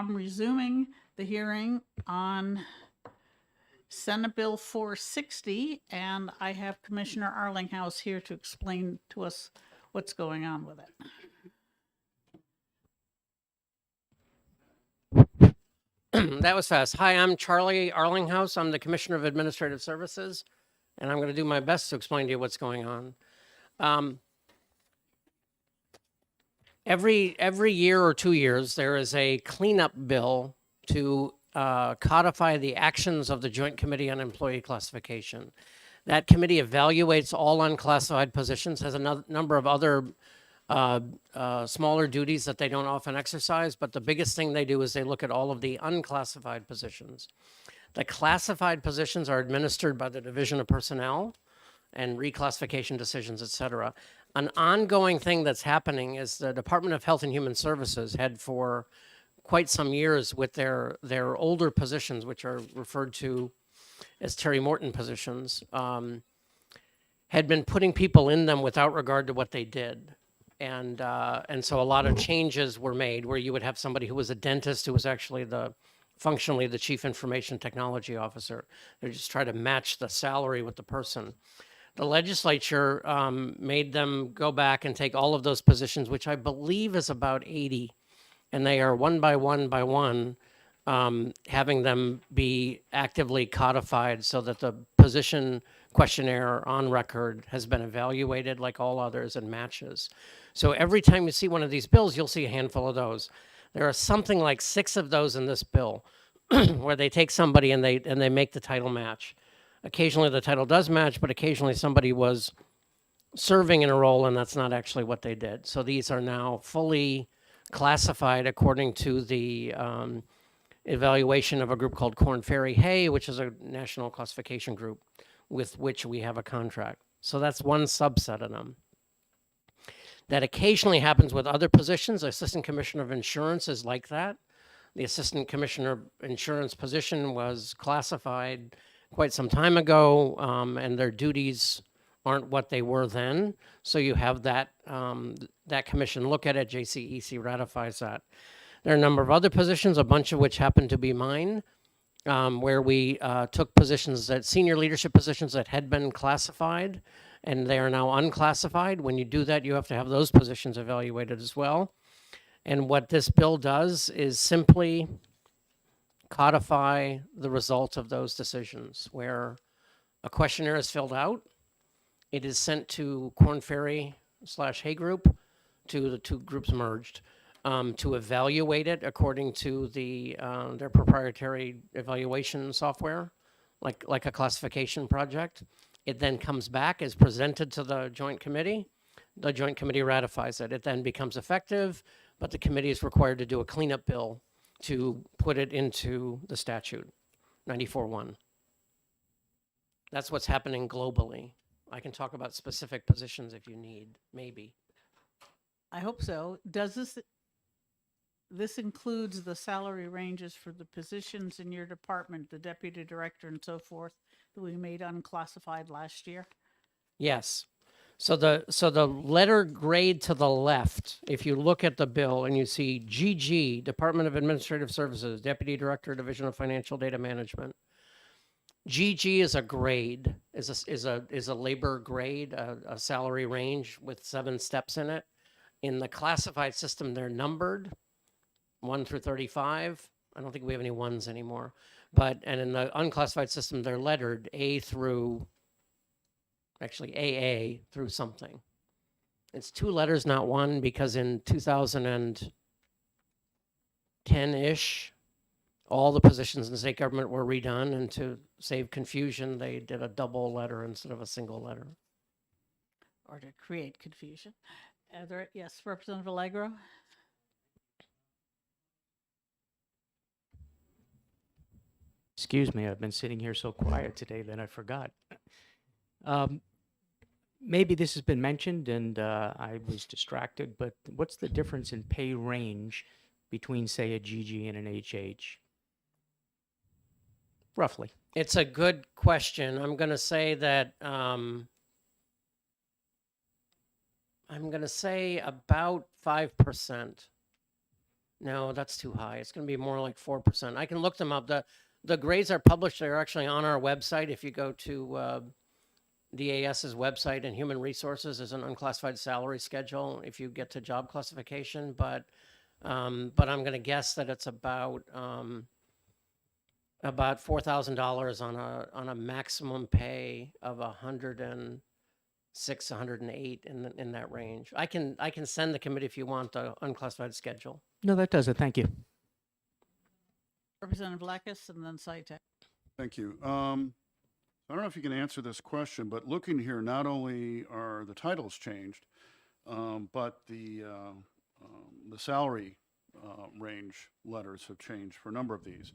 [SPEAKER 1] resuming the hearing on Senate Bill 460, and I have Commissioner Arlinghouse here to explain to us what's going on with it.
[SPEAKER 13] That was fast. Hi, I'm Charlie Arlinghouse. I'm the Commissioner of Administrative Services, and I'm going to do my best to explain to you what's going on. Every year or 2 years, there is a cleanup bill to codify the actions of the Joint Committee on Employee Classification. That committee evaluates all unclassified positions, has a number of other smaller duties that they don't often exercise, but the biggest thing they do is they look at all of the unclassified positions. The classified positions are administered by the Division of Personnel and reclassification decisions, et cetera. An ongoing thing that's happening is the Department of Health and Human Services had for quite some years with their older positions, which are referred to as Terry Morton positions, had been putting people in them without regard to what they did. And so a lot of changes were made where you would have somebody who was a dentist who was actually functionally the chief information technology officer. They just try to match the salary with the person. The legislature made them go back and take all of those positions, which I believe is about 80, and they are one by one, having them be actively codified so that the position questionnaire on record has been evaluated like all others and matches. So every time you see one of these bills, you'll see a handful of those. There are something like 6 of those in this bill where they take somebody and they make the title match. Occasionally the title does match, but occasionally somebody was serving in a role and that's not actually what they did. So these are now fully classified according to the evaluation of a group called Korn Ferry Hay, which is a national classification group with which we have a contract. So that's one subset of them. That occasionally happens with other positions. Assistant Commissioner of Insurance is like that. The Assistant Commissioner of Insurance position was classified quite some time ago, and their duties aren't what they were then. So you have that commission look at it. JCEC ratifies that. There are a number of other positions, a bunch of which happen to be mine, where we took senior leadership positions that had been classified, and they are now unclassified. When you do that, you have to have those positions evaluated as well. And what this bill does is simply codify the results of those decisions, where a questionnaire is filled out. It is sent to Korn Ferry / Hay Group, to the two groups merged, to evaluate it according to their proprietary evaluation software, like a classification project. It then comes back, is presented to the Joint Committee. The Joint Committee ratifies it. It then becomes effective, but the committee is required to do a cleanup bill to put it into the statute, 94.1. That's what's happening globally. I can talk about specific positions if you need, maybe.
[SPEAKER 1] I hope so. Does this includes the salary ranges for the positions in your department, the deputy director and so forth, that we made unclassified last year?
[SPEAKER 13] Yes. So the letter grade to the left, if you look at the bill and you see GG, Department of Administrative Services, Deputy Director, Division of Financial Data Management. GG is a grade, is a labor grade, a salary range with 7 steps in it. In the classified system, they're numbered, 1 through 35. I don't think we have any 1s anymore. And in the unclassified system, they're lettered A through, actually AA through something. It's 2 letters, not 1, because in 2010-ish, all the positions in the state government were redone, and to save confusion, they did a double letter instead of a single letter.
[SPEAKER 1] Or to create confusion. Yes, Representative Allegro?
[SPEAKER 22] Excuse me, I've been sitting here so quiet today that I forgot. Maybe this has been mentioned and I was distracted, but what's the difference in pay range between, say, a GG and an HH? Roughly.
[SPEAKER 13] It's a good question. I'm going to say that I'm going to say about 5%. No, that's too high. It's going to be more like 4%. I can look them up. The grades are published. They're actually on our website. If you go to the AS's website and Human Resources, there's an unclassified salary schedule if you get to job classification. But I'm going to guess that it's about $4,000 on a maximum pay of 106, 108 in that range. I can send the committee if you want the unclassified schedule.
[SPEAKER 22] No, that does it. Thank you.
[SPEAKER 1] Representative Blackus and then Sitek.
[SPEAKER 19] Thank you. I don't know if you can answer this question, but looking here, not only are the titles changed, but the salary range letters have changed for a number of these,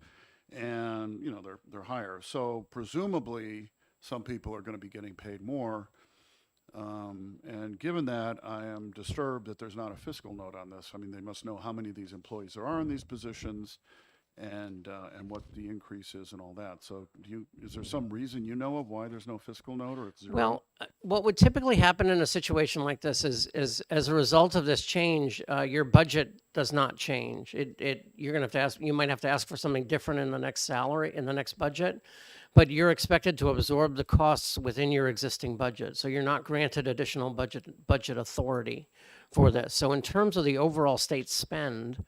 [SPEAKER 19] and you know they're higher. So presumably, some people are going to be getting paid more. And given that, I am disturbed that there's not a fiscal note on this. I mean, they must know how many of these employees there are in these positions, and what the increase is and all that. So is there some reason you know of why there's no fiscal note, or it's zero?
[SPEAKER 13] Well, what would typically happen in a situation like this is as a result of this change, your budget does not change. You're going to have to ask. You might have to ask for something different in the next budget, but you're expected to absorb the costs within your existing budget. So you're not granted additional budget authority for this. So in terms of the overall state spend,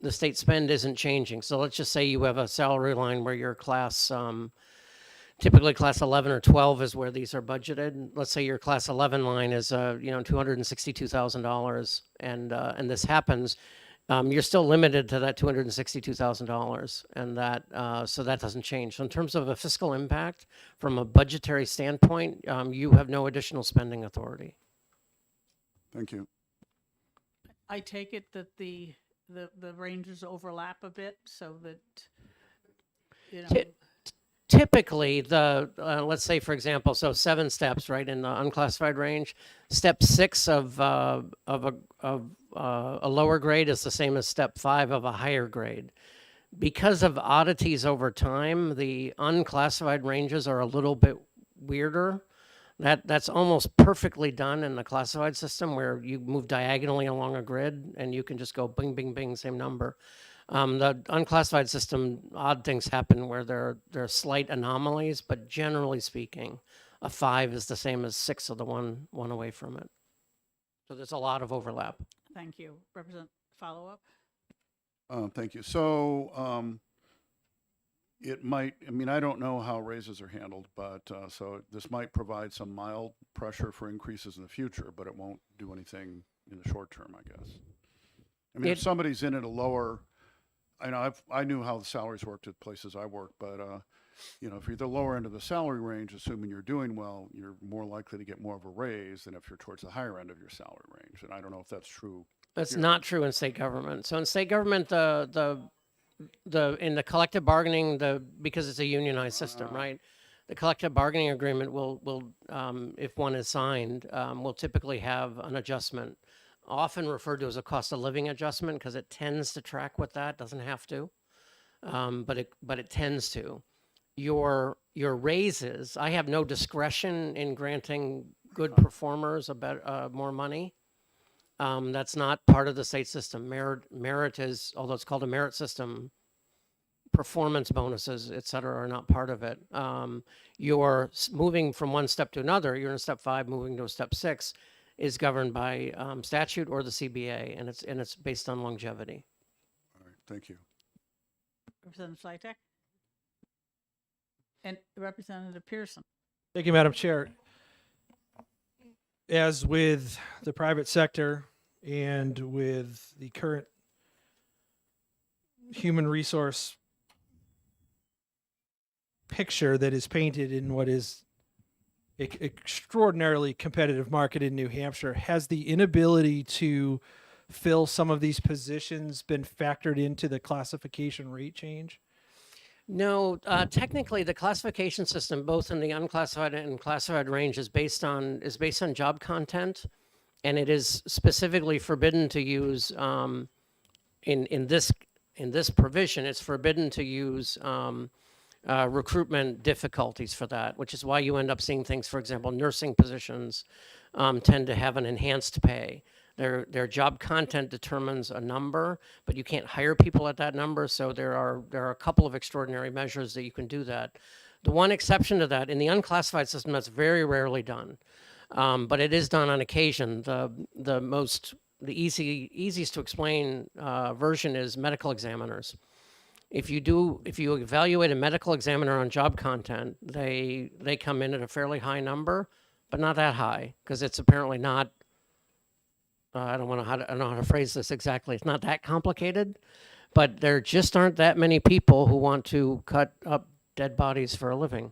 [SPEAKER 13] the state spend isn't changing. So let's just say you have a salary line where your class, typically class 11 or 12 is where these are budgeted. Let's say your class 11 line is, $262,000, and this happens. You're still limited to that $262,000, and so that doesn't change. So in terms of a fiscal impact, from a budgetary standpoint, you have no additional spending authority.
[SPEAKER 19] Thank you.
[SPEAKER 1] I take it that the ranges overlap a bit so that,
[SPEAKER 13] Typically, let's say, for example, so 7 steps, right, in the unclassified range. Step 6 of a lower grade is the same as step 5 of a higher grade. Because of oddities over time, the unclassified ranges are a little bit weirder. That's almost perfectly done in the classified system, where you move diagonally along a grid and you can just go bing, bing, bing, same number. The unclassified system, odd things happen where there are slight anomalies, but generally speaking, a 5 is the same as 6 of the one away from it. So there's a lot of overlap.
[SPEAKER 1] thank you. Follow-up?
[SPEAKER 19] Thank you. So it might, I mean, I don't know how raises are handled, but so this might provide some mild pressure for increases in the future, but it won't do anything in the short term, I guess. I mean, if somebody's in at a lower, I knew how the salaries worked at places I worked, but if you're the lower end of the salary range, assuming you're doing well, you're more likely to get more of a raise than if you're towards the higher end of your salary range. And I don't know if that's true.
[SPEAKER 13] That's not true in state government. So in state government, in the collective bargaining, because it's a unionized system, right? The collective bargaining agreement will if one is signed, will typically have an adjustment, often referred to as a cost of living adjustment, because it tends to track with that. Doesn't have to, but it tends to. Your raises, I have no discretion in granting good performers more money. That's not part of the state system. Merit is, although it's called a merit system, performance bonuses, et cetera, are not part of it. You're moving from one step to another. You're in step 5, moving to a step 6, is governed by statute or the CBA, and it's based on longevity.
[SPEAKER 19] All right, thank you.
[SPEAKER 1] Representative Slytek? And Representative Pearson?
[SPEAKER 17] Thank you, Madam Chair. As with the private sector and with the current human resource picture that is painted in what is an extraordinarily competitive market in New Hampshire, has the inability to fill some of these positions been factored into the classification rate change?
[SPEAKER 13] No, technically, the classification system, both in the unclassified and classified range, is based on job content, and it is specifically forbidden to use in this provision. It's forbidden to use recruitment difficulties for that, which is why you end up seeing things. For example, nursing positions tend to have an enhanced pay. Their job content determines a number, but you can't hire people at that number. So there are a couple of extraordinary measures that you can do that. The one exception to that, in the unclassified system, that's very rarely done, but it is done on occasion. The easiest to explain version is medical examiners. If you evaluate a medical examiner on job content, they come in at a fairly high number, but not that high, because it's apparently not. I don't know how to phrase this exactly. It's not that complicated, but there just aren't that many people who want to cut up dead bodies for a living.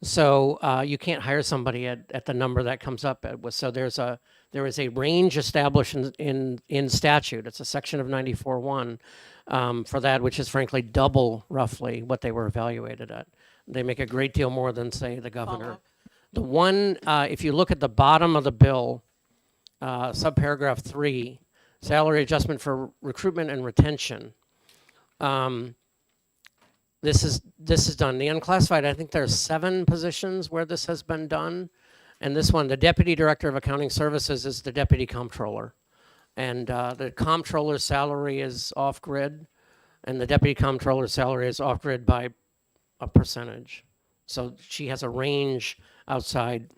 [SPEAKER 13] So you can't hire somebody at the number that comes up at. So there is a range established in statute. It's a section of 94.1 for that, which is frankly double roughly what they were evaluated at. They make a great deal more than, say, the governor. The one, if you look at the bottom of the bill, subparagraph 3, salary adjustment for recruitment and retention. This is done. The unclassified, I think there's 7 positions where this has been done. And this one, the Deputy Director of Accounting Services is the Deputy Comptroller. And the Comptroller's salary is off-grid, and the Deputy Comptroller's salary is off-grid by a percentage. So she has a range outside,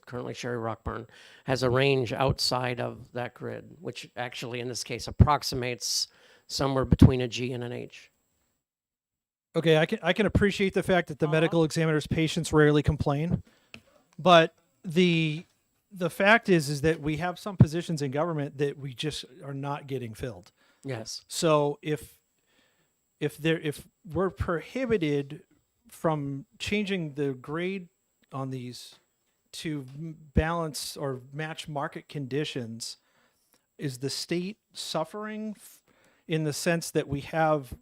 [SPEAKER 13] currently Sherry Rockburn, has a range outside of that grid, which actually in this case approximates somewhere between a G and an H.
[SPEAKER 17] Okay, I can appreciate the fact that the medical examiner's patients rarely complain, but the fact is that we have some positions in government that we just are not getting filled.
[SPEAKER 13] Yes.
[SPEAKER 17] So if we're prohibited from changing the grade on these to balance or match market conditions, is the state suffering in the sense that we have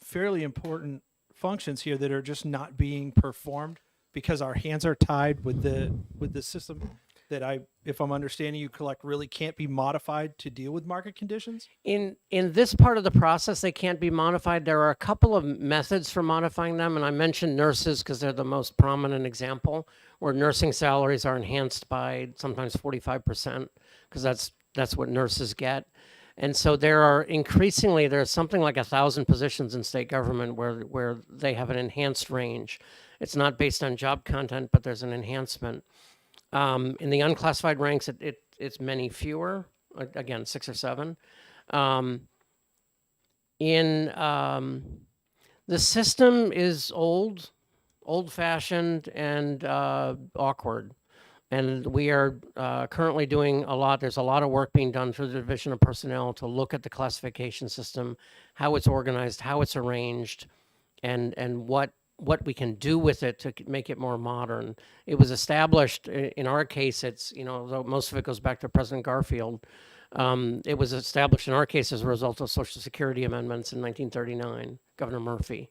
[SPEAKER 17] fairly important functions here that are just not being performed because our hands are tied with the system that if I'm understanding you correct, really can't be modified to deal with market conditions?
[SPEAKER 13] In this part of the process, they can't be modified. There are a couple of methods for modifying them, and I mentioned nurses because they're the most prominent example, where nursing salaries are enhanced by sometimes 45%, because that's what nurses get. And so there's something like 1,000 positions in state government where they have an enhanced range. It's not based on job content, but there's an enhancement. In the unclassified ranks, it's many fewer, again, 6 or 7. The system is old-fashioned and awkward. And we are currently doing a lot. There's a lot of work being done through the Division of Personnel to look at the classification system, how it's organized, how it's arranged, and what we can do with it to make it more modern. It was established, in our case, though most of it goes back to President Garfield, it was established in our case as a result of Social Security amendments in 1939, Governor Murphy.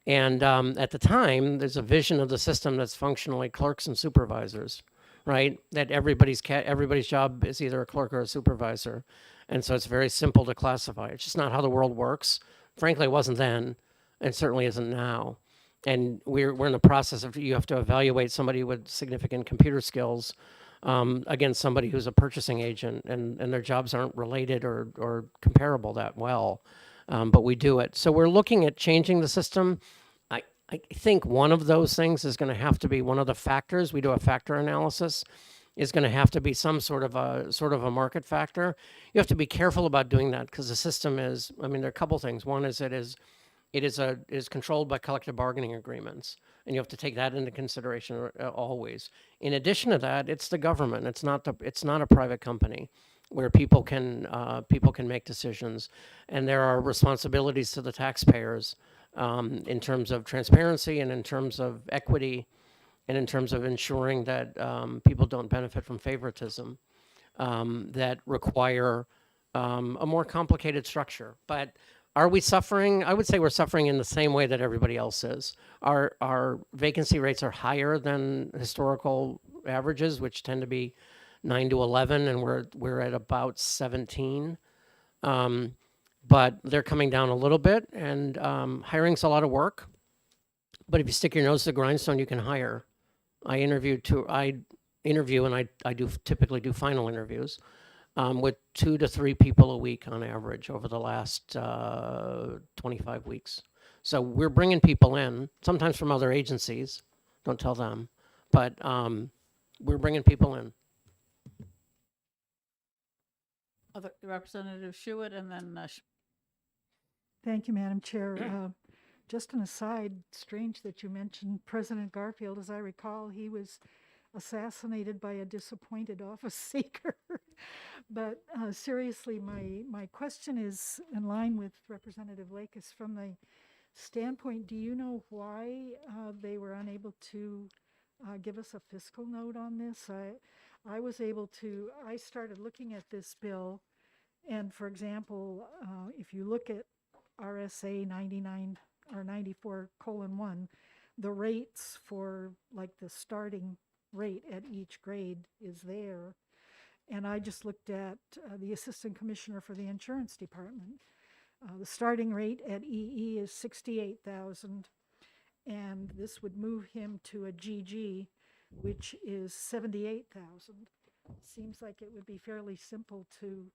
[SPEAKER 13] And at the time, there's a vision of the system that's functionally clerks and supervisors, right? That everybody's job is either a clerk or a supervisor. And so it's very simple to classify. It's just not how the world works. Frankly, it wasn't then, and certainly isn't now. And we're in the process of, you have to evaluate somebody with significant computer skills against somebody who's a purchasing agent, and their jobs aren't related or comparable that well, but we do it. So we're looking at changing the system. I think one of those things is going to have to be one of the factors. We do a factor analysis. Is going to have to be some sort of a market factor. You have to be careful about doing that because the system is. I mean, there are a couple things. One is it is controlled by collective bargaining agreements, and you have to take that into consideration always. In addition to that, it's the government. It's not a private company where people can make decisions, and there are responsibilities to the taxpayers in terms of transparency and in terms of equity and in terms of ensuring that people don't benefit from favoritism that require a more complicated structure. But are we suffering? I would say we're suffering in the same way that everybody else is. Our vacancy rates are higher than historical averages, which tend to be 9 to 11, and we're at about 17. But they're coming down a little bit, and hiring's a lot of work. But if you stick your nose to the grindstone, you can hire. I interview and I do typically do final interviews. with 2 to 3 people a week on average over the last 25 weeks. So we're bringing people in, sometimes from other agencies, don't tell them, but we're bringing people in.
[SPEAKER 1] Other Representative Schuett and then
[SPEAKER 9] Thank you, Madam Chair. Just an aside, strange that you mentioned President Garfield. As I recall, he was assassinated by a disappointed office seeker. But seriously, my question is in line with Representative Lakes from the standpoint, do you know why they were unable to give us a fiscal note on this? I started looking at this bill, and for example, if you look at RSA 99 or 94:1, the rates for like the starting rate at each grade is there. And I just looked at the Assistant Commissioner for the Insurance Department. The starting rate at EE is 68,000, and this would move him to a GG, which is 78,000. Seems like it would be fairly simple to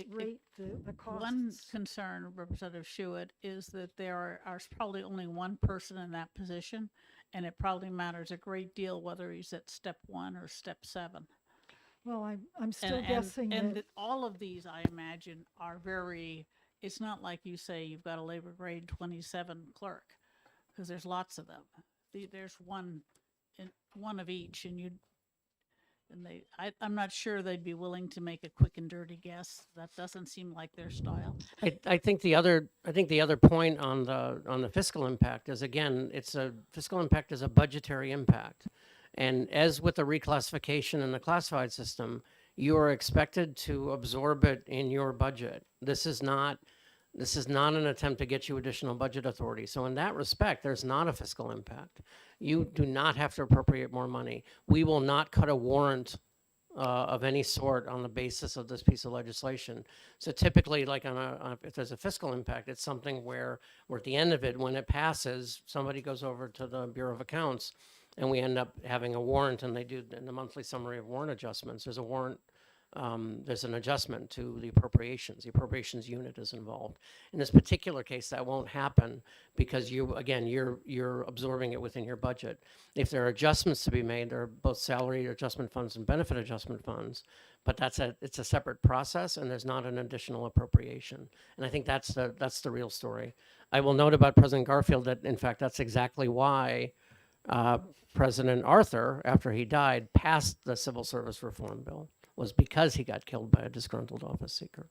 [SPEAKER 9] rate the costs.
[SPEAKER 1] one concern, Representative Schuett, is that there are probably only one person in that position, and it probably matters a great deal whether he's at step 1 or step 7.
[SPEAKER 9] Well, I'm still guessing
[SPEAKER 1] And
[SPEAKER 9] that
[SPEAKER 1] all of these, I imagine, are very, it's not like you say you've got a labor grade 27 clerk, because there's lots of them. There's one of each, I'm not sure they'd be willing to make a quick and dirty guess. That doesn't seem like their style.
[SPEAKER 13] I think the other point on the fiscal impact is, again, fiscal impact is a budgetary impact. And as with the reclassification in the classified system, you are expected to absorb it in your budget. This is not an attempt to get you additional budget authority. So in that respect, there's not a fiscal impact. You do not have to appropriate more money. We will not cut a warrant of any sort on the basis of this piece of legislation. So typically, like if there's a fiscal impact, it's something where we're at the end of it, when it passes, somebody goes over to the Bureau of Accounts, and we end up having a warrant, and they do in the monthly summary of warrant adjustments. There's a warrant. There's an adjustment to the appropriations. The appropriations unit is involved. In this particular case, that won't happen because you're absorbing it within your budget. If there are adjustments to be made, there are both salary adjustment funds and benefit adjustment funds, but it's a separate process, and there's not an additional appropriation. And I think that's the real story. I will note about President Garfield that, in fact, that's exactly why President Arthur, after he died, passed the Civil Service Reform Bill, was because he got killed by a disgruntled office seeker.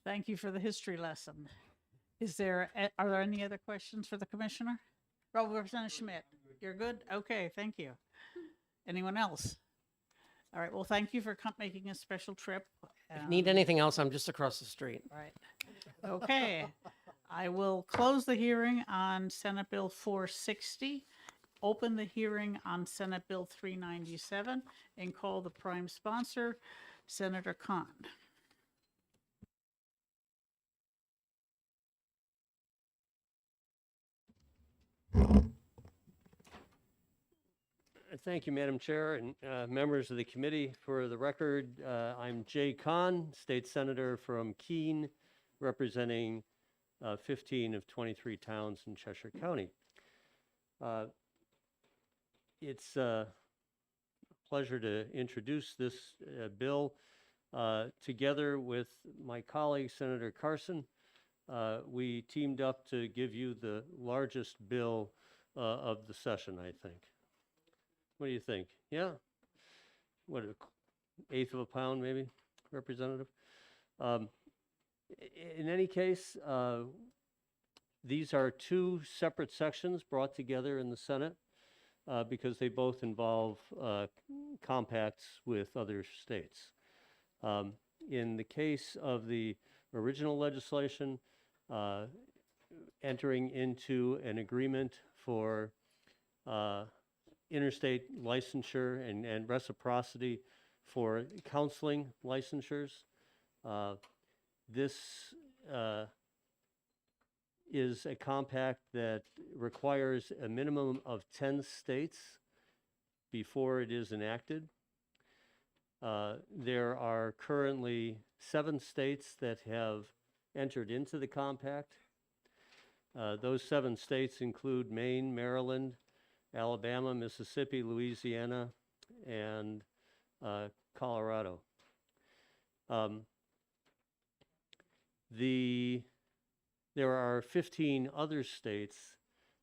[SPEAKER 1] Thank you for the history lesson. Are there any other questions for the commissioner? Representative Schmidt, you're good? Okay, thank you. Anyone else? All right, well, thank you for making a special trip.
[SPEAKER 13] If you need anything else, I'm just across the street.
[SPEAKER 1] Right. Okay. I will close the hearing on Senate Bill 460, open the hearing on Senate Bill 397, and call the prime sponsor, Senator Kahn.
[SPEAKER 14] Thank you, Madam Chair, and members of the committee. For the record, I'm Jay Kahn, State Senator from Keene, representing 15 of 23 towns in Cheshire County. It's a pleasure to introduce this bill. Together with my colleague, Senator Carson, we teamed up to give you the largest bill of the session, I think. What do you think? Yeah? What, an eighth of a pound, maybe, Representative? In any case, these are two separate sections brought together in the Senate because they both involve compacts with other states. In the case of the original legislation, entering into an agreement for interstate licensure and reciprocity for counseling licensures. This is a compact that requires a minimum of 10 states before it is enacted. There are currently 7 states that have entered into the compact. Those 7 states include Maine, Maryland, Alabama, Mississippi, Louisiana, and Colorado. There are 15 other states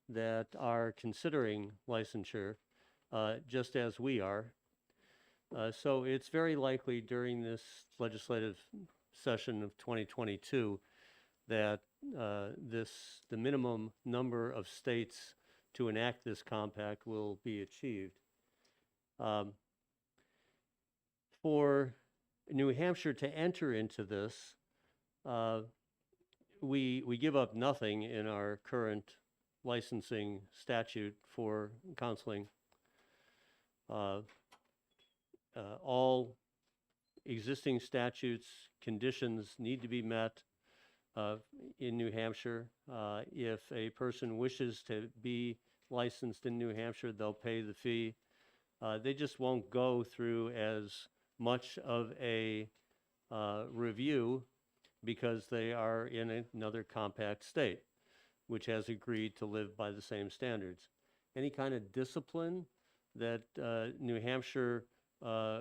[SPEAKER 14] that are considering licensure, just as we are. So it's very likely during this legislative session of 2022 that the minimum number of states to enact this compact will be achieved. For New Hampshire to enter into this, we give up nothing in our current licensing statute for counseling. All existing statutes, conditions need to be met in New Hampshire. If a person wishes to be licensed in New Hampshire, they'll pay the fee. They just won't go through as much of a review because they are in another compact state, which has agreed to live by the same standards. Any kind of discipline that New Hampshire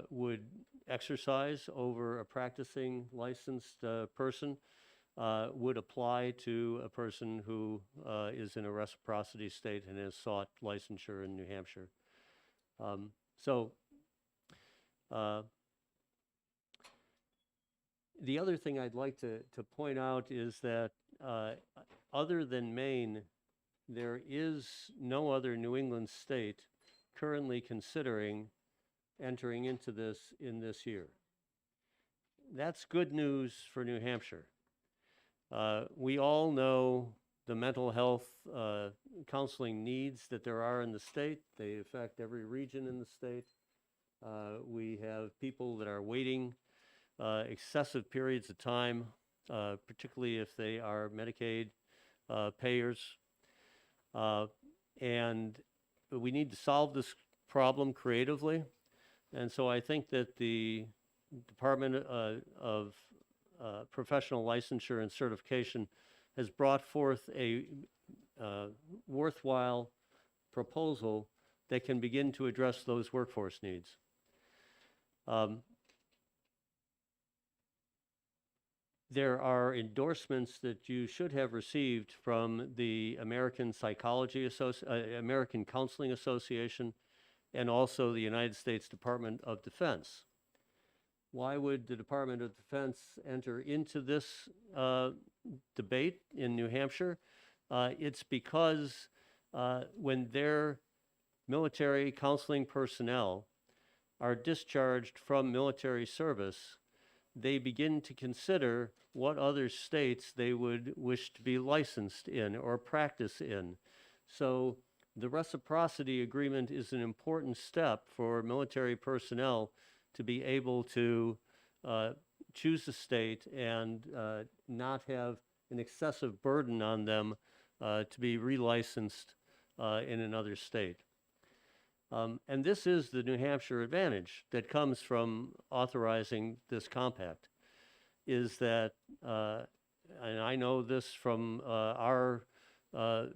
[SPEAKER 14] would exercise over a practicing licensed person would apply to a person who is in a reciprocity state and has sought licensure in New Hampshire. The other thing I'd like to point out is that other than Maine, there is no other New England state currently considering entering into this in this year. That's good news for New Hampshire. We all know the mental health counseling needs that there are in the state. They affect every region in the state. We have people that are waiting excessive periods of time, particularly if they are Medicaid payers. And we need to solve this problem creatively. And so I think that the Department of Professional Licensure and Certification has brought forth a worthwhile proposal that can begin to address those workforce needs. There are endorsements that you should have received from the American American Counseling Association and also the United States Department of Defense. Why would the Department of Defense enter into this debate in New Hampshire? It's because when their military counseling personnel are discharged from military service, they begin to consider what other states they would wish to be licensed in or practice in. So the reciprocity agreement is an important step for military personnel to be able to choose a state and not have an excessive burden on them to be relicensed in another state. And this is the New Hampshire advantage that comes from authorizing this compact, is that, and I know this from our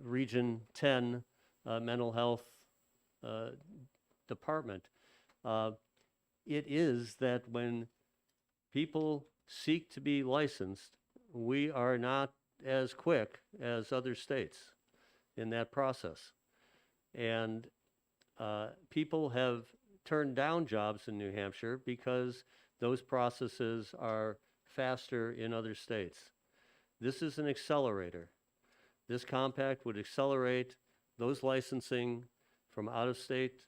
[SPEAKER 14] Region 10 mental health department, it is that when people seek to be licensed, we are not as quick as other states in that process. And people have turned down jobs in New Hampshire because those processes are faster in other states. This is an accelerator. This compact would accelerate those licensing from out-of-state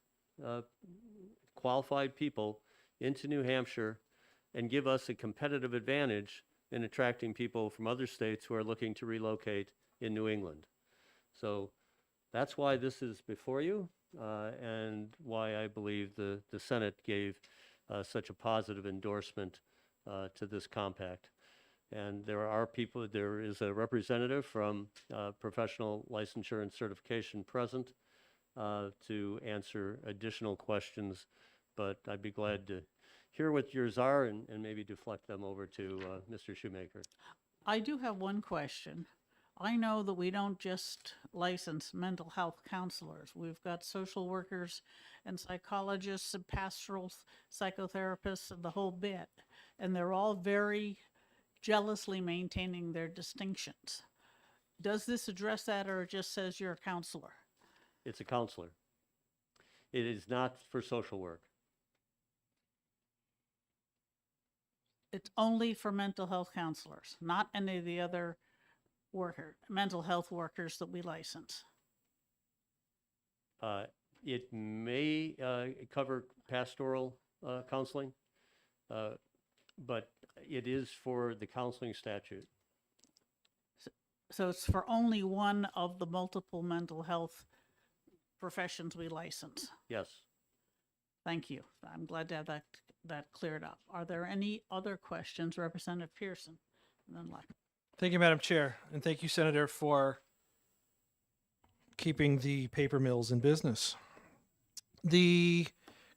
[SPEAKER 14] qualified people into New Hampshire and give us a competitive advantage in attracting people from other states who are looking to relocate in New England. So that's why this is before you and why I believe the Senate gave such a positive endorsement to this compact. And there is a representative from Professional Licensure and Certification present to answer additional questions, but I'd be glad to hear what yours are and maybe deflect them over to Mr. Shoemaker.
[SPEAKER 1] I do have one question. I know that we don't just license mental health counselors. We've got social workers and psychologists and pastoral psychotherapists and the whole bit. And they're all very jealously maintaining their distinctions. Does this address that, or it just says you're a counselor?
[SPEAKER 14] It's a counselor. It is not for social work.
[SPEAKER 1] It's only for mental health counselors, not any of the other mental health workers that we license.
[SPEAKER 14] It may cover pastoral counseling, but it is for the counseling statute.
[SPEAKER 1] So it's for only one of the multiple mental health professions we license.
[SPEAKER 14] Yes.
[SPEAKER 1] Thank you. I'm glad to have that cleared up. Are there any other questions? Representative Pearson. And then Lack.
[SPEAKER 17] Thank you, Madam Chair, and thank you, Senator, for keeping the paper mills in business. The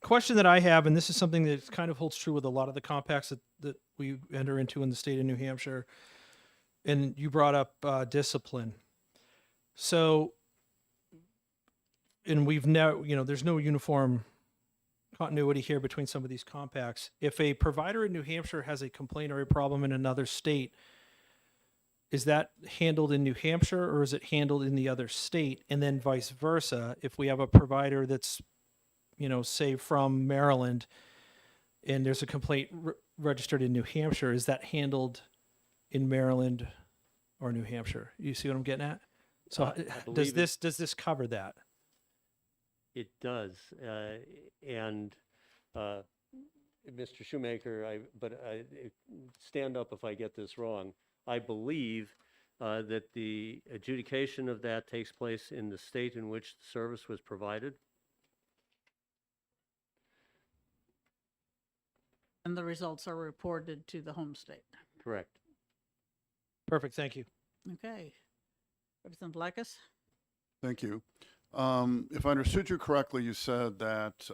[SPEAKER 17] question that I have, and this is something that kind of holds true with a lot of the compacts that we enter into in the state of New Hampshire, and you brought up discipline. So, and we've now, there's no uniform continuity here between some of these compacts. If a provider in New Hampshire has a complaint or a problem in another state, is that handled in New Hampshire or is it handled in the other state? And then vice versa, if we have a provider that's, say from Maryland and there's a complaint registered in New Hampshire, is that handled in Maryland or New Hampshire? You see what I'm getting at? So does this cover that?
[SPEAKER 14] It does. And Mr. Shoemaker, stand up if I get this wrong. I believe that the adjudication of that takes place in the state in which the service was provided.
[SPEAKER 1] And the results are reported to the home state.
[SPEAKER 14] Correct.
[SPEAKER 17] Perfect. Thank you.
[SPEAKER 1] Okay. Representative Blackus?
[SPEAKER 19] Thank you. If I understood you correctly, you said that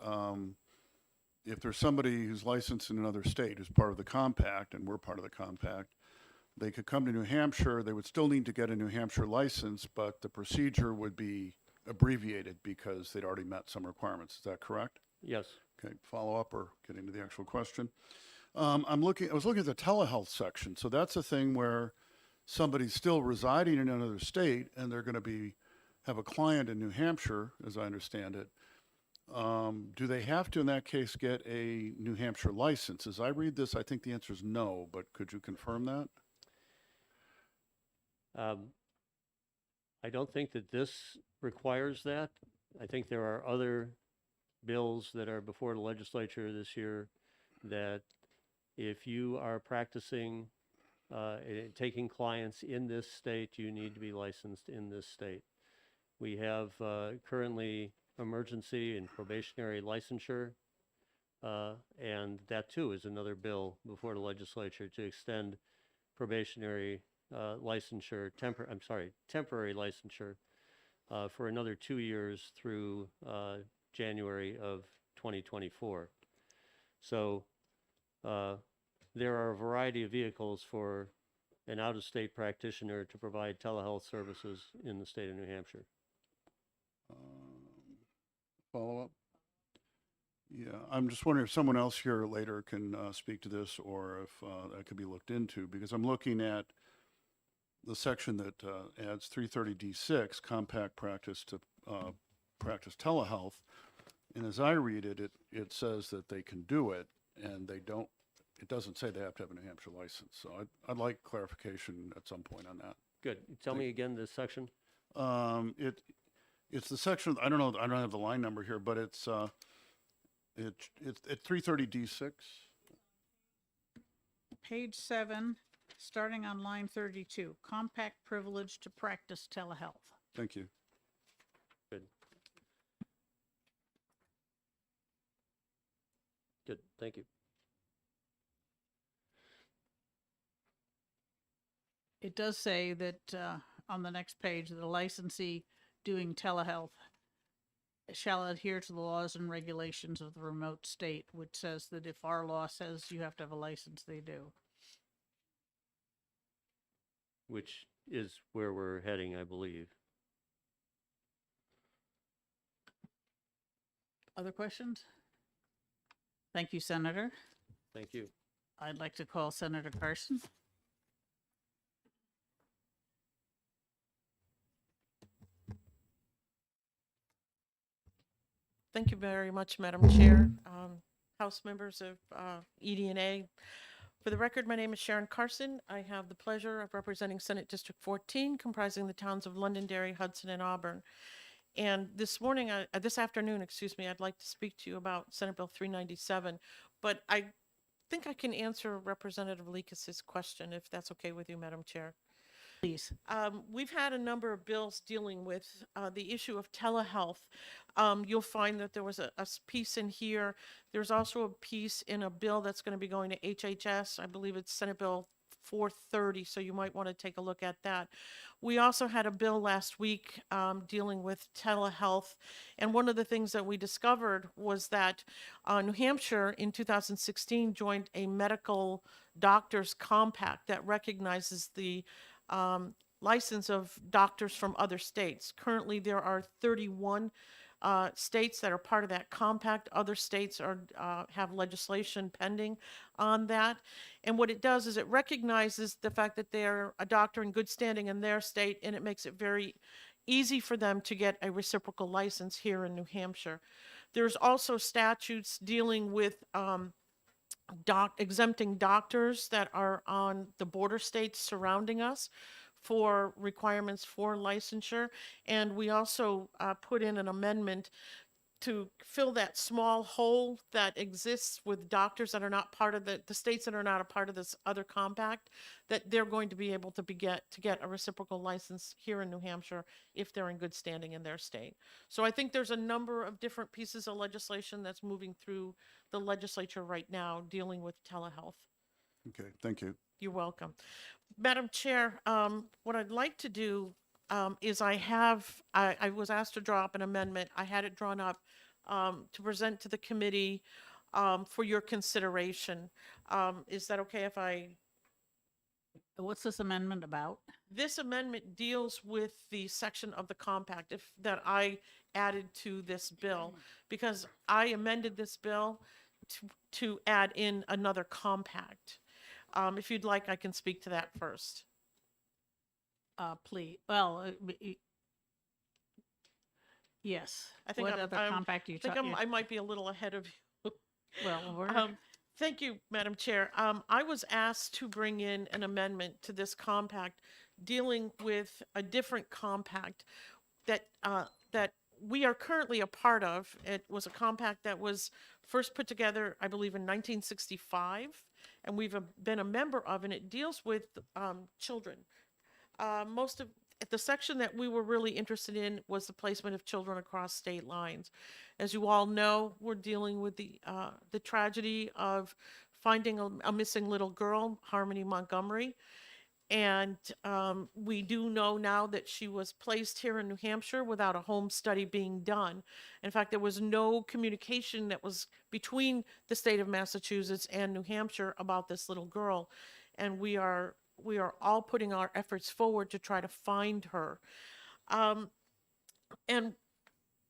[SPEAKER 19] if there's somebody who's licensed in another state who's part of the compact, and we're part of the compact, they could come to New Hampshire. They would still need to get a New Hampshire license, but the procedure would be abbreviated because they'd already met some requirements. Is that correct?
[SPEAKER 14] Yes.
[SPEAKER 19] Okay, follow up or get into the actual question. I was looking at the telehealth section. So that's a thing where somebody's still residing in another state and they're going to have a client in New Hampshire, as I understand it. Do they have to, in that case, get a New Hampshire license? As I read this, I think the answer is no, but could you confirm that?
[SPEAKER 14] I don't think that this requires that. I think there are other bills that are before the legislature this year that if you are practicing, taking clients in this state, you need to be licensed in this state. We have currently emergency and probationary licensure, and that too is another bill before the legislature to extend probationary licensure, temporary licensure for another 2 years through January of 2024. So there are a variety of vehicles for an out-of-state practitioner to provide telehealth services in the state of New Hampshire.
[SPEAKER 19] Follow up? Yeah, I'm just wondering if someone else here later can speak to this or if that could be looked into, because I'm looking at the section that adds 330D6, compact practice to practice telehealth. And as I read it, it says that they can do it, and it doesn't say they have to have a New Hampshire license. So I'd like clarification at some point on that.
[SPEAKER 14] Good. Tell me again this section.
[SPEAKER 19] It's the section, I don't know, I don't have the line number here, but it's at 330D6.
[SPEAKER 1] Page 7, starting on line 32, compact privilege to practice telehealth.
[SPEAKER 19] Thank you.
[SPEAKER 14] Good. Good. Thank you.
[SPEAKER 1] It does say that on the next page, the licensee doing telehealth shall adhere to the laws and regulations of the remote state, which says that if our law says you have to have a license, they do.
[SPEAKER 14] which is where we're heading, I believe.
[SPEAKER 1] Other questions? Thank you, Senator.
[SPEAKER 14] Thank you.
[SPEAKER 1] I'd like to call Senator Carson.
[SPEAKER 18] Thank you very much, Madam Chair, House members of ED&A. For the record, my name is Sharon Carson. I have the pleasure of representing Senate District 14, comprising the towns of Londonderry, Hudson, and Auburn. And this morning, this afternoon, excuse me, I'd like to speak to you about Senate Bill 397. But I think I can answer Representative Lekas's question, if that's okay with you, Madam Chair.
[SPEAKER 1] Please.
[SPEAKER 18] We've had a number of bills dealing with the issue of telehealth. You'll find that there was a piece in here. There's also a piece in a bill that's going to be going to HHS. I believe it's Senate Bill 430, so you might want to take a look at that. We also had a bill last week dealing with telehealth, and one of the things that we discovered was that New Hampshire in 2016 joined a medical doctors compact that recognizes the license of doctors from other states. Currently, there are 31 states that are part of that compact. Other states are have legislation pending on that. And what it does is it recognizes the fact that they're a doctor in good standing in their state, and it makes it very easy for them to get a reciprocal license here in New Hampshire. There's also statutes dealing with exempting doctors that are on the border states surrounding us for requirements for licensure. And we also put in an amendment to fill that small hole that exists with doctors that are not part of the states that are not a part of this other compact, that they're going to be able to get a reciprocal license here in New Hampshire if they're in good standing in their state. So I think there's a number of different pieces of legislation that's moving through the legislature right now dealing with telehealth.
[SPEAKER 19] Okay, thank you.
[SPEAKER 18] You're welcome. Madam Chair, what I'd like to do is I was asked to draw up an amendment. I had it drawn up to present to the committee for your consideration. Is that okay if I?
[SPEAKER 1] What's this amendment about?
[SPEAKER 18] This amendment deals with the section of the compact that I added to this bill, because I amended this bill to add in another compact. If you'd like, I can speak to that first.
[SPEAKER 1] Please. Well, yes.
[SPEAKER 18] I think
[SPEAKER 1] what other compact you
[SPEAKER 18] I might be a little ahead of you.
[SPEAKER 1] Well,
[SPEAKER 18] thank you, Madam Chair. I was asked to bring in an amendment to this compact dealing with a different compact that we are currently a part of. It was a compact that was first put together, I believe, in 1965, and we've been a member of, and it deals with children. Most of the section that we were really interested in was the placement of children across state lines. As you all know, we're dealing with the tragedy of finding a missing little girl, Harmony Montgomery. And we do know now that she was placed here in New Hampshire without a home study being done. In fact, there was no communication that was between the state of Massachusetts and New Hampshire about this little girl. And we are all putting our efforts forward to try to find her. And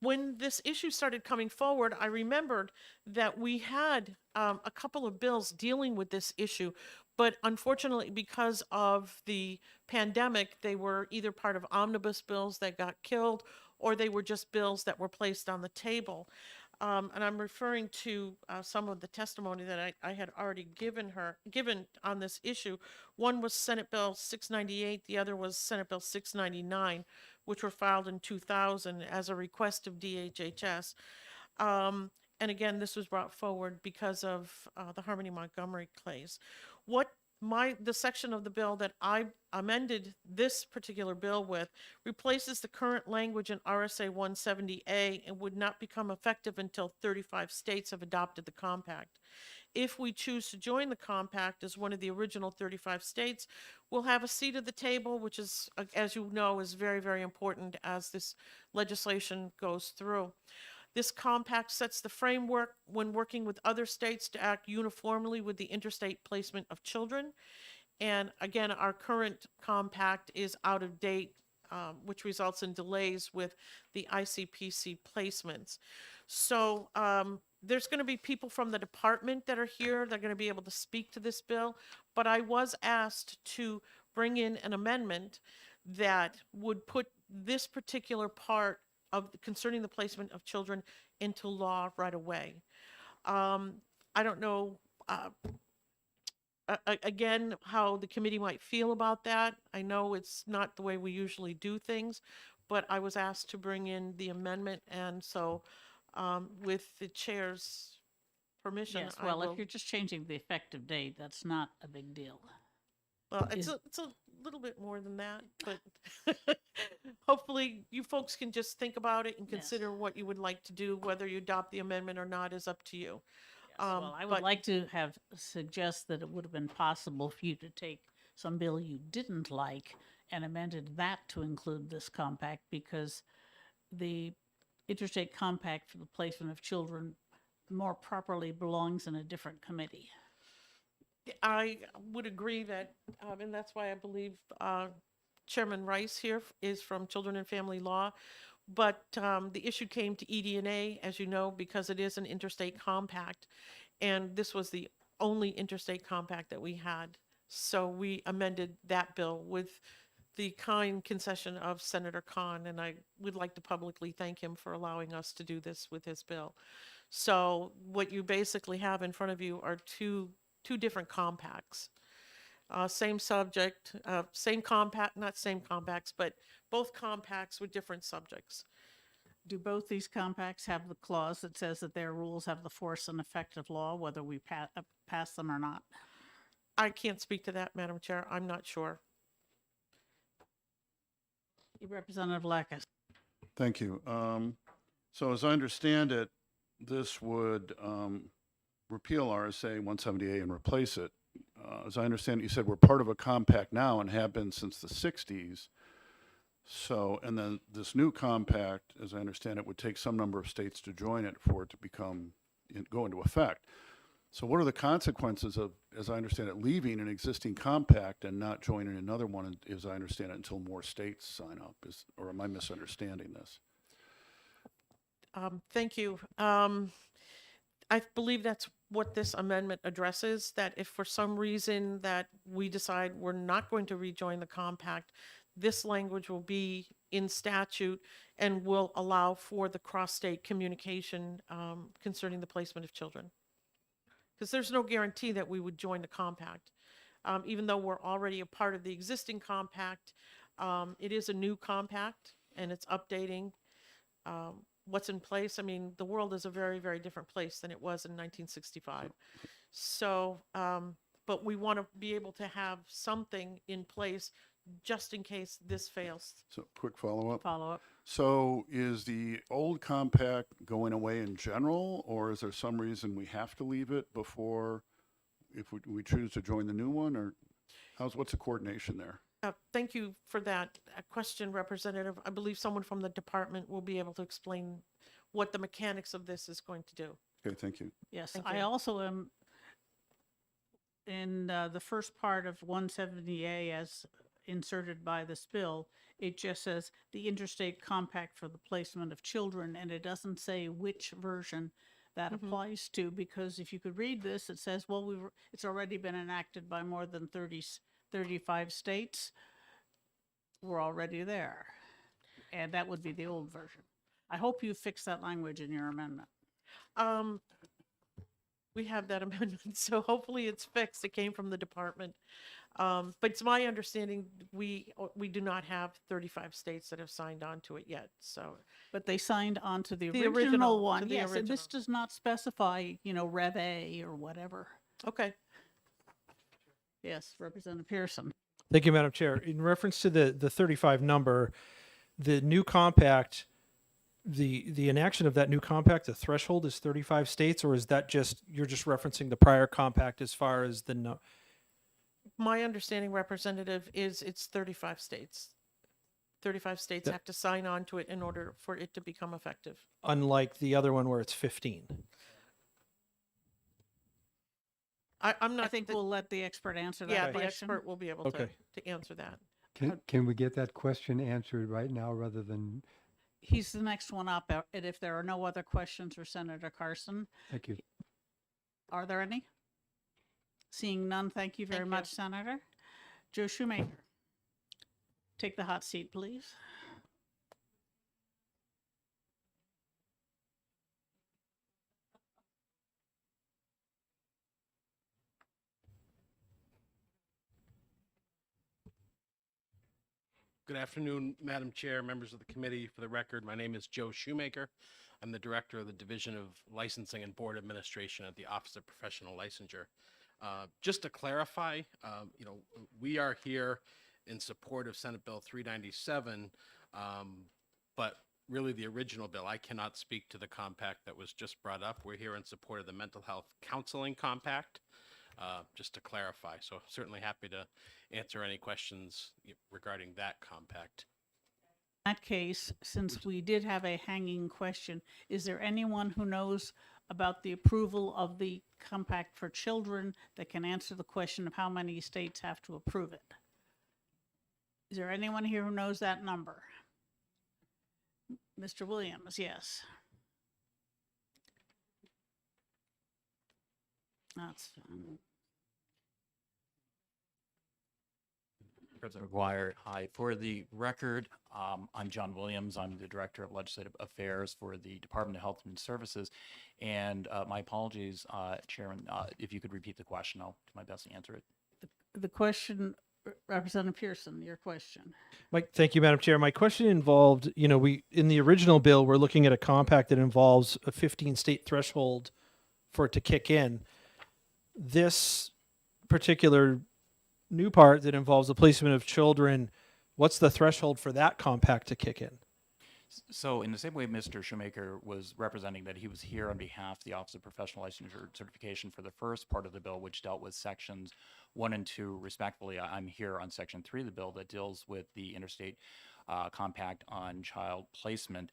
[SPEAKER 18] when this issue started coming forward, I remembered that we had a couple of bills dealing with this issue, but unfortunately, because of the pandemic, they were either part of omnibus bills that got killed, or they were just bills that were placed on the table. And I'm referring to some of the testimony that I had already given on this issue. One was Senate Bill 698, the other was Senate Bill 699, which were filed in 2000 as a request of DHHS. And again, this was brought forward because of the Harmony Montgomery case. The section of the bill that I amended this particular bill with replaces the current language in RSA 170A and would not become effective until 35 states have adopted the compact. if we choose to join the compact as one of the original 35 states, we'll have a seat at the table, which is, as you know, is very, very important as this legislation goes through. This compact sets the framework when working with other states to act uniformly with the interstate placement of children. And again, our current compact is out of date, which results in delays with the ICPC placements. So there's going to be people from the department that are here. They're going to be able to speak to this bill. But I was asked to bring in an amendment that would put this particular part of concerning the placement of children into law right away. I don't know, again, how the committee might feel about that. I know it's not the way we usually do things, but I was asked to bring in the amendment, and so with the chair's permission,
[SPEAKER 1] Yes,
[SPEAKER 18] I
[SPEAKER 1] well,
[SPEAKER 18] will.
[SPEAKER 1] if you're just changing the effective date, that's not a big deal.
[SPEAKER 18] Well, it's a little bit more than that, but hopefully you folks can just think about it and consider what you would like to do. Whether you adopt the amendment or not is up to you.
[SPEAKER 1] Well, I would
[SPEAKER 18] but-
[SPEAKER 1] like to suggest that it would have been possible for you to take some bill you didn't like and amended that to include this compact, because the interstate compact for the placement of children more properly belongs in a different committee.
[SPEAKER 18] I would agree that, and that's why I believe Chairman Rice here is from Children and Family Law. But the issue came to ED&A, as you know, because it is an interstate compact. And this was the only interstate compact that we had. So we amended that bill with the kind concession of Senator Kahn. And I would like to publicly thank him for allowing us to do this with his bill. So what you basically have in front of you are two different compacts. Same subject, same compact, not same compacts, but both compacts with different subjects.
[SPEAKER 1] Do both these compacts have the clause that says that their rules have the force and effect of law, whether we pass them or not?
[SPEAKER 18] I can't speak to that, Madam Chair. I'm not sure.
[SPEAKER 1] Representative Lacus.
[SPEAKER 19] Thank you. So as I understand it, this would repeal RSA 170A and replace it. As I understand it, you said we're part of a compact now and have been since the 60s. So, and then this new compact, as I understand it, would take some number of states to join it for it to go into effect. So what are the consequences of, as I understand it, leaving an existing compact and not joining another one, as I understand it, until more states sign up? Or am I misunderstanding this?
[SPEAKER 18] Thank you. I believe that's what this amendment addresses, that if for some reason that we decide we're not going to rejoin the compact, this language will be in statute and will allow for the cross-state communication concerning the placement of children. Because there's no guarantee that we would join the compact. Even though we're already a part of the existing compact, it is a new compact and it's updating what's in place. I mean, the world is a very, very different place than it was in 1965. So, but we want to be able to have something in place just in case this fails.
[SPEAKER 19] So quick follow-up.
[SPEAKER 1] Follow-up.
[SPEAKER 19] So is the old compact going away in general, or is there some reason we have to leave it before, if we choose to join the new one, or what's the coordination there?
[SPEAKER 18] Thank you for that question, Representative. I believe someone from the department will be able to explain what the mechanics of this is going to do.
[SPEAKER 19] Okay, thank you.
[SPEAKER 1] Yes,
[SPEAKER 18] Thank
[SPEAKER 1] I
[SPEAKER 18] you.
[SPEAKER 1] also am in the first part of 170A as inserted by this bill. It just says the interstate compact for the placement of children, and it doesn't say which version that applies to, because if you could read this, it says, well, it's already been enacted by more than 35 states. We're already there. And that would be the old version. I hope you fix that language in your amendment.
[SPEAKER 18] We have that amendment, so hopefully it's fixed. It came from the department. But it's my understanding we do not have 35 states that have signed on to it yet, so.
[SPEAKER 1] But they signed on to the
[SPEAKER 18] The
[SPEAKER 1] original
[SPEAKER 18] original,
[SPEAKER 1] one,
[SPEAKER 18] to the
[SPEAKER 1] yes, and this
[SPEAKER 18] original.
[SPEAKER 1] does not specify, Rev A or whatever.
[SPEAKER 18] Okay.
[SPEAKER 1] Yes, Representative Pearson.
[SPEAKER 17] Thank you, Madam Chair. In reference to the 35 number, the new compact the inaction of that new compact, the threshold is 35 states, or is that just, you're just referencing the prior compact as far as the no?
[SPEAKER 18] My understanding, Representative, is it's 35 states. 35 states
[SPEAKER 17] That-
[SPEAKER 18] have to sign on to it in order for it to become effective.
[SPEAKER 17] Unlike the other one where it's 15.
[SPEAKER 18] I'm not.
[SPEAKER 1] I think we'll let the expert answer that
[SPEAKER 18] Yeah, the
[SPEAKER 1] question.
[SPEAKER 18] expert will be able
[SPEAKER 17] Okay.
[SPEAKER 18] to answer that.
[SPEAKER 3] Can we get that question answered right now rather than,
[SPEAKER 1] He's the next one up, and if there are no other questions for Senator Carson,
[SPEAKER 3] thank you.
[SPEAKER 1] are there any? Seeing none, thank you very
[SPEAKER 18] Thank you.
[SPEAKER 1] much, Senator. Joe Shoemaker. Take the hot seat, please.
[SPEAKER 7] Good afternoon, Madam Chair, members of the committee. For the record, my name is Joe Shoemaker. I'm the Director of the Division of Licensing and Board Administration at the Office of Professional Licensure. Just to clarify, we are here in support of Senate Bill 397, but really the original bill. I cannot speak to the compact that was just brought up. We're here in support of the Mental Health Counseling Compact, just to clarify. So certainly happy to answer any questions regarding that compact.
[SPEAKER 1] In that case, since we did have a hanging question, is there anyone who knows about the approval of the compact for children that can answer the question of how many states have to approve it? Is there anyone here who knows that number? Mr. Williams, yes. That's
[SPEAKER 15] President Mcguire, hi. For the record, I'm John Williams. I'm the Director of Legislative Affairs for the Department of Health and Services. And my apologies, Chairman, if you could repeat the question, I'll do my best to answer it.
[SPEAKER 1] the question, Representative Pearson, your question.
[SPEAKER 17] Mike, thank you, Madam Chair. My question involved, we, in the original bill, we're looking at a compact that involves a 15-state threshold for it to kick in. This particular new part that involves the placement of children, what's the threshold for that compact to kick in?
[SPEAKER 15] So in the same way Mr. Shoemaker was representing that he was here on behalf of the Office of Professional Licensure Certification for the first part of the bill, which dealt with sections 1 and 2 respectively, I'm here on section 3 of the bill that deals with the interstate compact on child placement.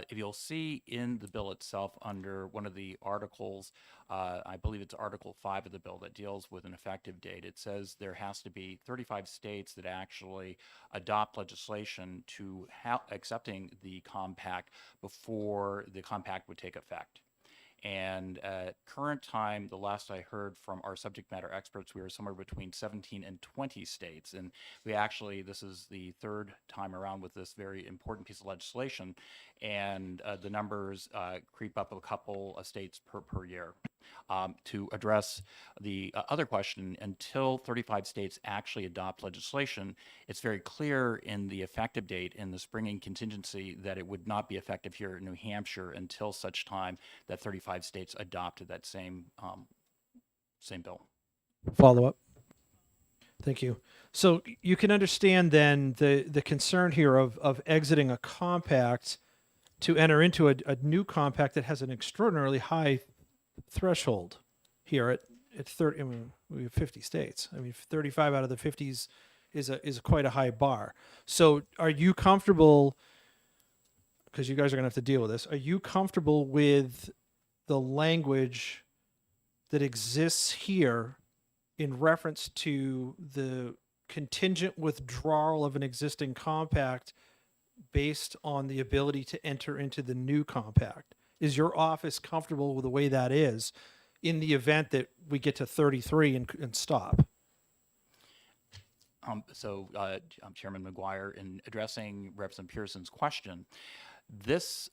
[SPEAKER 15] If you'll see in the bill itself under one of the articles, I believe it's Article 5 of the bill that deals with an effective date, it says there has to be 35 states that actually adopt legislation to accepting the compact before the compact would take effect. And at current time, the last I heard from our subject matter experts, we were somewhere between 17 and 20 states. And we actually, this is the third time around with this very important piece of legislation. And the numbers creep up a couple of states per year. To address the other question, until 35 states actually adopt legislation, it's very clear in the effective date in the springing contingency that it would not be effective here in New Hampshire until such time that 35 states adopted that same bill.
[SPEAKER 17] Follow up. Thank you. So you can understand then the concern here of exiting a compact to enter into a new compact that has an extraordinarily high threshold here at 30. I mean, we have 50 states. I mean, 35 out of the 50s is quite a high bar. So are you comfortable, because you guys are going to have to deal with this, are you comfortable with the language that exists here in reference to the contingent withdrawal of an existing compact based on the ability to enter into the new compact? Is your office comfortable with the way that is in the event that we get to 33 and stop?
[SPEAKER 15] Chairman Mcguire, in addressing Representative Pearson's question, this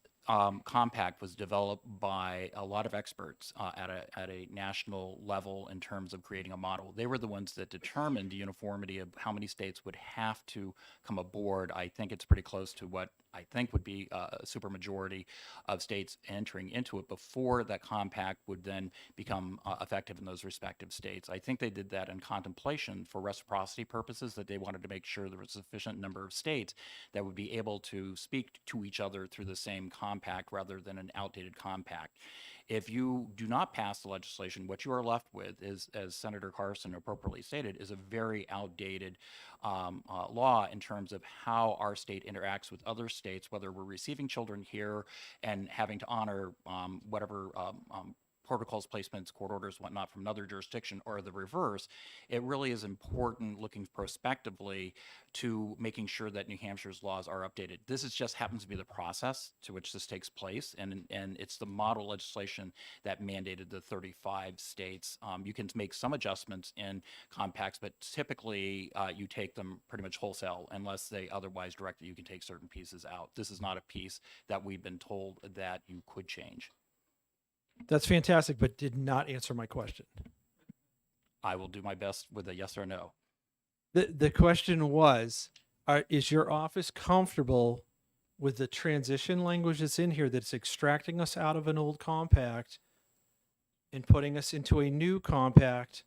[SPEAKER 15] compact was developed by a lot of experts at a national level in terms of creating a model. They were the ones that determined the uniformity of how many states would have to come aboard. I think it's pretty close to what I think would be a supermajority of states entering into it before that compact would then become effective in those respective states. I think they did that in contemplation for reciprocity purposes, that they wanted to make sure there was a sufficient number of states that would be able to speak to each other through the same compact rather than an outdated compact. If you do not pass the legislation, what you are left with is, as Senator Carson appropriately stated, is a very outdated law in terms of how our state interacts with other states, whether we're receiving children here and having to honor whatever protocols, placements, court orders, whatnot from another jurisdiction, or the reverse. It really is important looking prospectively to making sure that New Hampshire's laws are updated. This is just happens to be the process to which this takes place, and it's the model legislation that mandated the 35 states. You can make some adjustments in compacts, but typically you take them pretty much wholesale unless they otherwise direct that you can take certain pieces out. This is not a piece that we've been told that you could change.
[SPEAKER 17] That's fantastic, but did not answer my question.
[SPEAKER 15] I will do my best with a yes or no.
[SPEAKER 17] The question was, is your office comfortable with the transition language that's in here that's extracting us out of an old compact and putting us into a new compact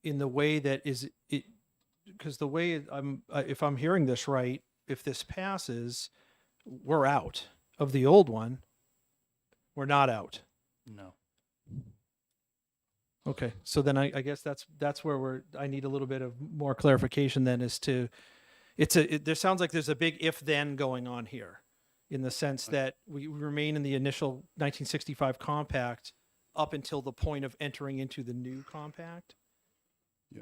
[SPEAKER 17] in the way that is it? Because the way if I'm hearing this right, if this passes, we're out of the old one. We're not out.
[SPEAKER 15] No.
[SPEAKER 17] Okay, so then I guess that's where I need a little bit of more clarification then as to, there sounds like there's a big if-then going on here, in the sense that we remain in the initial 1965 compact up until the point of entering into the new compact.
[SPEAKER 19] Yeah.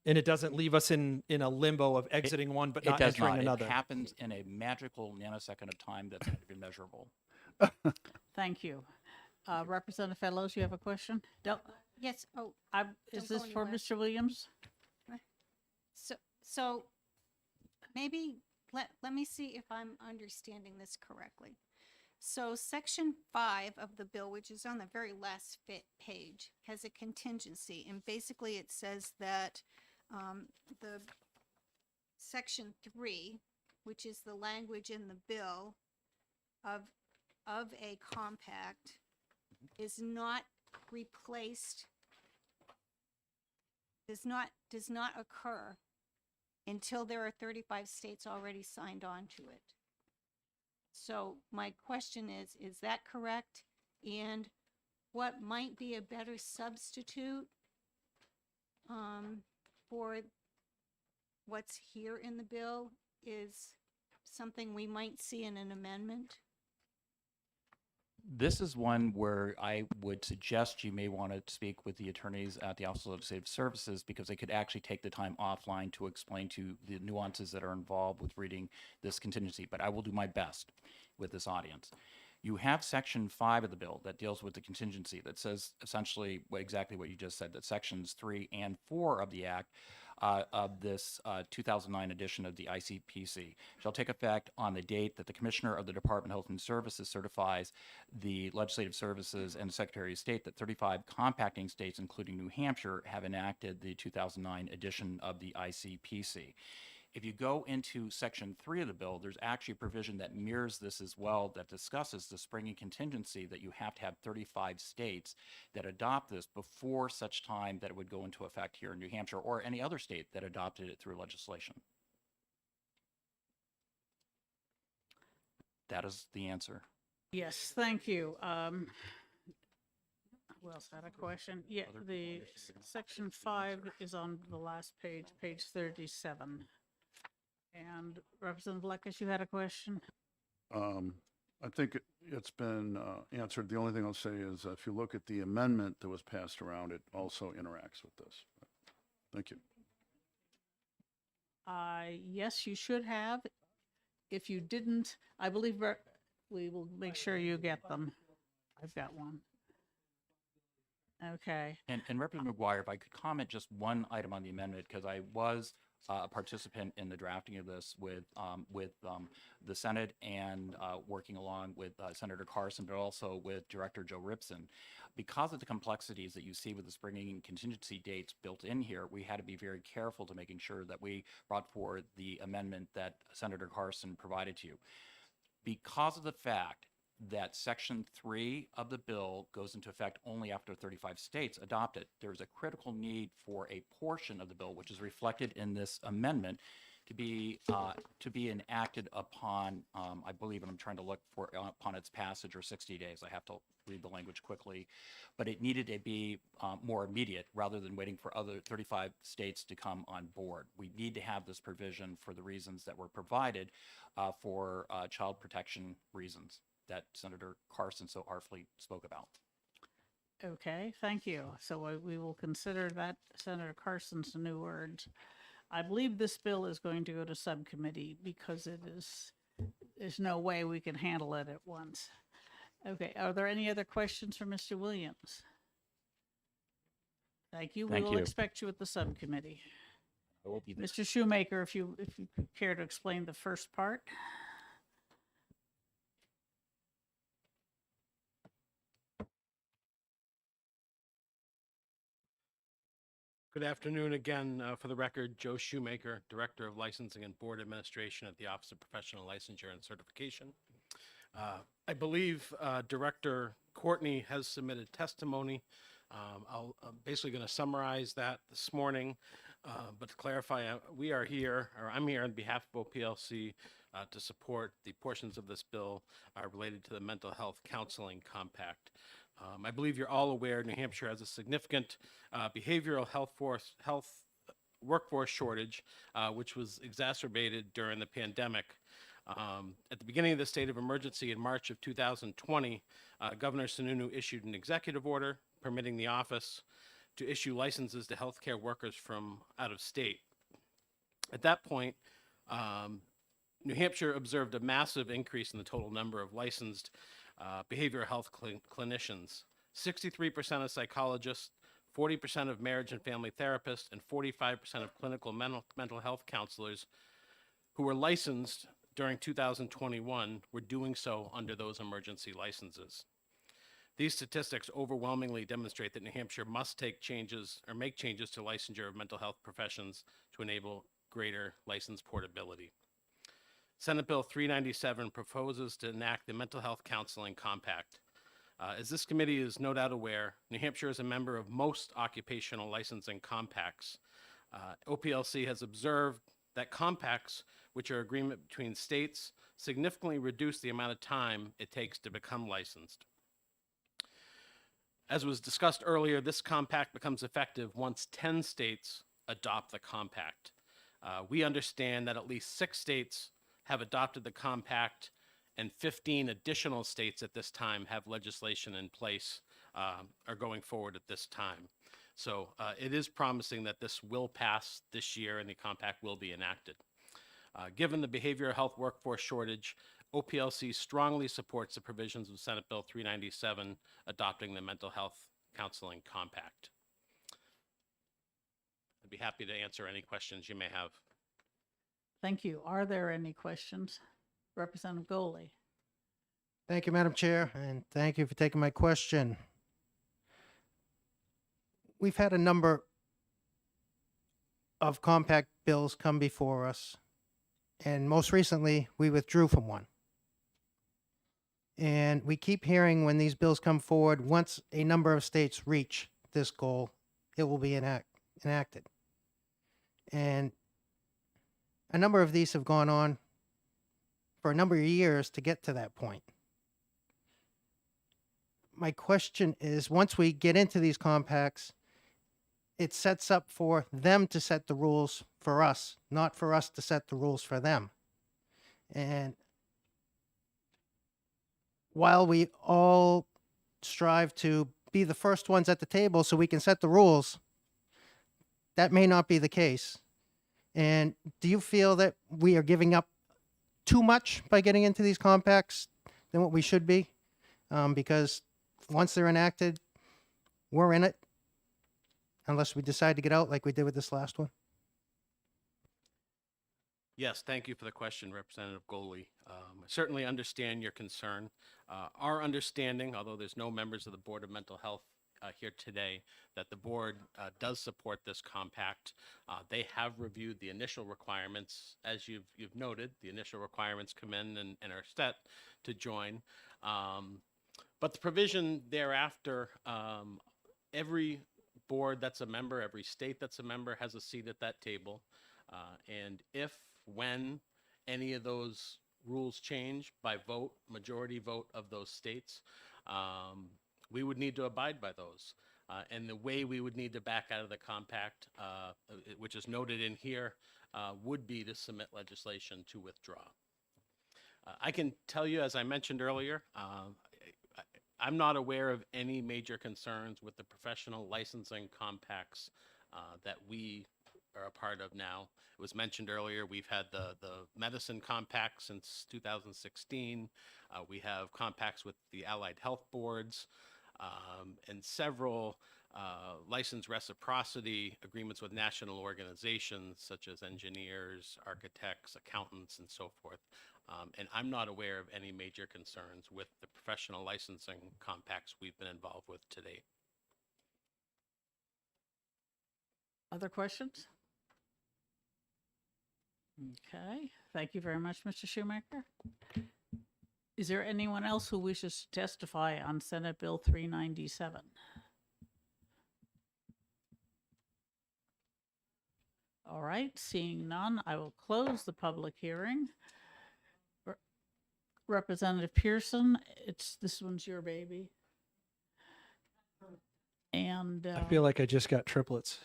[SPEAKER 17] And it doesn't leave us in a limbo of exiting one but not
[SPEAKER 15] it does
[SPEAKER 17] entering
[SPEAKER 15] not.
[SPEAKER 17] another.
[SPEAKER 15] It happens in a magical nanosecond of time that's not even measurable.
[SPEAKER 1] Thank you. Representative Fellows, you have a question?
[SPEAKER 4] Yes, oh,
[SPEAKER 1] Is
[SPEAKER 4] Don't go
[SPEAKER 1] this for
[SPEAKER 4] anywhere.
[SPEAKER 1] Mr. Williams?
[SPEAKER 4] so maybe let me see if I'm understanding this correctly. So section 5 of the bill, which is on the very last page, has a contingency, and basically it says that the section 3, which is the language in the bill of a compact, is not replaced, does not occur until there are 35 states already signed on to it. So my question is that correct? And what might be a better substitute for what's here in the bill is something we might see in an amendment?
[SPEAKER 15] This is one where I would suggest you may want to speak with the attorneys at the Office of Legislative Services, because they could actually take the time offline to explain to the nuances that are involved with reading this contingency. But I will do my best with this audience. You have section 5 of the bill that deals with the contingency that says essentially exactly what you just said, that sections 3 and 4 of the Act of this 2009 edition of the ICPC shall take effect on the date that the Commissioner of the Department of Health and Services certifies the Legislative Services and the Secretary of State that 35 compacting states, including New Hampshire, have enacted the 2009 edition of the ICPC. If you go into section 3 of the bill, there's actually a provision that mirrors this as well, that discusses the springing contingency that you have to have 35 states that adopt this before such time that it would go into effect here in New Hampshire or any other state that adopted it through legislation. That is the answer.
[SPEAKER 1] Yes, thank you. Who else had a question? Yeah, the section 5 is on the last page, page 37. And Representative Leckis, you had a question?
[SPEAKER 19] I think it's been answered. The only thing I'll say is if you look at the amendment that was passed around, it also interacts with this. Thank you.
[SPEAKER 1] Yes, you should have. If you didn't, I believe we will make sure you get them. I've got one. Okay.
[SPEAKER 15] And Representative Mcguire, if I could comment just one item on the amendment, because I was a participant in the drafting of this with the Senate and working along with Senator Carson, but also with Director Joe Ripson. Because of the complexities that you see with the bringing in contingency dates built in here, we had to be very careful to making sure that we brought forward the amendment that Senator Carson provided to you. Because of the fact that Section 3 of the bill goes into effect only after 35 states adopt it, there's a critical need for a portion of the bill, which is reflected in this amendment, to be enacted upon, I believe, and I'm trying to look for upon its passage, or 60 days. I have to read the language quickly, but it needed to be more immediate rather than waiting for other 35 states to come on board. We need to have this provision for the reasons that were provided for child protection reasons that Senator Carson so artfully spoke about.
[SPEAKER 1] Okay, thank you. So we will consider that Senator Carson's new words. I believe this bill is going to go to subcommittee because there's no way we can handle it at once. Okay, are there any other questions for Mr. Williams? Thank you. We
[SPEAKER 15] Thank
[SPEAKER 1] will
[SPEAKER 15] you.
[SPEAKER 1] expect you at the subcommittee.
[SPEAKER 15] I will be there.
[SPEAKER 1] Mr. Shoemaker, if you care to explain the first part.
[SPEAKER 7] Good afternoon again. For the record, Joe Shoemaker, Director of Licensing and Board Administration at the Office of Professional Licensure and Certification. I believe Director Courtney has submitted testimony. I'm basically going to summarize that this morning, but to clarify, we are here, or I'm here on behalf of OPLC to support the portions of this bill related to the Mental Health Counseling Compact. I believe you're all aware New Hampshire has a significant behavioral health workforce shortage, which was exacerbated during the pandemic. At the beginning of the state of emergency in March of 2020, Governor Sununu issued an executive order permitting the office to issue licenses to healthcare workers from out of state. At that point, New Hampshire observed a massive increase in the total number of licensed behavioral health clinicians. 63% of psychologists, 40% of marriage and family therapists, and 45% of clinical mental health counselors who were licensed during 2021 were doing so under those emergency licenses. These statistics overwhelmingly demonstrate that New Hampshire must take changes or make changes to licensure of mental health professions to enable greater license portability. Senate Bill 397 proposes to enact the Mental Health Counseling Compact. As this committee is no doubt aware, New Hampshire is a member of most occupational licensing compacts. OPLC has observed that compacts, which are agreement between states, significantly reduce the amount of time it takes to become licensed. As was discussed earlier, this compact becomes effective once 10 states adopt the compact. We understand that at least 6 states have adopted the compact, and 15 additional states at this time have legislation in place, are going forward at this time. So it is promising that this will pass this year and the compact will be enacted. Given the behavioral health workforce shortage, OPLC strongly supports the provisions of Senate Bill 397 adopting the Mental Health Counseling Compact. I'd be happy to answer any questions you may have.
[SPEAKER 1] Thank you. Are there any questions? Representative Goley.
[SPEAKER 5] Thank you, Madam Chair, and thank you for taking my question. We've had a number of compact bills come before us, and most recently, we withdrew from one. And we keep hearing when these bills come forward, once a number of states reach this goal, it will be enacted. And a number of these have gone on for a number of years to get to that point. My question is, once we get into these compacts, it sets up for them to set the rules for us, not for us to set the rules for them. And while we all strive to be the first ones at the table so we can set the rules, that may not be the case. And do you feel that we are giving up too much by getting into these compacts than what we should be? Because once they're enacted, we're in it, unless we decide to get out like we did with this last one.
[SPEAKER 7] Yes, thank you for the question, Representative Goley. I certainly understand your concern. Our understanding, although there's no members of the Board of Mental Health here today, that the board does support this compact. They have reviewed the initial requirements. As you've noted, the initial requirements come in and are set to join. But the provision thereafter, every board that's a member, every state that's a member has a seat at that table. And when any of those rules change by vote, majority vote of those states, we would need to abide by those. And the way we would need to back out of the compact, which is noted in here, would be to submit legislation to withdraw. I can tell you, as I mentioned earlier, I'm not aware of any major concerns with the professional licensing compacts that we are a part of now. It was mentioned earlier, we've had the medicine compact since 2016. We have compacts with the allied health boards and several license reciprocity agreements with national organizations such as engineers, architects, accountants, and so forth. And I'm not aware of any major concerns with the professional licensing compacts we've been involved with to date.
[SPEAKER 1] Other questions? Okay, thank you very much, Mr. Shoemaker. Is there anyone else who wishes to testify on Senate Bill 397? All right, seeing none, I will close the public hearing. Representative Pearson, this one's your baby. And
[SPEAKER 17] I feel like I just got triplets.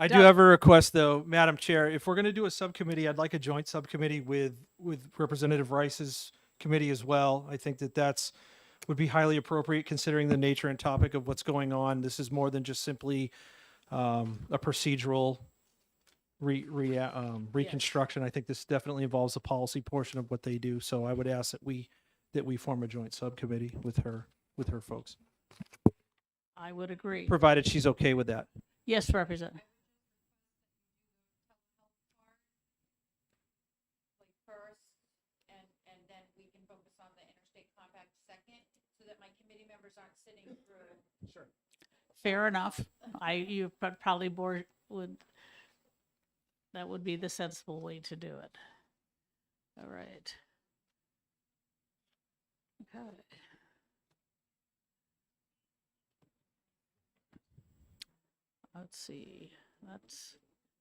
[SPEAKER 17] I do
[SPEAKER 1] Doug.
[SPEAKER 17] have a request, though, Madam Chair. If we're going to do a subcommittee, I'd like a joint subcommittee with Representative Rice's committee as well. I think that would be highly appropriate considering the nature and topic of what's going on. This is more than just simply a procedural reconstruction. I think this definitely involves the policy portion of what they do. So I would ask that we form a joint subcommittee with her folks,
[SPEAKER 1] I would agree.
[SPEAKER 17] provided she's okay with that.
[SPEAKER 1] Yes, Representative.
[SPEAKER 12] First, and then we can focus on the interstate compact second, so that my committee members aren't sitting through.
[SPEAKER 17] Sure.
[SPEAKER 1] Fair enough. You probably that would be the sensible way to do it. All right. Okay. Let's see.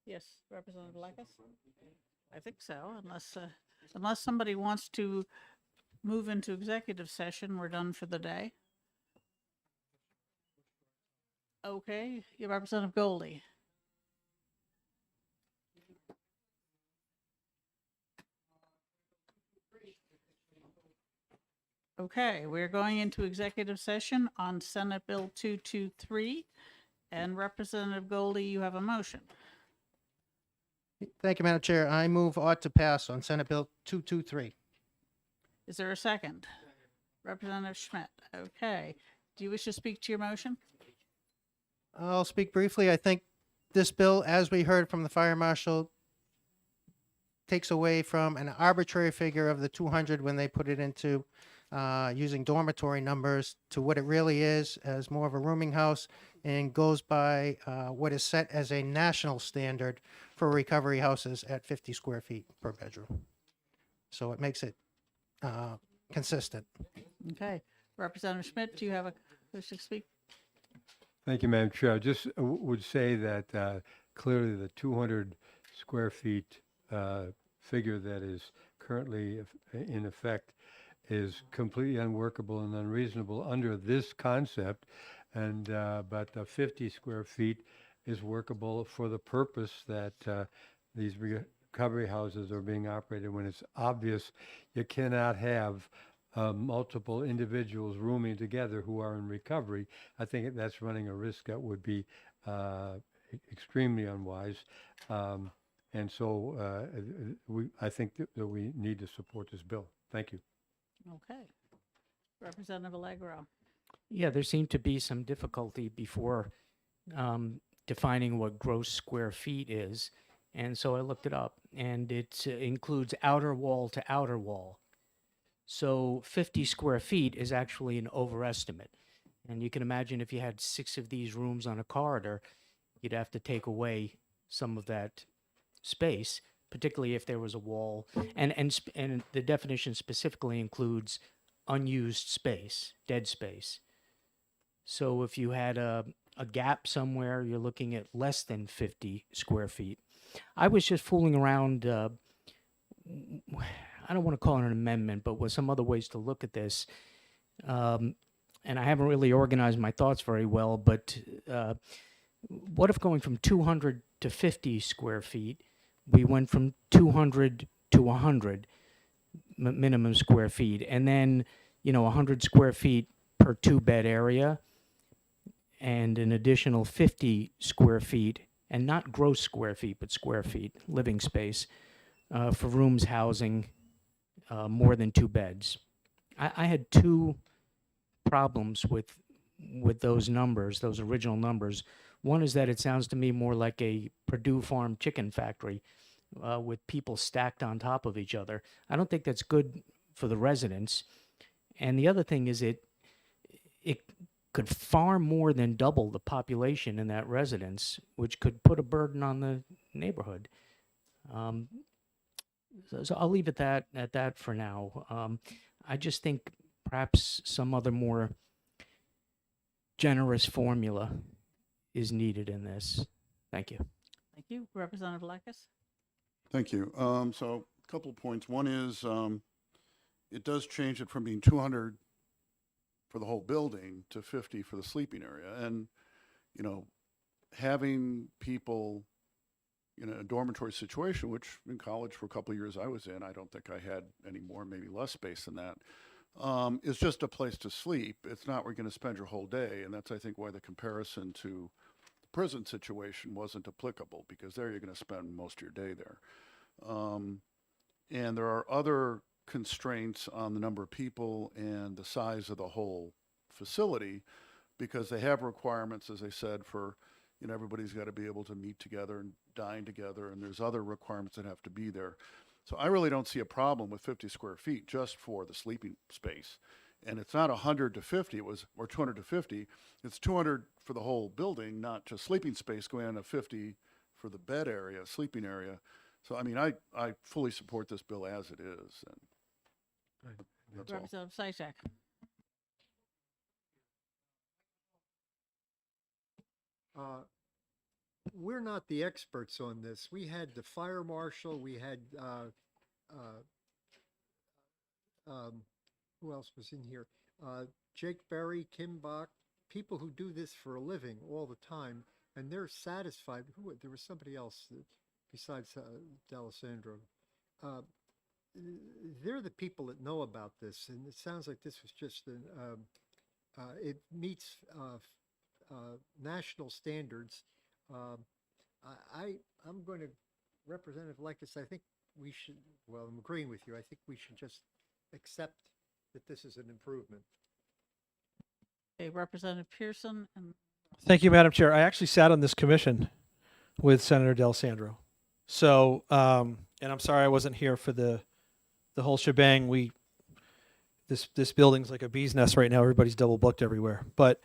[SPEAKER 1] Yes, Representative Lakis? I think so, unless somebody wants to move into executive session, we're done for the day. Okay, your Representative Goldie. Okay, we're going into executive session on Senate Bill 223. And Representative Goldie, you have a motion.
[SPEAKER 5] Thank you, Madam Chair. I move ought to pass on Senate Bill 223.
[SPEAKER 1] Is there a second? Representative Schmidt. Okay. Do you wish to speak to your motion?
[SPEAKER 5] I'll speak briefly. I think this bill, as we heard from the Fire Marshal, takes away from an arbitrary figure of the 200 when they put it into using dormitory numbers to what it really is as more of a rooming house, and goes by what is set as a national standard for recovery houses at 50 square feet per bedroom. So it makes it consistent.
[SPEAKER 1] Okay. Representative Schmidt, do you have a wish to speak?
[SPEAKER 3] Thank you, Madam Chair. I just would say that clearly the 200 square feet figure that is currently in effect is completely unworkable and unreasonable under this concept, and but 50 square feet is workable for the purpose that these recovery houses are being operated when it's obvious you cannot have multiple individuals rooming together who are in recovery. I think that's running a risk that would be extremely unwise. And so I think that we need to support this bill. Thank you.
[SPEAKER 1] Okay. Representative Allegro.
[SPEAKER 22] Yeah, there seemed to be some difficulty before defining what gross square feet is. And so I looked it up, and it includes outer wall to outer wall. So 50 square feet is actually an overestimate. And you can imagine if you had 6 of these rooms on a corridor, you'd have to take away some of that space, particularly if there was a wall. And the definition specifically includes unused space, dead space. So if you had a gap somewhere, you're looking at less than 50 square feet. I was just fooling around. I don't want to call it an amendment, but with some other ways to look at this. And I haven't really organized my thoughts very well, but what if going from 200 to 50 square feet, we went from 200 to 100 minimum square feet, and then, 100 square feet per 2-bed area, and an additional 50 square feet, and not gross square feet, but square feet, living space, for rooms housing more than 2 beds. I had 2 problems with those numbers, those original numbers. One is that it sounds to me more like a Purdue Farm chicken factory with people stacked on top of each other. I don't think that's good for the residents. And the other thing is it could far more than double the population in that residence, which could put a burden on the neighborhood. So I'll leave it at that for now. I just think perhaps some other more generous formula is needed in this. Thank you.
[SPEAKER 1] Thank you. Representative Lakis?
[SPEAKER 19] Thank you. So a couple of points. One is it does change it from being 200 for the whole building to 50 for the sleeping area. And, having people in a dormitory situation, which in college for a couple of years I was in, I don't think I had any more, maybe less space than that, is just a place to sleep. It's not where you're going to spend your whole day. And that's, I think, why the comparison to the prison situation wasn't applicable, because there you're going to spend most of your day there. And there are other constraints on the number of people and the size of the whole facility, because they have requirements, as I said, for, everybody's got to be able to meet together and dine together, and there's other requirements that have to be there. So I really don't see a problem with 50 square feet just for the sleeping space. And it's not 100 to 50, or 200 to 50. It's 200 for the whole building, not just sleeping space, going on to 50 for the bed area, sleeping area. So, I fully support this bill as it is. And that's all.
[SPEAKER 1] Representative Sysak?
[SPEAKER 16] We're not the experts on this. We had the fire marshal, we had, who else was in here? Jake Berry, Kim Bach, people who do this for a living all the time, and they're satisfied. There was somebody else besides D'Alessandro. They're the people that know about this, and it sounds like this was just it meets national standards. I'm going to, Representative Lakis, I think we should, well, I'm agreeing with you. I think we should just accept that this is an improvement.
[SPEAKER 1] Okay, Representative Pearson and
[SPEAKER 17] Thank you, Madam Chair. I actually sat on this commission with Senator D'Alessandro. So, and I'm sorry I wasn't here for the whole shebang. This building's like a bee's nest right now. Everybody's double booked everywhere. But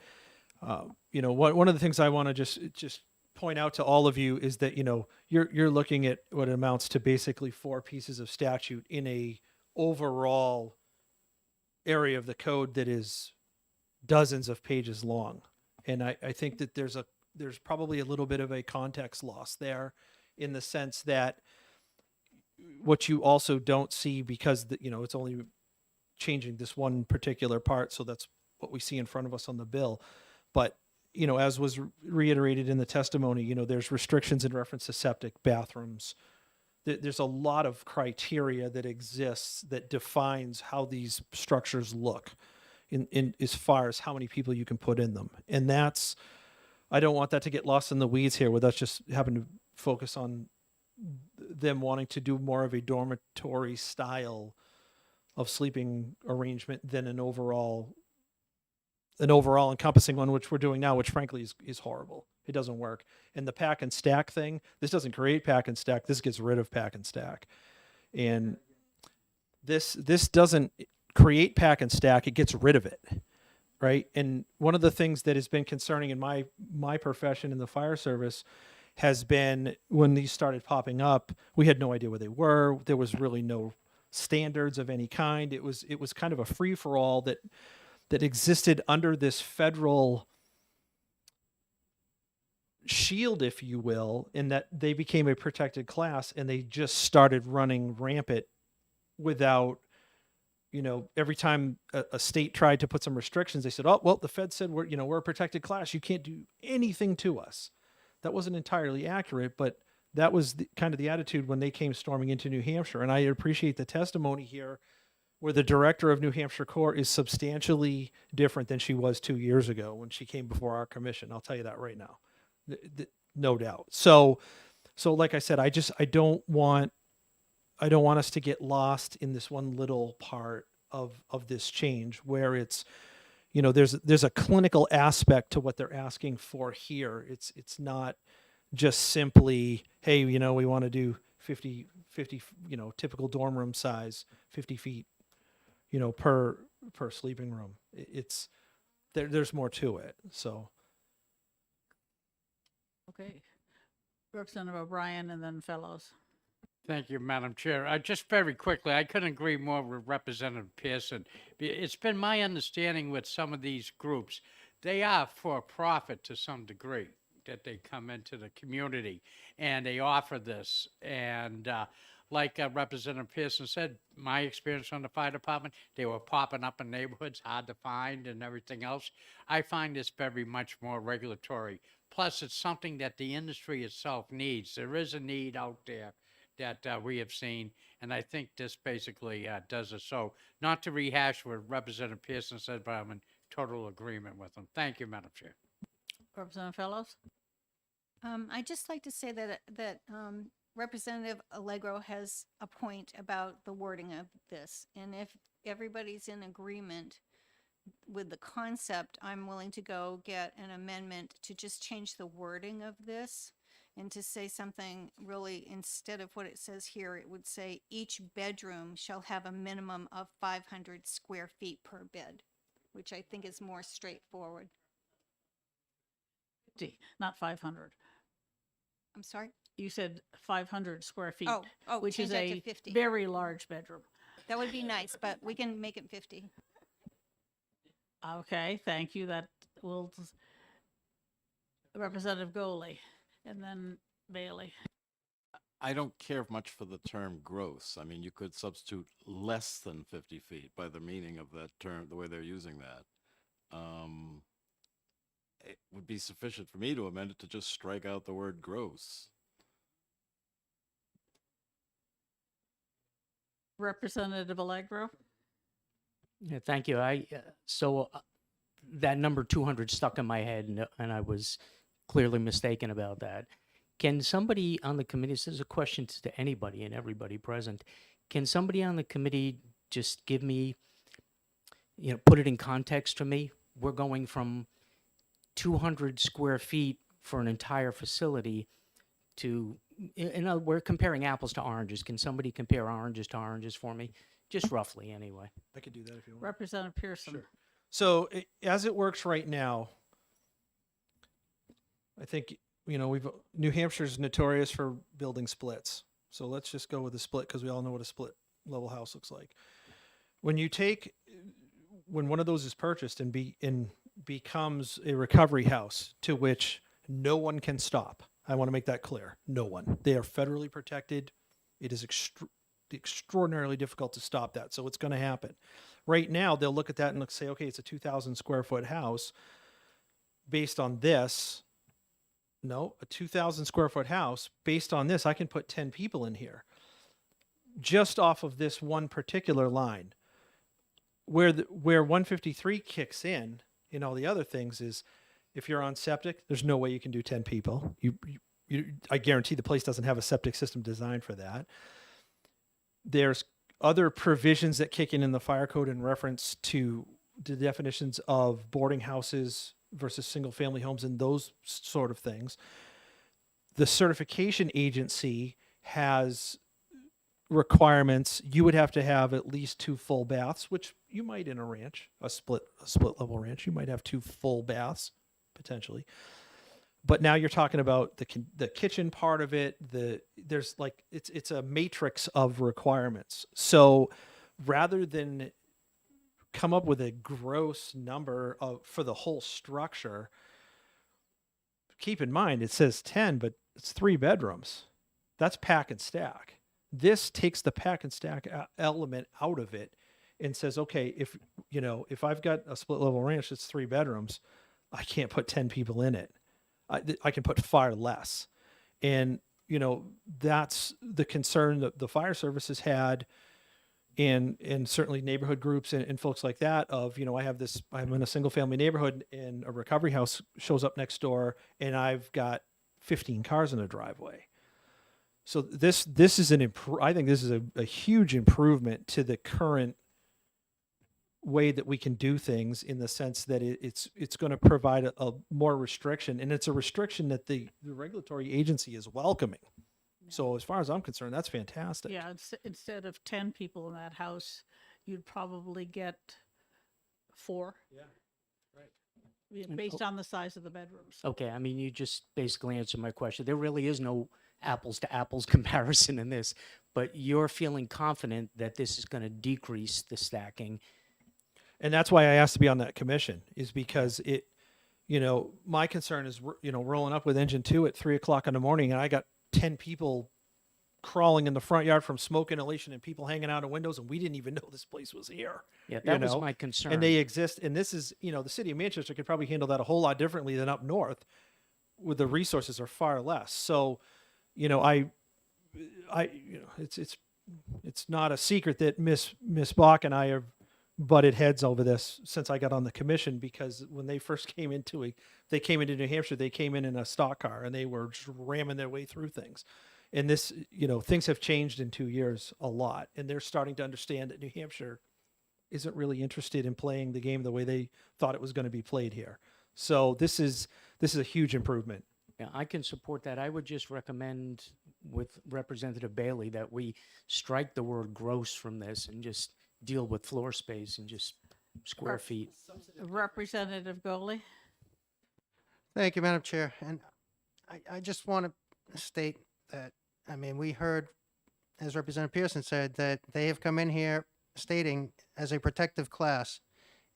[SPEAKER 17] one of the things I want to just point out to all of you is that you're looking at what amounts to basically 4 pieces of statute in a overall area of the code that is dozens of pages long. And I think that there's probably a little bit of a context loss there, in the sense that what you also don't see, because it's only changing this one particular part, so that's what we see in front of us on the bill. But as was reiterated in the testimony, there's restrictions in reference to septic, bathrooms. There's a lot of criteria that exists that defines how these structures look in as far as how many people you can put in them. And I don't want that to get lost in the weeds here with us just having to focus on them wanting to do more of a dormitory style of sleeping arrangement than an overall encompassing one, which we're doing now, which frankly is horrible. It doesn't work. And the pack and stack thing, this doesn't create pack and stack. This gets rid of pack and stack. And this doesn't create pack and stack. It gets rid of it. Right. And one of the things that has been concerning in my profession in the fire service has been when these started popping up, we had no idea where they were. There was really no standards of any kind. It was kind of a free for all that existed under this federal shield, if you will, in that they became a protected class and they just started running rampant without, every time a state tried to put some restrictions, they said, oh, well, the Fed said we're a protected class. You can't do anything to us. That wasn't entirely accurate, but that was kind of the attitude when they came storming into New Hampshire. And I appreciate the testimony here where the director of New Hampshire Corps is substantially different than she was 2 years ago when she came before our commission. I'll tell you that right now. No doubt. So like I said, I don't want us to get lost in this one little part of this change where it's, there's a clinical aspect to what they're asking for here. It's not just simply, hey, we want to do 50, typical dorm room size, 50 feet, per sleeping room. There's more to it. So.
[SPEAKER 1] Okay. Representative O'Brien and then Fellows.
[SPEAKER 20] Thank you, Madam Chair. Just very quickly, I couldn't agree more with Representative Pearson. It's been my understanding with some of these groups, they are for profit to some degree, that they come into the community and they offer this. And like Representative Pearson said, my experience on the fire department, they were popping up in neighborhoods, hard to find and everything else. I find this very much more regulatory. Plus, it's something that the industry itself needs. There is a need out there that we have seen, and I think this basically does it. So, not to rehash what Representative Pearson said, but I'm in total agreement with him. Thank you, Madam Chair.
[SPEAKER 1] Representative Fellows.
[SPEAKER 4] I'd just like to say that Representative Allegro has a point about the wording of this, and if everybody's in agreement with the concept, I'm willing to go get an amendment to just change the wording of this and to say something really, instead of what it says here, it would say each bedroom shall have a minimum of 500 square feet per bed, which I think is more straightforward.
[SPEAKER 1] 50, not 500.
[SPEAKER 4] I'm sorry?
[SPEAKER 1] You said 500 square feet,
[SPEAKER 4] Oh,
[SPEAKER 1] which
[SPEAKER 4] change
[SPEAKER 1] is
[SPEAKER 4] that to
[SPEAKER 1] a
[SPEAKER 4] 50.
[SPEAKER 1] very large bedroom.
[SPEAKER 4] That would be nice, but we can make it 50.
[SPEAKER 1] Okay, thank you. That will, Representative Goley, and then Bailey.
[SPEAKER 21] I don't care much for the term gross. I mean, you could substitute less than 50 feet by the meaning of that term, the way they're using that. It would be sufficient for me to amend it to just strike out the word gross.
[SPEAKER 1] Representative Allegro.
[SPEAKER 22] Yeah, thank you. That number 200 stuck in my head, and I was clearly mistaken about that. Can somebody on the committee, this is a question to anybody and everybody present, can somebody on the committee just give me, put it in context for me? We're going from 200 square feet for an entire facility to, we're comparing apples to oranges. Can somebody compare oranges to oranges for me? Just roughly, anyway.
[SPEAKER 17] I could do that if you want.
[SPEAKER 1] Representative Pearson.
[SPEAKER 17] Sure. So as it works right now, I think, New Hampshire's notorious for building splits. So let's just go with a split because we all know what a split level house looks like. When one of those is purchased and becomes a recovery house to which no one can stop. I want to make that clear. No one. They are federally protected. It is extraordinarily difficult to stop that. So it's going to happen. Right now, they'll look at that and say, okay, it's a 2,000 square foot house. Based on this, no, a 2,000 square foot house. Based on this, I can put 10 people in here. Just off of this one particular line. Where 153 kicks in all the other things is, if you're on septic, there's no way you can do 10 people. I guarantee the place doesn't have a septic system designed for that. There's other provisions that kick in the fire code in reference to the definitions of boarding houses versus single family homes and those sort of things. The certification agency has requirements. You would have to have at least 2 full baths, which you might in a ranch, a split level ranch. You might have 2 full baths potentially. But now you're talking about the kitchen part of it. There's like it's a matrix of requirements. So rather than come up with a gross number for the whole structure, keep in mind it says 10, but it's 3 bedrooms. That's pack and stack. This takes the pack and stack element out of it and says, okay, if I've got a split level ranch that's 3 bedrooms, I can't put 10 people in it. I can put far less. And, that's the concern that the fire service has had, and certainly neighborhood groups and folks like that of, I'm in a single family neighborhood and a recovery house shows up next door and I've got 15 cars in a driveway. So this is I think this is a huge improvement to the current way that we can do things, in the sense that it's going to provide a more restriction, and it's a restriction that the regulatory agency is welcoming. So as far as I'm concerned, that's fantastic.
[SPEAKER 1] Yeah, instead of 10 people in that house, you'd probably get 4.
[SPEAKER 17] Yeah, right.
[SPEAKER 1] Yeah, based on the size of the bedrooms.
[SPEAKER 22] Okay, I mean, you just basically answered my question. There really is no apples to apples comparison in this, but you're feeling confident that this is going to decrease the stacking.
[SPEAKER 17] And that's why I asked to be on that commission, is because my concern is, rolling up with engine 2 at 3:00 in the morning and I got 10 people crawling in the front yard from smoke inhalation and people hanging out of windows, and we didn't even know this place was here.
[SPEAKER 22] Yeah, that was my concern.
[SPEAKER 17] And they exist. And this is, the city of Manchester could probably handle that a whole lot differently than up north, where the resources are far less. So, it's not a secret that Miss Bach and I have butted heads over this since I got on the commission, because when they first came into New Hampshire, they came in a stock car and they were just ramming their way through things. And this, things have changed in 2 years a lot, and they're starting to understand that New Hampshire isn't really interested in playing the game the way they thought it was going to be played here. So this is a huge improvement.
[SPEAKER 22] Yeah, I can support that. I would just recommend with Representative Bailey that we strike the word gross from this and just deal with floor space and just square feet.
[SPEAKER 1] Representative Goley?
[SPEAKER 5] Thank you, Madam Chair. And I just want to state that, we heard, as Representative Pearson said, that they have come in here stating as a protective class.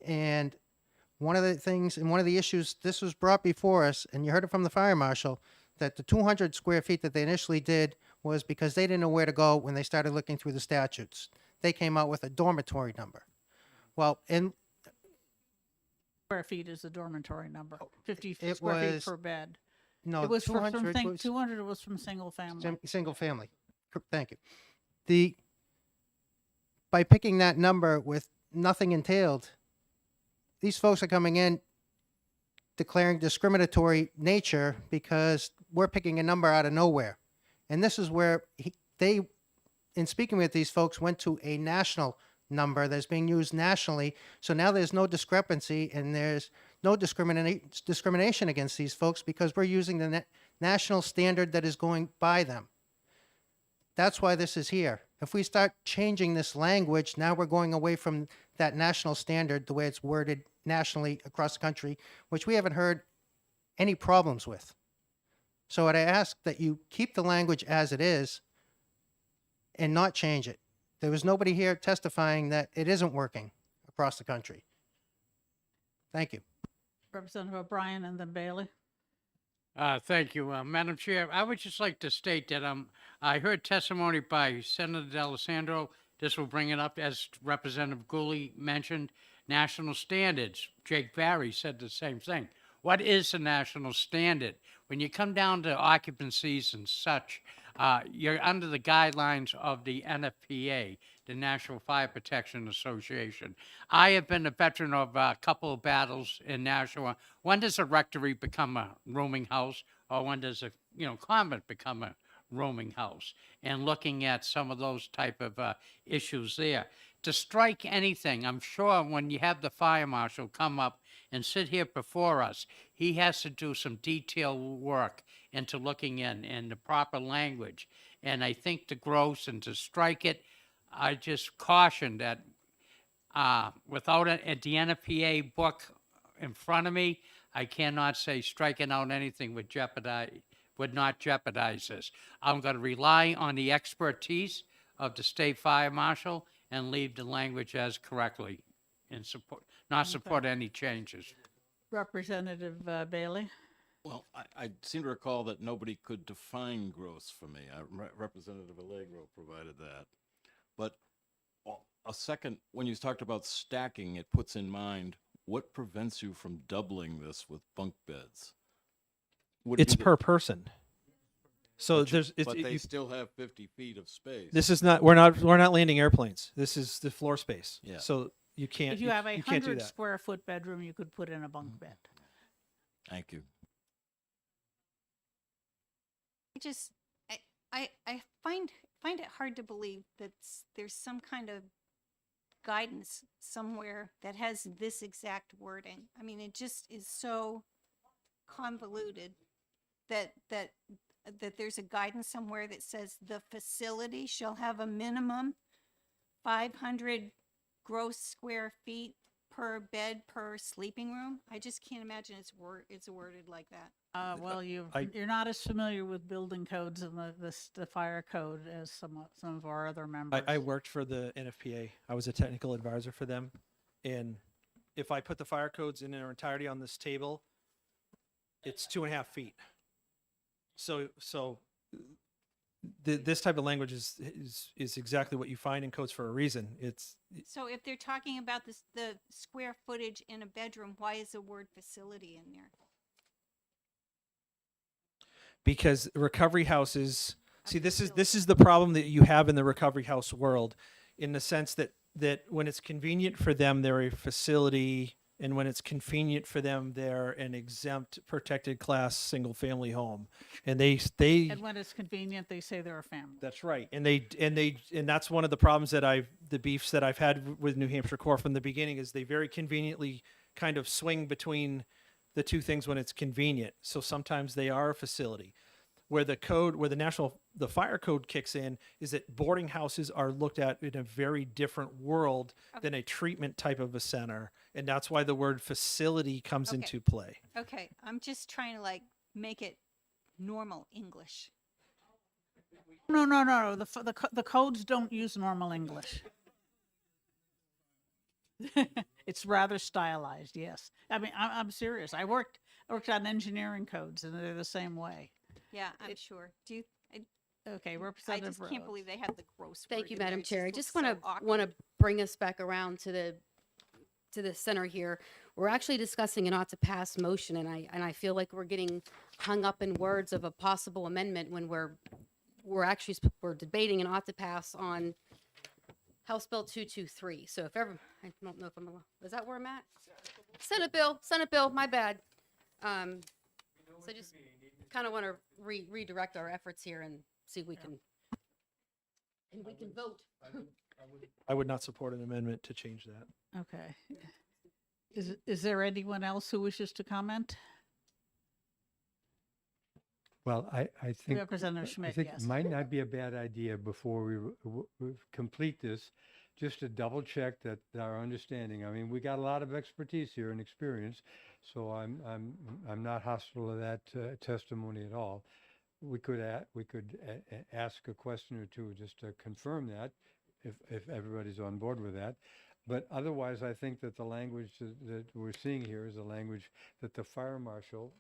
[SPEAKER 5] And one of the things and one of the issues, this was brought before us, and you heard it from the fire marshal, that the 200 square feet that they initially did was because they didn't know where to go when they started looking through the statutes. They came out with a dormitory number. Well,
[SPEAKER 1] Square feet is the dormitory number. 50
[SPEAKER 5] it
[SPEAKER 1] square feet
[SPEAKER 5] was-
[SPEAKER 1] per bed.
[SPEAKER 5] no,
[SPEAKER 1] It was
[SPEAKER 5] 200 was
[SPEAKER 1] 200 was from single family.
[SPEAKER 5] single family. Thank you. By picking that number with nothing entailed, these folks are coming in declaring discriminatory nature because we're picking a number out of nowhere. And this is where they, in speaking with these folks, went to a national number that's being used nationally. So now there's no discrepancy and there's no discrimination against these folks because we're using the national standard that is going by them. That's why this is here. If we start changing this language, now we're going away from that national standard, the way it's worded nationally across the country, which we haven't heard any problems with. So what I ask that you keep the language as it is and not change it. There was nobody here testifying that it isn't working across the country. Thank you.
[SPEAKER 1] Representative O'Brien and then Bailey.
[SPEAKER 20] Thank you, Madam Chair. I would just like to state that I heard testimony by Senator D'Alessandro. This will bring it up, as Representative Gooley mentioned, national standards. Jake Barry said the same thing. What is the national standard? When you come down to occupancies and such, you're under the guidelines of the NFPA, the National Fire Protection Association. I have been a veteran of a couple of battles in Nashua. When does a rectory become a rooming house, or when does a convent become a rooming house? And looking at some of those type of issues there. To strike anything, I'm sure when you have the fire marshal come up and sit here before us. He has to do some detailed work into looking in the proper language. And I think to gross and to strike it, I just caution that without the NFPA book in front of me, I cannot say striking out anything would not jeopardize this. I'm going to rely on the expertise of the state fire marshal and leave the language as correctly and not support any changes.
[SPEAKER 1] Representative Bailey?
[SPEAKER 21] Well, I seem to recall that nobody could define gross for me. Representative Allegro provided that. But a second, when you talked about stacking, it puts in mind what prevents you from doubling this with bunk beds?
[SPEAKER 17] It's per person. So
[SPEAKER 21] But they still have 50 feet of space.
[SPEAKER 17] This is not, we're not landing airplanes. This is the floor space.
[SPEAKER 21] Yeah.
[SPEAKER 17] So you can't,
[SPEAKER 1] If you have a
[SPEAKER 17] you can't do
[SPEAKER 1] 100
[SPEAKER 17] that.
[SPEAKER 1] square foot bedroom, you could put in a bunk bed.
[SPEAKER 21] Thank you.
[SPEAKER 4] I find it hard to believe that there's some kind of guidance somewhere that has this exact wording. I mean, it just is so convoluted that there's a guidance somewhere that says the facility shall have a minimum 500 gross square feet per bed per sleeping room. I just can't imagine it's worded like that.
[SPEAKER 1] Well, you're not as familiar with building codes and the fire code as some of our other members.
[SPEAKER 17] I worked for the NFPA. I was a technical advisor for them. And if I put the fire codes in their entirety on this table, it's 2.5 feet. So this type of language is exactly what you find in codes for a reason.
[SPEAKER 4] So if they're talking about the square footage in a bedroom, why is the word facility in there?
[SPEAKER 17] Because recovery houses, see, this is the problem that you have in the recovery house world, in the sense that when it's convenient for them, they're a facility, and when it's convenient for them, they're an exempt protected class single family home. And
[SPEAKER 1] and when it's convenient, they say they're a family.
[SPEAKER 17] That's right. And that's one of the problems the beefs that I've had with New Hampshire Corps from the beginning, is they very conveniently kind of swing between the two things when it's convenient. So sometimes they are a facility. Where the fire code kicks in is that boarding houses are looked at in a very different world than a treatment type of a center. And that's why the word facility comes into play.
[SPEAKER 4] Okay, I'm just trying to make it normal English.
[SPEAKER 1] No. The codes don't use normal English. It's rather stylized, yes. I mean, I'm serious. I worked on engineering codes, and they're the same way.
[SPEAKER 4] Yeah, I'm sure.
[SPEAKER 1] Okay,
[SPEAKER 4] I
[SPEAKER 1] Representative
[SPEAKER 4] just can't
[SPEAKER 1] Rhodes.
[SPEAKER 4] believe they have the gross.
[SPEAKER 6] Thank
[SPEAKER 4] word
[SPEAKER 6] you,
[SPEAKER 4] in there.
[SPEAKER 6] Madam
[SPEAKER 4] It just
[SPEAKER 6] Chair. I
[SPEAKER 4] looks
[SPEAKER 6] just
[SPEAKER 4] so
[SPEAKER 6] want
[SPEAKER 4] awkward.
[SPEAKER 6] to bring us back around to the center here. We're actually discussing an ought to pass motion, and I feel like we're getting hung up in words of a possible amendment when we're debating an ought to pass on House Bill 223. So if ever, I don't know if I'm allowed, is that where I'm at? Senate bill, my bad. So just kind of want to redirect our efforts here and see if we can vote.
[SPEAKER 17] I would not support an amendment to change that.
[SPEAKER 1] Okay. Is there anyone else who wishes to comment?
[SPEAKER 3] Well, I think
[SPEAKER 1] Representative Schmidt,
[SPEAKER 3] I think
[SPEAKER 1] yes.
[SPEAKER 3] it might not be a bad idea before we complete this, just to double check that our understanding. I mean, we got a lot of expertise here and experience, so I'm not hostile to that testimony at all. We could ask a question or two just to confirm that, if everybody's on board with that. But otherwise, I think that the language that we're seeing here is a language that the fire marshal,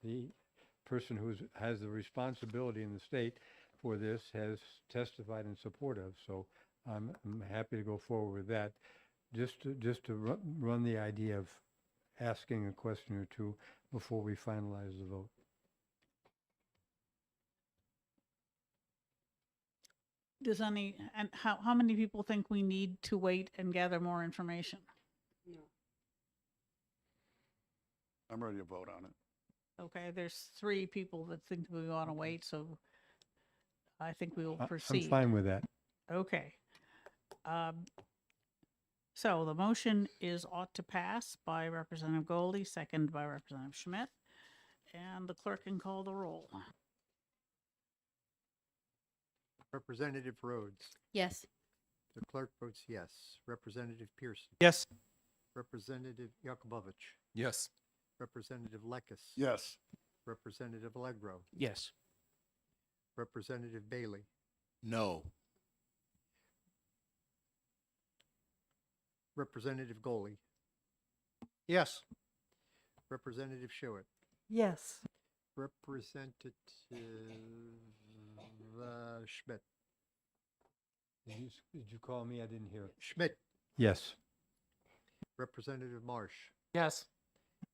[SPEAKER 3] the person who has the responsibility in the state for this, has testified in support of. So I'm happy to go forward with that. Just to run the idea of asking a question or two before we finalize the vote.
[SPEAKER 1] And how many people think we need to wait and gather more information?
[SPEAKER 19] I'm ready to vote on it.
[SPEAKER 1] Okay, there's 3 people that think we want to wait, so I think we will proceed.
[SPEAKER 3] I'm fine with that.
[SPEAKER 1] Okay. So the motion is ought to pass by Representative Goldie, second by Representative Schmidt. And the clerk can call the roll.
[SPEAKER 16] Representative Rhodes.
[SPEAKER 6] Yes.
[SPEAKER 16] The clerk votes yes. Representative Pearson.
[SPEAKER 17] Yes.
[SPEAKER 16] Representative Yakubovich.
[SPEAKER 21] Yes.
[SPEAKER 16] Representative Lekis.
[SPEAKER 19] Yes.
[SPEAKER 16] Representative Allegro.
[SPEAKER 22] Yes.
[SPEAKER 16] Representative Bailey.
[SPEAKER 21] No.
[SPEAKER 16] Representative Goley.
[SPEAKER 5] Yes.
[SPEAKER 16] Representative Schuett.
[SPEAKER 9] Yes.
[SPEAKER 16] Representative Schmidt.
[SPEAKER 3] Did you call me? I didn't hear.
[SPEAKER 16] Schmidt.
[SPEAKER 3] Yes.
[SPEAKER 16] Representative Marsh.
[SPEAKER 17] Yes.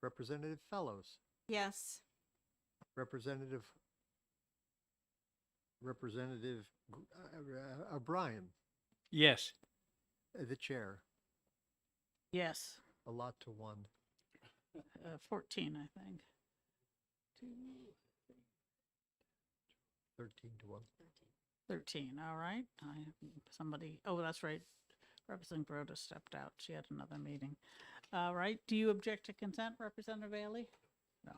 [SPEAKER 16] Representative Fellows.
[SPEAKER 4] Yes.
[SPEAKER 16] Representative O'Brien.
[SPEAKER 17] Yes.
[SPEAKER 16] The chair.
[SPEAKER 1] Yes,
[SPEAKER 16] A lot to one.
[SPEAKER 1] 14, I think.
[SPEAKER 16] 13 to 1.
[SPEAKER 1] 13, all right. Somebody, oh, that's right. Representative Rhoda stepped out. She had another meeting. All right, do you object to consent, Representative Bailey? No.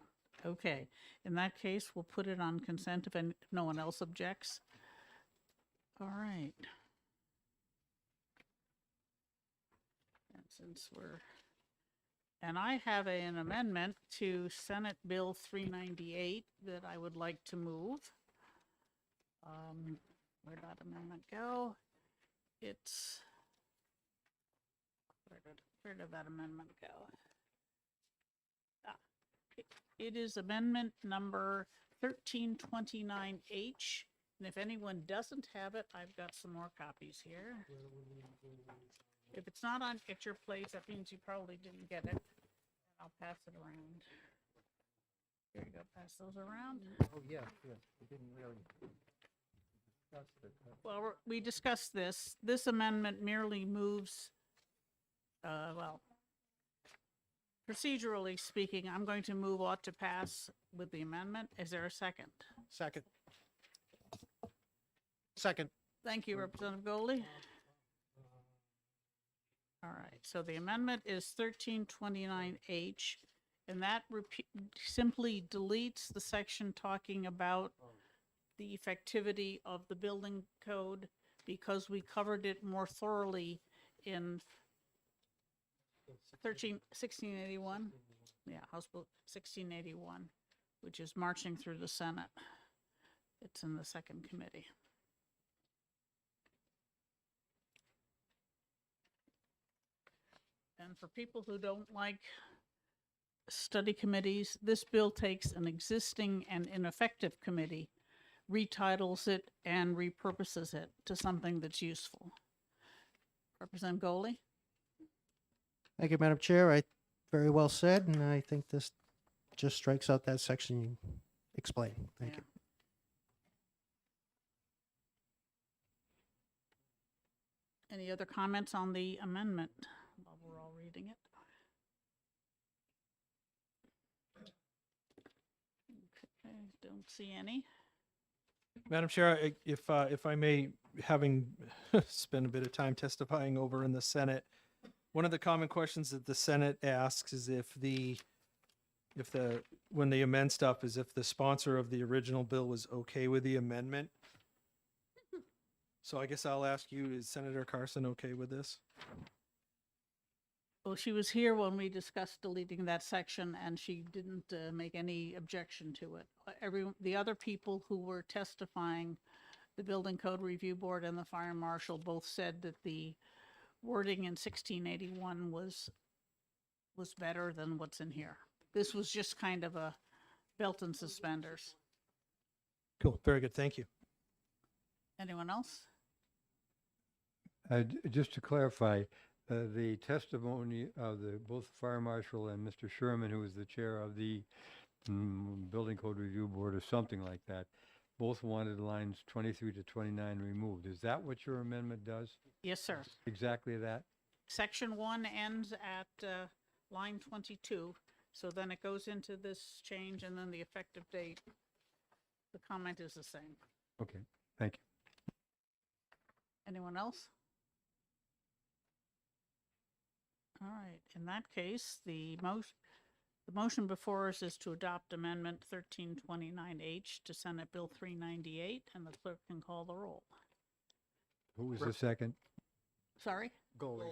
[SPEAKER 1] Okay, in that case, we'll put it on consent if no one else objects. All right. And since and I have an amendment to Senate Bill 398 that I would like to move. Where'd that amendment go? It's, where did that amendment go? It is amendment number 1329H. And if anyone doesn't have it, I've got some more copies here. If it's not at your place, that means you probably didn't get it. I'll pass it around. Here you go, pass those around.
[SPEAKER 16] Oh, yeah, yeah. We didn't really discuss it.
[SPEAKER 1] Well, we discussed this. This amendment merely moves, well, procedurally speaking, I'm going to move ought to pass with the amendment. Is there a second?
[SPEAKER 5] Second. Second.
[SPEAKER 1] Thank you, Representative Goldie. All right, so the amendment is 1329H, and that simply deletes the section talking about the effectivity of the building code because we covered it more thoroughly in 1681. Yeah, House Bill 1681, which is marching through the Senate. It's in the second committee. And for people who don't like study committees, this bill takes an existing and ineffective committee, retitles it, and repurposes it to something that's useful. Representative Goley?
[SPEAKER 5] Thank you, Madam Chair. Very well said, and I think this just strikes out that section you explained. Thank you.
[SPEAKER 1] Any other comments on the amendment while we're all reading it? Okay, don't see any.
[SPEAKER 17] Madam Chair, if I may, having spent a bit of time testifying over in the Senate, one of the common questions that the Senate asks is when they amend stuff, is if the sponsor of the original bill was okay with the amendment. So I guess I'll ask you, is Senator Carson okay with this?
[SPEAKER 1] Well, she was here when we discussed deleting that section, and she didn't make any objection to it. The other people who were testifying, the Building Code Review Board and the Fire Marshal, both said that the wording in 1681 was better than what's in here. This was just kind of a belt and suspenders.
[SPEAKER 17] Cool, very good, thank you.
[SPEAKER 1] Anyone else?
[SPEAKER 3] Just to clarify, the testimony of both the Fire Marshal and Mr. Sherman, who is the chair of the Building Code Review Board or something like that, both wanted lines 23 to 29 removed. Is that what your amendment does?
[SPEAKER 1] Yes, sir.
[SPEAKER 3] Exactly that?
[SPEAKER 1] Section 1 ends at line 22, so then it goes into this change, and then the effective date, the comment is the same.
[SPEAKER 3] Okay, thank you.
[SPEAKER 1] Anyone else? All right, in that case, the motion before us is to adopt Amendment 1329H to Senate Bill 398, and the clerk can call the roll.
[SPEAKER 3] Who was the second?
[SPEAKER 1] Sorry?
[SPEAKER 16] Goalie.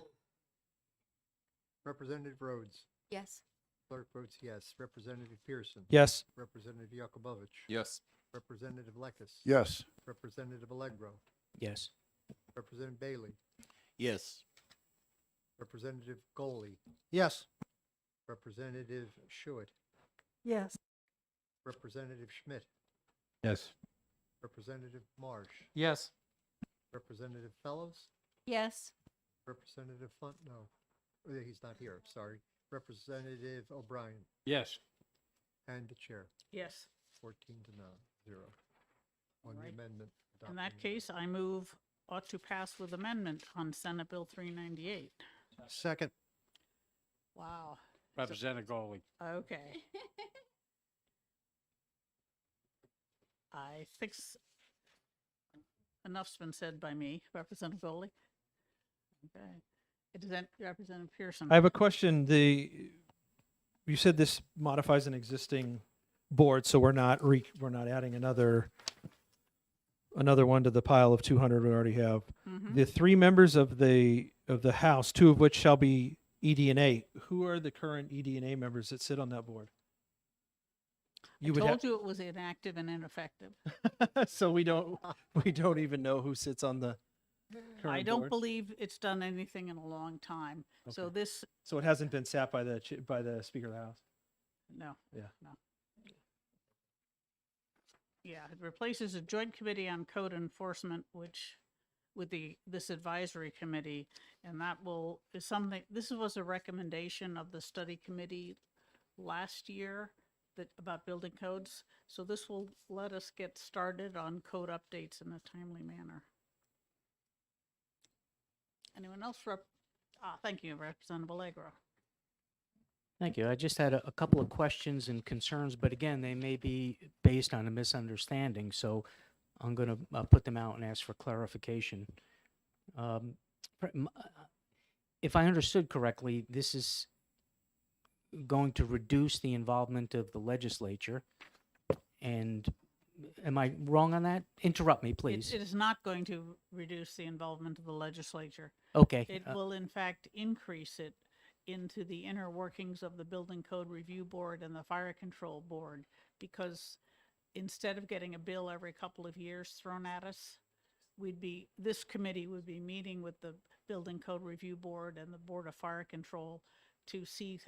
[SPEAKER 16] Representative Rhodes.
[SPEAKER 6] Yes.
[SPEAKER 16] Clerk votes yes. Representative Pearson.
[SPEAKER 17] Yes.
[SPEAKER 16] Representative Yakubovich.
[SPEAKER 21] Yes.
[SPEAKER 16] Representative Lekis.
[SPEAKER 19] Yes.
[SPEAKER 16] Representative Allegro.
[SPEAKER 22] Yes.
[SPEAKER 16] Representative Bailey.
[SPEAKER 21] Yes.
[SPEAKER 16] Representative Goley.
[SPEAKER 5] Yes.
[SPEAKER 16] Representative Schuett.
[SPEAKER 9] Yes.
[SPEAKER 16] Representative Schmidt.
[SPEAKER 3] Yes.
[SPEAKER 16] Representative Marsh.
[SPEAKER 17] Yes.
[SPEAKER 16] Representative Fellows.
[SPEAKER 4] Yes.
[SPEAKER 16] Representative Flunt, no. Oh, yeah, he's not here, sorry. Representative O'Brien
[SPEAKER 20] Yes.
[SPEAKER 16] and the chair,
[SPEAKER 1] Yes.
[SPEAKER 16] 14 to 0 on the
[SPEAKER 1] Right.
[SPEAKER 16] amendment.
[SPEAKER 1] In that
[SPEAKER 16] adopting the
[SPEAKER 1] case, I move ought to pass with amendment on Senate Bill 398.
[SPEAKER 5] Second.
[SPEAKER 1] Wow.
[SPEAKER 20] Representative Goley.
[SPEAKER 1] Okay. I think enough's been said by me, Representative Foley. Okay. It is then Representative Pearson.
[SPEAKER 17] I have a question. You said this modifies an existing board, so we're not adding another one to the pile of 200 we already have.
[SPEAKER 1] Mhm.
[SPEAKER 17] The 3 members of the House, 2 of which shall be ED&A. Who are the current ED&A members that sit on that board?
[SPEAKER 1] I told you it was inactive and ineffective.
[SPEAKER 17] So we don't even know who sits on the current
[SPEAKER 1] I don't
[SPEAKER 17] board?
[SPEAKER 1] believe it's done anything in a long time. So
[SPEAKER 17] Okay.
[SPEAKER 1] this,
[SPEAKER 17] So it hasn't been sat by the Speaker of the House.
[SPEAKER 1] no.
[SPEAKER 17] Yeah.
[SPEAKER 1] No. Yeah, it replaces a joint committee on code enforcement, which with this advisory committee, and that is something, this was a recommendation of the study committee last year about building codes. So this will let us get started on code updates in a timely manner. Anyone else? Thank you, Representative Allegro.
[SPEAKER 22] Thank you. I just had a couple of questions and concerns, but again, they may be based on a misunderstanding, so I'm going to put them out and ask for clarification. If I understood correctly, this is going to reduce the involvement of the legislature, and am I wrong on that? Interrupt me, please.
[SPEAKER 1] It is not going to reduce the involvement of the legislature.
[SPEAKER 22] Okay.
[SPEAKER 1] It will, in fact, increase it into the inner workings of the Building Code Review Board and the Fire Control Board, because instead of getting a bill every couple of years thrown at us, this committee would be meeting with the Building Code Review Board and the Board of Fire Control to see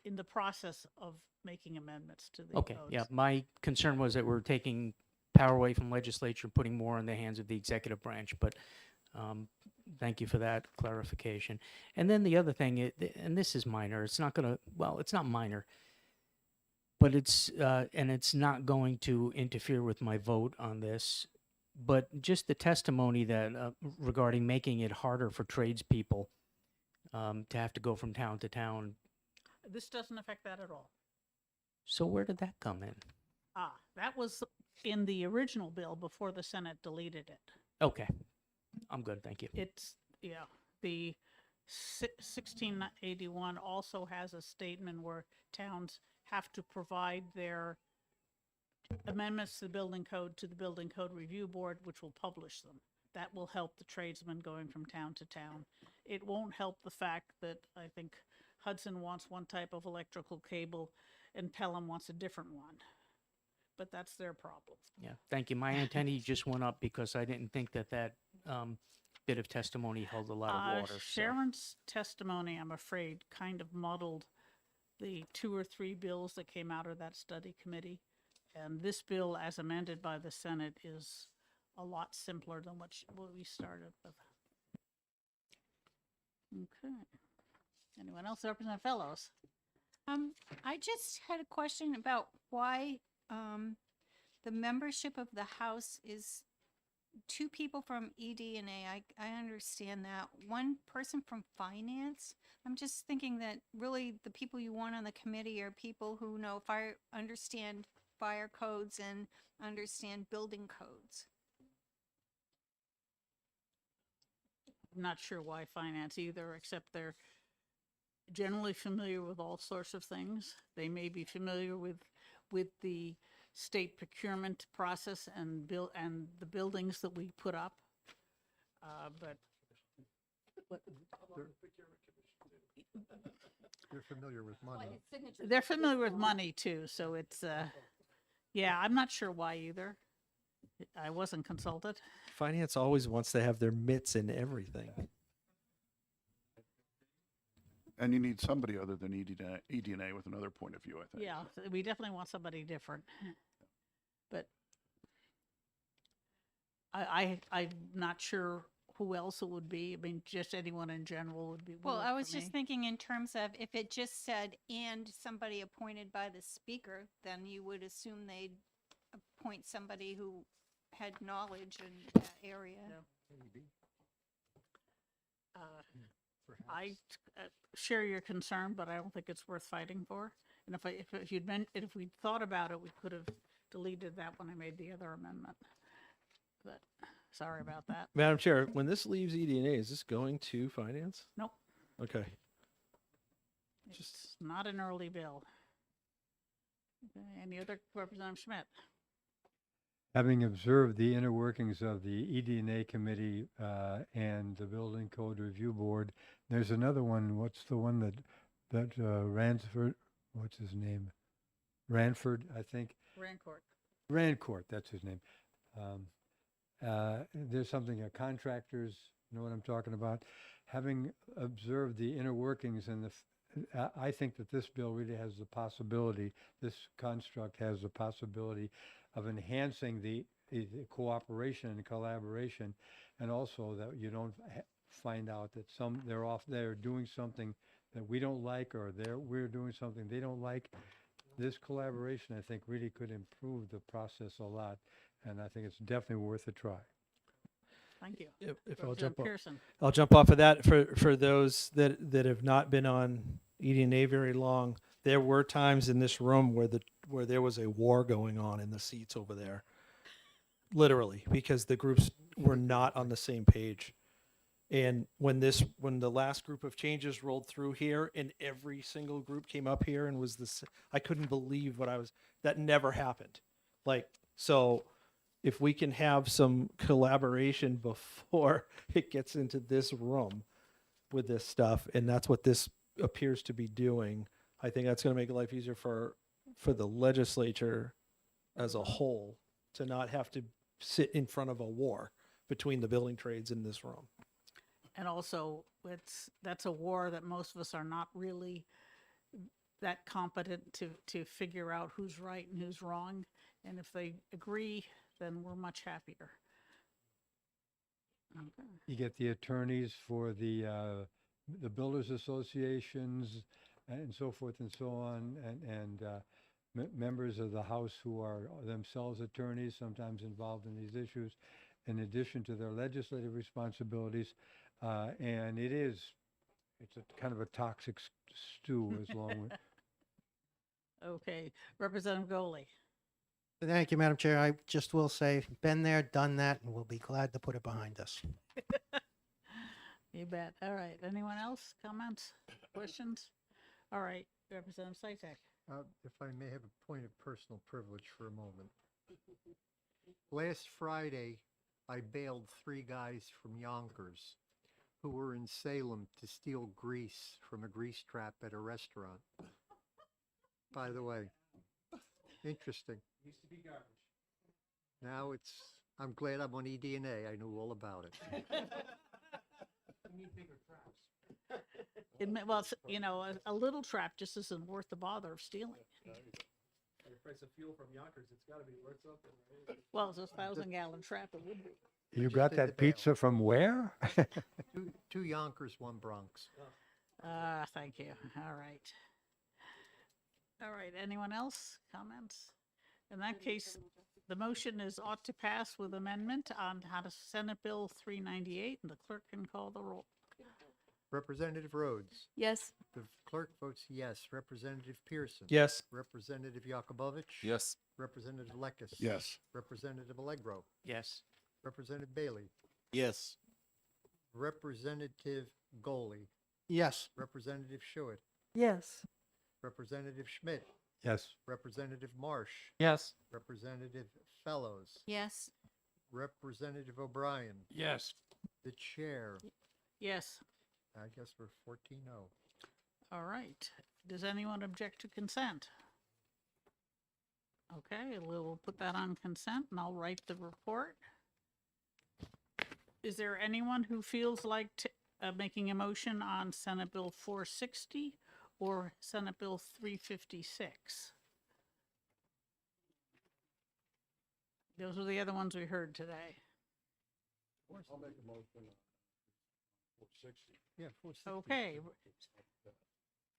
[SPEAKER 1] in the process of making amendments to the
[SPEAKER 22] Okay,
[SPEAKER 1] codes.
[SPEAKER 22] yeah, my concern was that we're taking power away from legislature, putting more in the hands of the executive branch, but thank you for that clarification. And then the other thing, and this is minor, it's not minor, but it's not going to interfere with my vote on this, but just the testimony that regarding making it harder for tradespeople to have to go from town to town.
[SPEAKER 1] This doesn't affect that at all.
[SPEAKER 22] So where did that come in?
[SPEAKER 1] That was in the original bill before the Senate deleted it.
[SPEAKER 22] Okay, I'm good, thank you.
[SPEAKER 1] The 1681 also has a statement where towns have to provide their amendments to the building code to the Building Code Review Board, which will publish them. That will help the tradesmen going from town to town. It won't help the fact that I think Hudson wants one type of electrical cable and Pelham wants a different one. But that's their problem.
[SPEAKER 22] Yeah, thank you. My antennae just went up because I didn't think that bit of testimony held a lot of water.
[SPEAKER 1] Sharon's testimony, I'm afraid, kind of muddled the 2 or 3 bills that came out of that study committee. And this bill, as amended by the Senate, is a lot simpler than what we started with. Okay. Anyone else? Representative Fellows?
[SPEAKER 4] I just had a question about why the membership of the House is 2 people from ED&A. I understand that. 1 person from Finance. I'm just thinking that really the people you want on the committee are people who know understand fire codes and understand building codes.
[SPEAKER 1] I'm not sure why Finance either, except they're generally familiar with all sorts of things. They may be familiar with the state procurement process and the buildings that we put up. But
[SPEAKER 16] They're familiar with money.
[SPEAKER 1] they're familiar with money too, so it's, yeah, I'm not sure why either. I wasn't consulted.
[SPEAKER 17] Finance always wants to have their mitts in everything.
[SPEAKER 19] And you need somebody other than ED&A with another point of view, I think.
[SPEAKER 1] Yeah, we definitely want somebody different. But I'm not sure who else it would be. I mean, just anyone in general would be.
[SPEAKER 4] Well,
[SPEAKER 1] would
[SPEAKER 4] I
[SPEAKER 1] work
[SPEAKER 4] was
[SPEAKER 1] for
[SPEAKER 4] just
[SPEAKER 1] me.
[SPEAKER 4] thinking in terms of if it just said, and somebody appointed by the speaker, then you would assume they'd appoint somebody who had knowledge in that area.
[SPEAKER 1] I share your concern, but I don't think it's worth fighting for. And if we'd thought about it, we could have deleted that when I made the other amendment. But sorry about that.
[SPEAKER 17] Madam Chair, when this leaves ED&A, is this going to finance?
[SPEAKER 1] Nope,
[SPEAKER 17] Okay.
[SPEAKER 1] it's not an early bill. Okay, any other, Representative Schmidt?
[SPEAKER 3] Having observed the inner workings of the ED&A committee and the Building Code Review Board, there's another one. What's the one that Ransford? What's his name? Ranford, I think.
[SPEAKER 1] Rancourt.
[SPEAKER 3] Rancourt, that's his name. There's something, contractors, know what I'm talking about? Having observed the inner workings and I think that this bill really has the possibility, this construct has the possibility of enhancing the cooperation and collaboration, and also that you don't find out that they're doing something that we don't like, or we're doing something they don't like. This collaboration, I think, really could improve the process a lot, and I think it's definitely worth a try.
[SPEAKER 1] Thank you.
[SPEAKER 17] If I'll
[SPEAKER 1] Representative
[SPEAKER 17] jump
[SPEAKER 1] Pearson.
[SPEAKER 17] I'll jump off of that for those that have not been on ED&A very long. There were times in this room where there was a war going on in the seats over there, literally, because the groups were not on the same page. And when the last group of changes rolled through here, and every single group came up here and was this, I couldn't believe that never happened. So if we can have some collaboration before it gets into this room with this stuff, and that's what this appears to be doing, I think that's going to make life easier for the legislature as a whole to not have to sit in front of a war between the building trades in this room.
[SPEAKER 1] And also, that's a war that most of us are not really that competent to figure out who's right and who's wrong. And if they agree, then we're much happier. Okay.
[SPEAKER 3] You get the attorneys for the builders associations and so forth and so on, and members of the House who are themselves attorneys, sometimes involved in these issues, in addition to their legislative responsibilities. And it's a kind of a toxic stew as long with.
[SPEAKER 1] Okay, Representative Goley.
[SPEAKER 5] Thank you, Madam Chair. I just will say, been there, done that, and we'll be glad to put it behind us.
[SPEAKER 1] You bet. All right. Anyone else? Comments? Questions? All right. Representative Sytek.
[SPEAKER 16] If I may have a point of personal privilege for a moment. Last Friday, I bailed 3 guys from Yonkers who were in Salem to steal grease from a grease trap at a restaurant. By the way, interesting.
[SPEAKER 17] Used to be garbage.
[SPEAKER 16] Now I'm glad I'm on ED&A. I knew all about it.
[SPEAKER 17] We need bigger traps.
[SPEAKER 1] Well, a little trap just isn't worth the bother of stealing.
[SPEAKER 17] The price of fuel from Yonkers, it's got to be worth something, right?
[SPEAKER 1] Well, it's a 1,000-gallon trap, it would be.
[SPEAKER 3] You got that pizza from where?
[SPEAKER 16] Two Yonkers, 1 Bronx.
[SPEAKER 1] Thank you. All right. All right. Anyone else? Comments? In that case, the motion is ought to pass with amendment on how to Senate Bill 398, and the clerk can call the roll.
[SPEAKER 16] Representative Rhodes.
[SPEAKER 6] Yes.
[SPEAKER 16] The clerk votes yes. Representative Pearson.
[SPEAKER 17] Yes.
[SPEAKER 16] Representative Yakubovich.
[SPEAKER 21] Yes.
[SPEAKER 16] Representative Lekis.
[SPEAKER 19] Yes.
[SPEAKER 16] Representative Allegro.
[SPEAKER 22] Yes.
[SPEAKER 16] Representative Bailey.
[SPEAKER 21] Yes.
[SPEAKER 16] Representative Goley.
[SPEAKER 5] Yes.
[SPEAKER 16] Representative Schuett,
[SPEAKER 9] Yes.
[SPEAKER 16] Representative Schmidt,
[SPEAKER 3] Yes.
[SPEAKER 16] Representative Marsh,
[SPEAKER 17] Yes.
[SPEAKER 16] Representative Fellows,
[SPEAKER 4] Yes.
[SPEAKER 16] Representative O'Brien,
[SPEAKER 20] Yes.
[SPEAKER 16] the chair.
[SPEAKER 1] Yes.
[SPEAKER 16] I guess we're 14-0.
[SPEAKER 1] All right. Does anyone object to consent? Okay, we'll put that on consent and I'll write the report. Is there anyone who feels like making a motion on Senate Bill 460 or Senate Bill 356? Those are the other ones we heard today.
[SPEAKER 19] I'll make a motion on 460.
[SPEAKER 16] Yeah, 460.
[SPEAKER 1] Okay.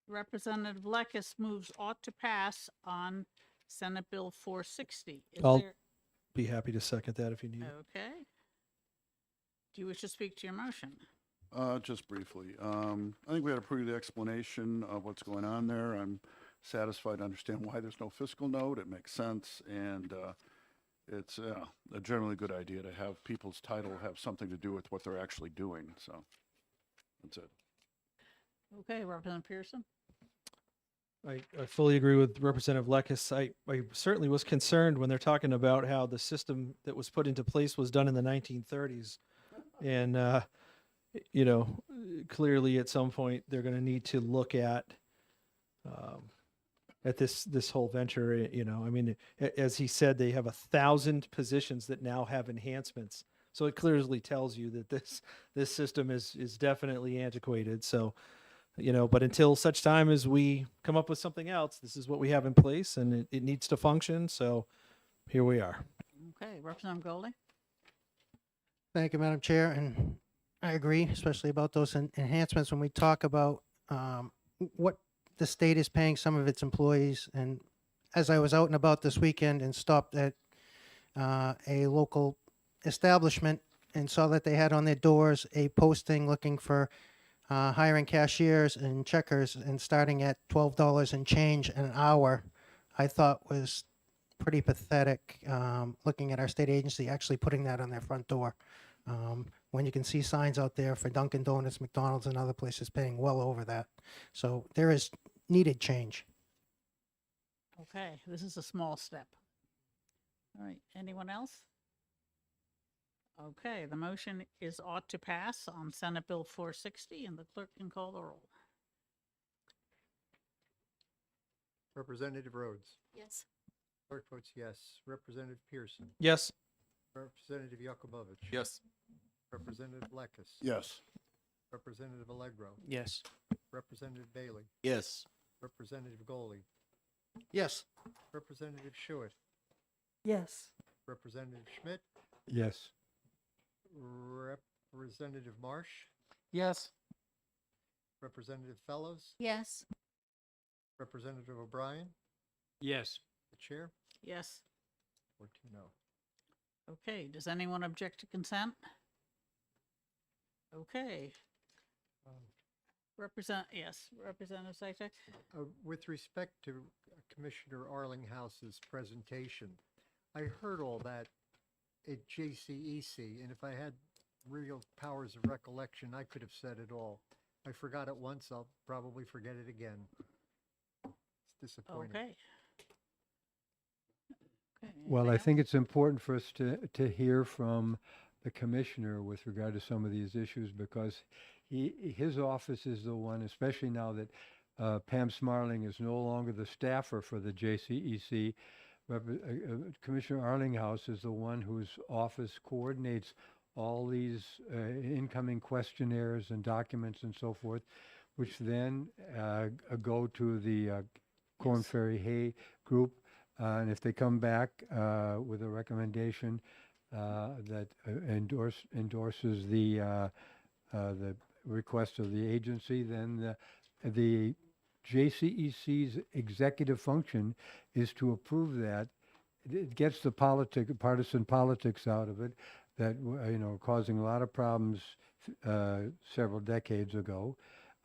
[SPEAKER 1] Representative Lekis moves ought to pass on Senate Bill 460. Is
[SPEAKER 17] I'll
[SPEAKER 1] there-
[SPEAKER 17] be happy to second that if you need.
[SPEAKER 1] Okay. Do you wish to speak to your motion?
[SPEAKER 19] Just briefly. I think we had a pretty good explanation of what's going on there. I'm satisfied to understand why there's no fiscal note. It makes sense, and it's a generally good idea to have people's title have something to do with what they're actually doing. So that's it.
[SPEAKER 1] Okay, Representative Pearson?
[SPEAKER 17] I fully agree with Representative Lekis. I certainly was concerned when they're talking about how the system that was put into place was done in the 1930s. And, you know, clearly at some point they're going to need to look at this whole venture. You know, I mean, as he said, they have 1,000 positions that now have enhancements. So it clearly tells you that this system is definitely antiquated. So, you know, but until such time as we come up with something else, this is what we have in place, and it needs to function. So here we are.
[SPEAKER 1] Okay, Representative Goldie?
[SPEAKER 5] Thank you, Madam Chair, and I agree, especially about those enhancements when we talk about what the state is paying some of its employees. And as I was out and about this weekend and stopped at a local establishment and saw that they had on their doors a posting looking for hiring cashiers and checkers and starting at $12 and change an hour, I thought was pretty pathetic, looking at our state agency actually putting that on their front door. When you can see signs out there for Dunkin' Donuts, McDonald's, and other places paying well over that. So there is needed change.
[SPEAKER 1] Okay, this is a small step. All right, anyone else? Okay, the motion is ought to pass on Senate Bill 460, and the clerk can call the roll.
[SPEAKER 16] Representative Rhodes,
[SPEAKER 12] Yes.
[SPEAKER 16] clerk votes yes. Representative Pearson,
[SPEAKER 17] Yes.
[SPEAKER 16] Representative Yakubovich.
[SPEAKER 21] Yes.
[SPEAKER 16] Representative Lekis.
[SPEAKER 19] Yes.
[SPEAKER 16] Representative Allegro,
[SPEAKER 22] Yes.
[SPEAKER 16] Representative Bailey,
[SPEAKER 21] Yes.
[SPEAKER 16] Representative Goley,
[SPEAKER 5] Yes.
[SPEAKER 16] Representative Schuett,
[SPEAKER 9] Yes.
[SPEAKER 16] Representative Schmidt,
[SPEAKER 3] Yes.
[SPEAKER 16] Representative Marsh,
[SPEAKER 17] Yes.
[SPEAKER 16] Representative Fellows,
[SPEAKER 4] Yes.
[SPEAKER 16] Representative O'Brien,
[SPEAKER 20] Yes.
[SPEAKER 16] the chair,
[SPEAKER 1] Yes.
[SPEAKER 16] 14-0.
[SPEAKER 1] Okay, does anyone object to consent? Okay. Representative Sajak?
[SPEAKER 16] With respect to Commissioner Arlinghouse's presentation, I heard all that at JCEC, and if I had real powers of recollection, I could have said it all. I forgot it once, I'll probably forget it again. It's disappointing.
[SPEAKER 1] Okay. Okay,
[SPEAKER 3] Well,
[SPEAKER 1] anything
[SPEAKER 3] I
[SPEAKER 1] else?
[SPEAKER 3] think it's important for us to hear from the commissioner with regard to some of these issues, because his office is the one, especially now that Pam Smarling is no longer the staffer for the JCEC. Commissioner Arlinghouse is the one whose office coordinates all these incoming questionnaires and documents and so forth, which then go to the Corn Ferry Hay group. And if they come back with a recommendation that endorses the request of the agency, then the JCEC's executive function is to approve that. It gets the partisan politics out of it that causing a lot of problems several decades ago.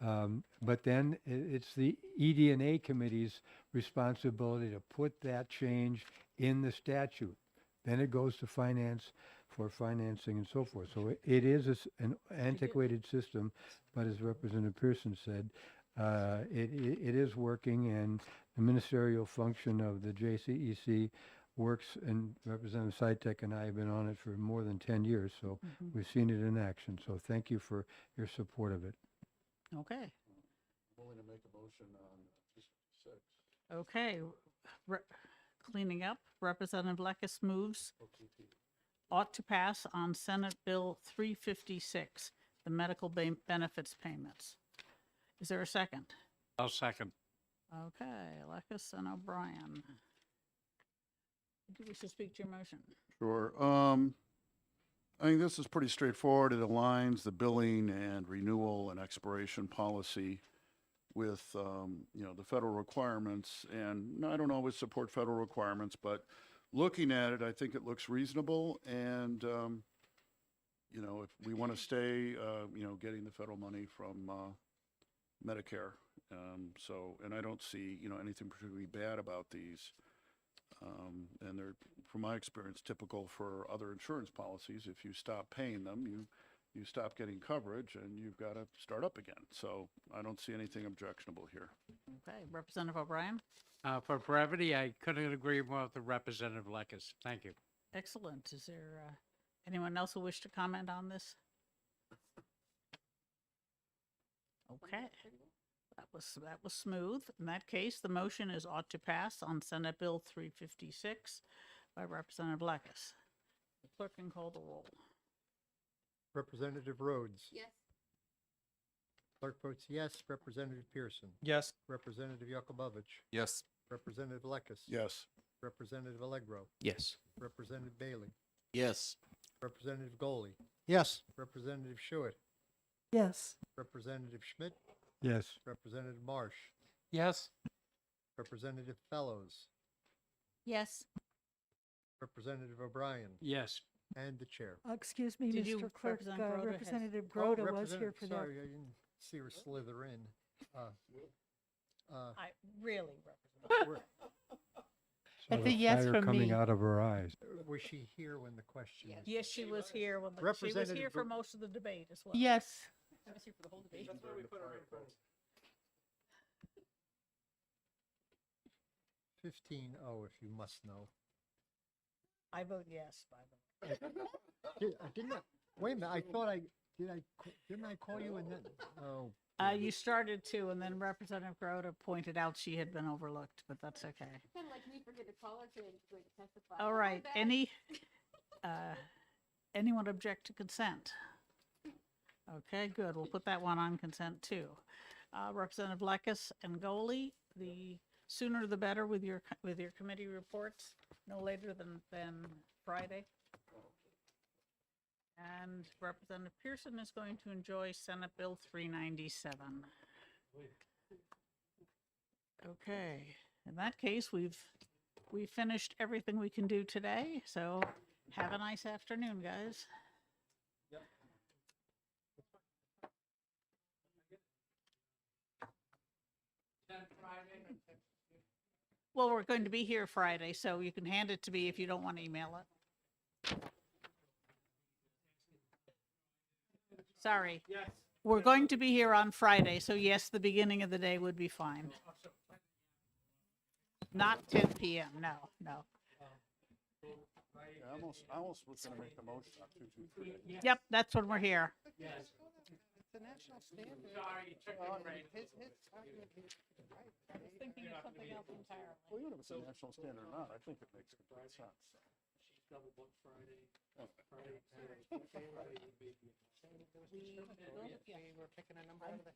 [SPEAKER 3] But then it's the ED&A committee's responsibility to put that change in the statute. Then it goes to finance for financing and so forth. So it is an antiquated system, but as Representative Pearson said, it is working, and the ministerial function of the JCEC works, and Representative Sitek and I have been on it for more than 10 years, so we've seen it in action. So thank you for your support of it.
[SPEAKER 1] Okay.
[SPEAKER 19] I'm willing to make a motion on 256.
[SPEAKER 1] Okay. Cleaning up, Representative Lekis moves ought to pass on Senate Bill 356, the medical benefits payments. Is there a second?
[SPEAKER 20] I'll second.
[SPEAKER 1] Okay, Lekis and O'Brien. Do you wish to speak to your motion?
[SPEAKER 19] Sure. I think this is pretty straightforward. It aligns the billing and renewal and expiration policy with, the federal requirements. And I don't always support federal requirements, but looking at it, I think it looks reasonable. And, if we want to stay, getting the federal money from Medicare. And I don't see, anything particularly bad about these. And they're, from my experience, typical for other insurance policies. If you stop paying them, you stop getting coverage and you've got to start up again. So I don't see anything objectionable here.
[SPEAKER 1] Okay, Representative O'Brien.
[SPEAKER 20] For brevity, I couldn't agree more with the Representative Lekis. Thank you.
[SPEAKER 1] Excellent. Is there anyone else who wish to comment on this? Okay. That was smooth. In that case, the motion is ought to pass on Senate Bill 356 by Representative Lekis. The clerk can call the roll.
[SPEAKER 16] Representative Rhodes.
[SPEAKER 6] Yes.
[SPEAKER 16] Clerk votes yes. Representative Pearson.
[SPEAKER 17] Yes.
[SPEAKER 16] Representative Yakubovich.
[SPEAKER 15] Yes.
[SPEAKER 16] Representative Lekis.
[SPEAKER 19] Yes.
[SPEAKER 16] Representative Allegro.
[SPEAKER 22] Yes.
[SPEAKER 16] Representative Bailey.
[SPEAKER 21] Yes.
[SPEAKER 16] Representative Goley.
[SPEAKER 5] Yes.
[SPEAKER 16] Representative Schuett.
[SPEAKER 9] Yes.
[SPEAKER 16] Representative Schmidt.
[SPEAKER 3] Yes.
[SPEAKER 16] Representative Marsh.
[SPEAKER 17] Yes.
[SPEAKER 16] Representative Fellows.
[SPEAKER 4] Yes.
[SPEAKER 16] Representative O'Brien.
[SPEAKER 20] Yes.
[SPEAKER 16] And the chair.
[SPEAKER 9] Excuse me,
[SPEAKER 1] Did you,
[SPEAKER 9] Mr. Clerk,
[SPEAKER 1] Representative Grote, has-
[SPEAKER 9] Representative
[SPEAKER 16] Oh,
[SPEAKER 9] Grote was here for that.
[SPEAKER 16] Sorry, I didn't see her slither in.
[SPEAKER 1] I really,
[SPEAKER 16] Were-
[SPEAKER 3] Saw
[SPEAKER 9] That's
[SPEAKER 3] the
[SPEAKER 9] a yes
[SPEAKER 3] fire
[SPEAKER 9] from
[SPEAKER 3] coming
[SPEAKER 9] me.
[SPEAKER 3] out of her eyes.
[SPEAKER 16] Was she here when the question? was-
[SPEAKER 1] yes, she was here when she was
[SPEAKER 16] Representative
[SPEAKER 1] here for
[SPEAKER 16] Gro-
[SPEAKER 1] most of the debate as well.
[SPEAKER 9] Yes.
[SPEAKER 1] I was here for the whole debate.
[SPEAKER 16] 15-0, if you must know.
[SPEAKER 1] I vote yes, by the way.
[SPEAKER 16] Didn't I, wait a minute, I thought didn't I call you and then, oh.
[SPEAKER 1] You started to, and then Representative Grote pointed out she had been overlooked, but that's okay.
[SPEAKER 6] Kind of like me forget to call her to testify.
[SPEAKER 1] All right, anyone object to consent? Okay, good, we'll put that one on consent too. Representative Lekis and Goley, the sooner the better with your committee reports, no later than Friday. And Representative Pearson is going to enjoy Senate Bill 397. Okay, in that case, we've finished everything we can do today, so have a nice afternoon, guys. Well, we're going to be here Friday, so you can hand it to me if you don't want to email it. Sorry.
[SPEAKER 18] Yes.
[SPEAKER 1] We're going to be here on Friday, so yes, the beginning of the day would be fine. Not 10 p.m., no.
[SPEAKER 19] I almost was going to make the motion on 223.
[SPEAKER 1] Yep, that's when we're here.
[SPEAKER 18] Yes.
[SPEAKER 16] It's a national standard.
[SPEAKER 18] Sorry, you took it right.
[SPEAKER 1] I was thinking of something else entirely.
[SPEAKER 19] Well, even if it's a national standard or not, I think it makes complete sense.
[SPEAKER 18] She's double booked Friday.
[SPEAKER 19] Okay.
[SPEAKER 1] We were picking a number out of the.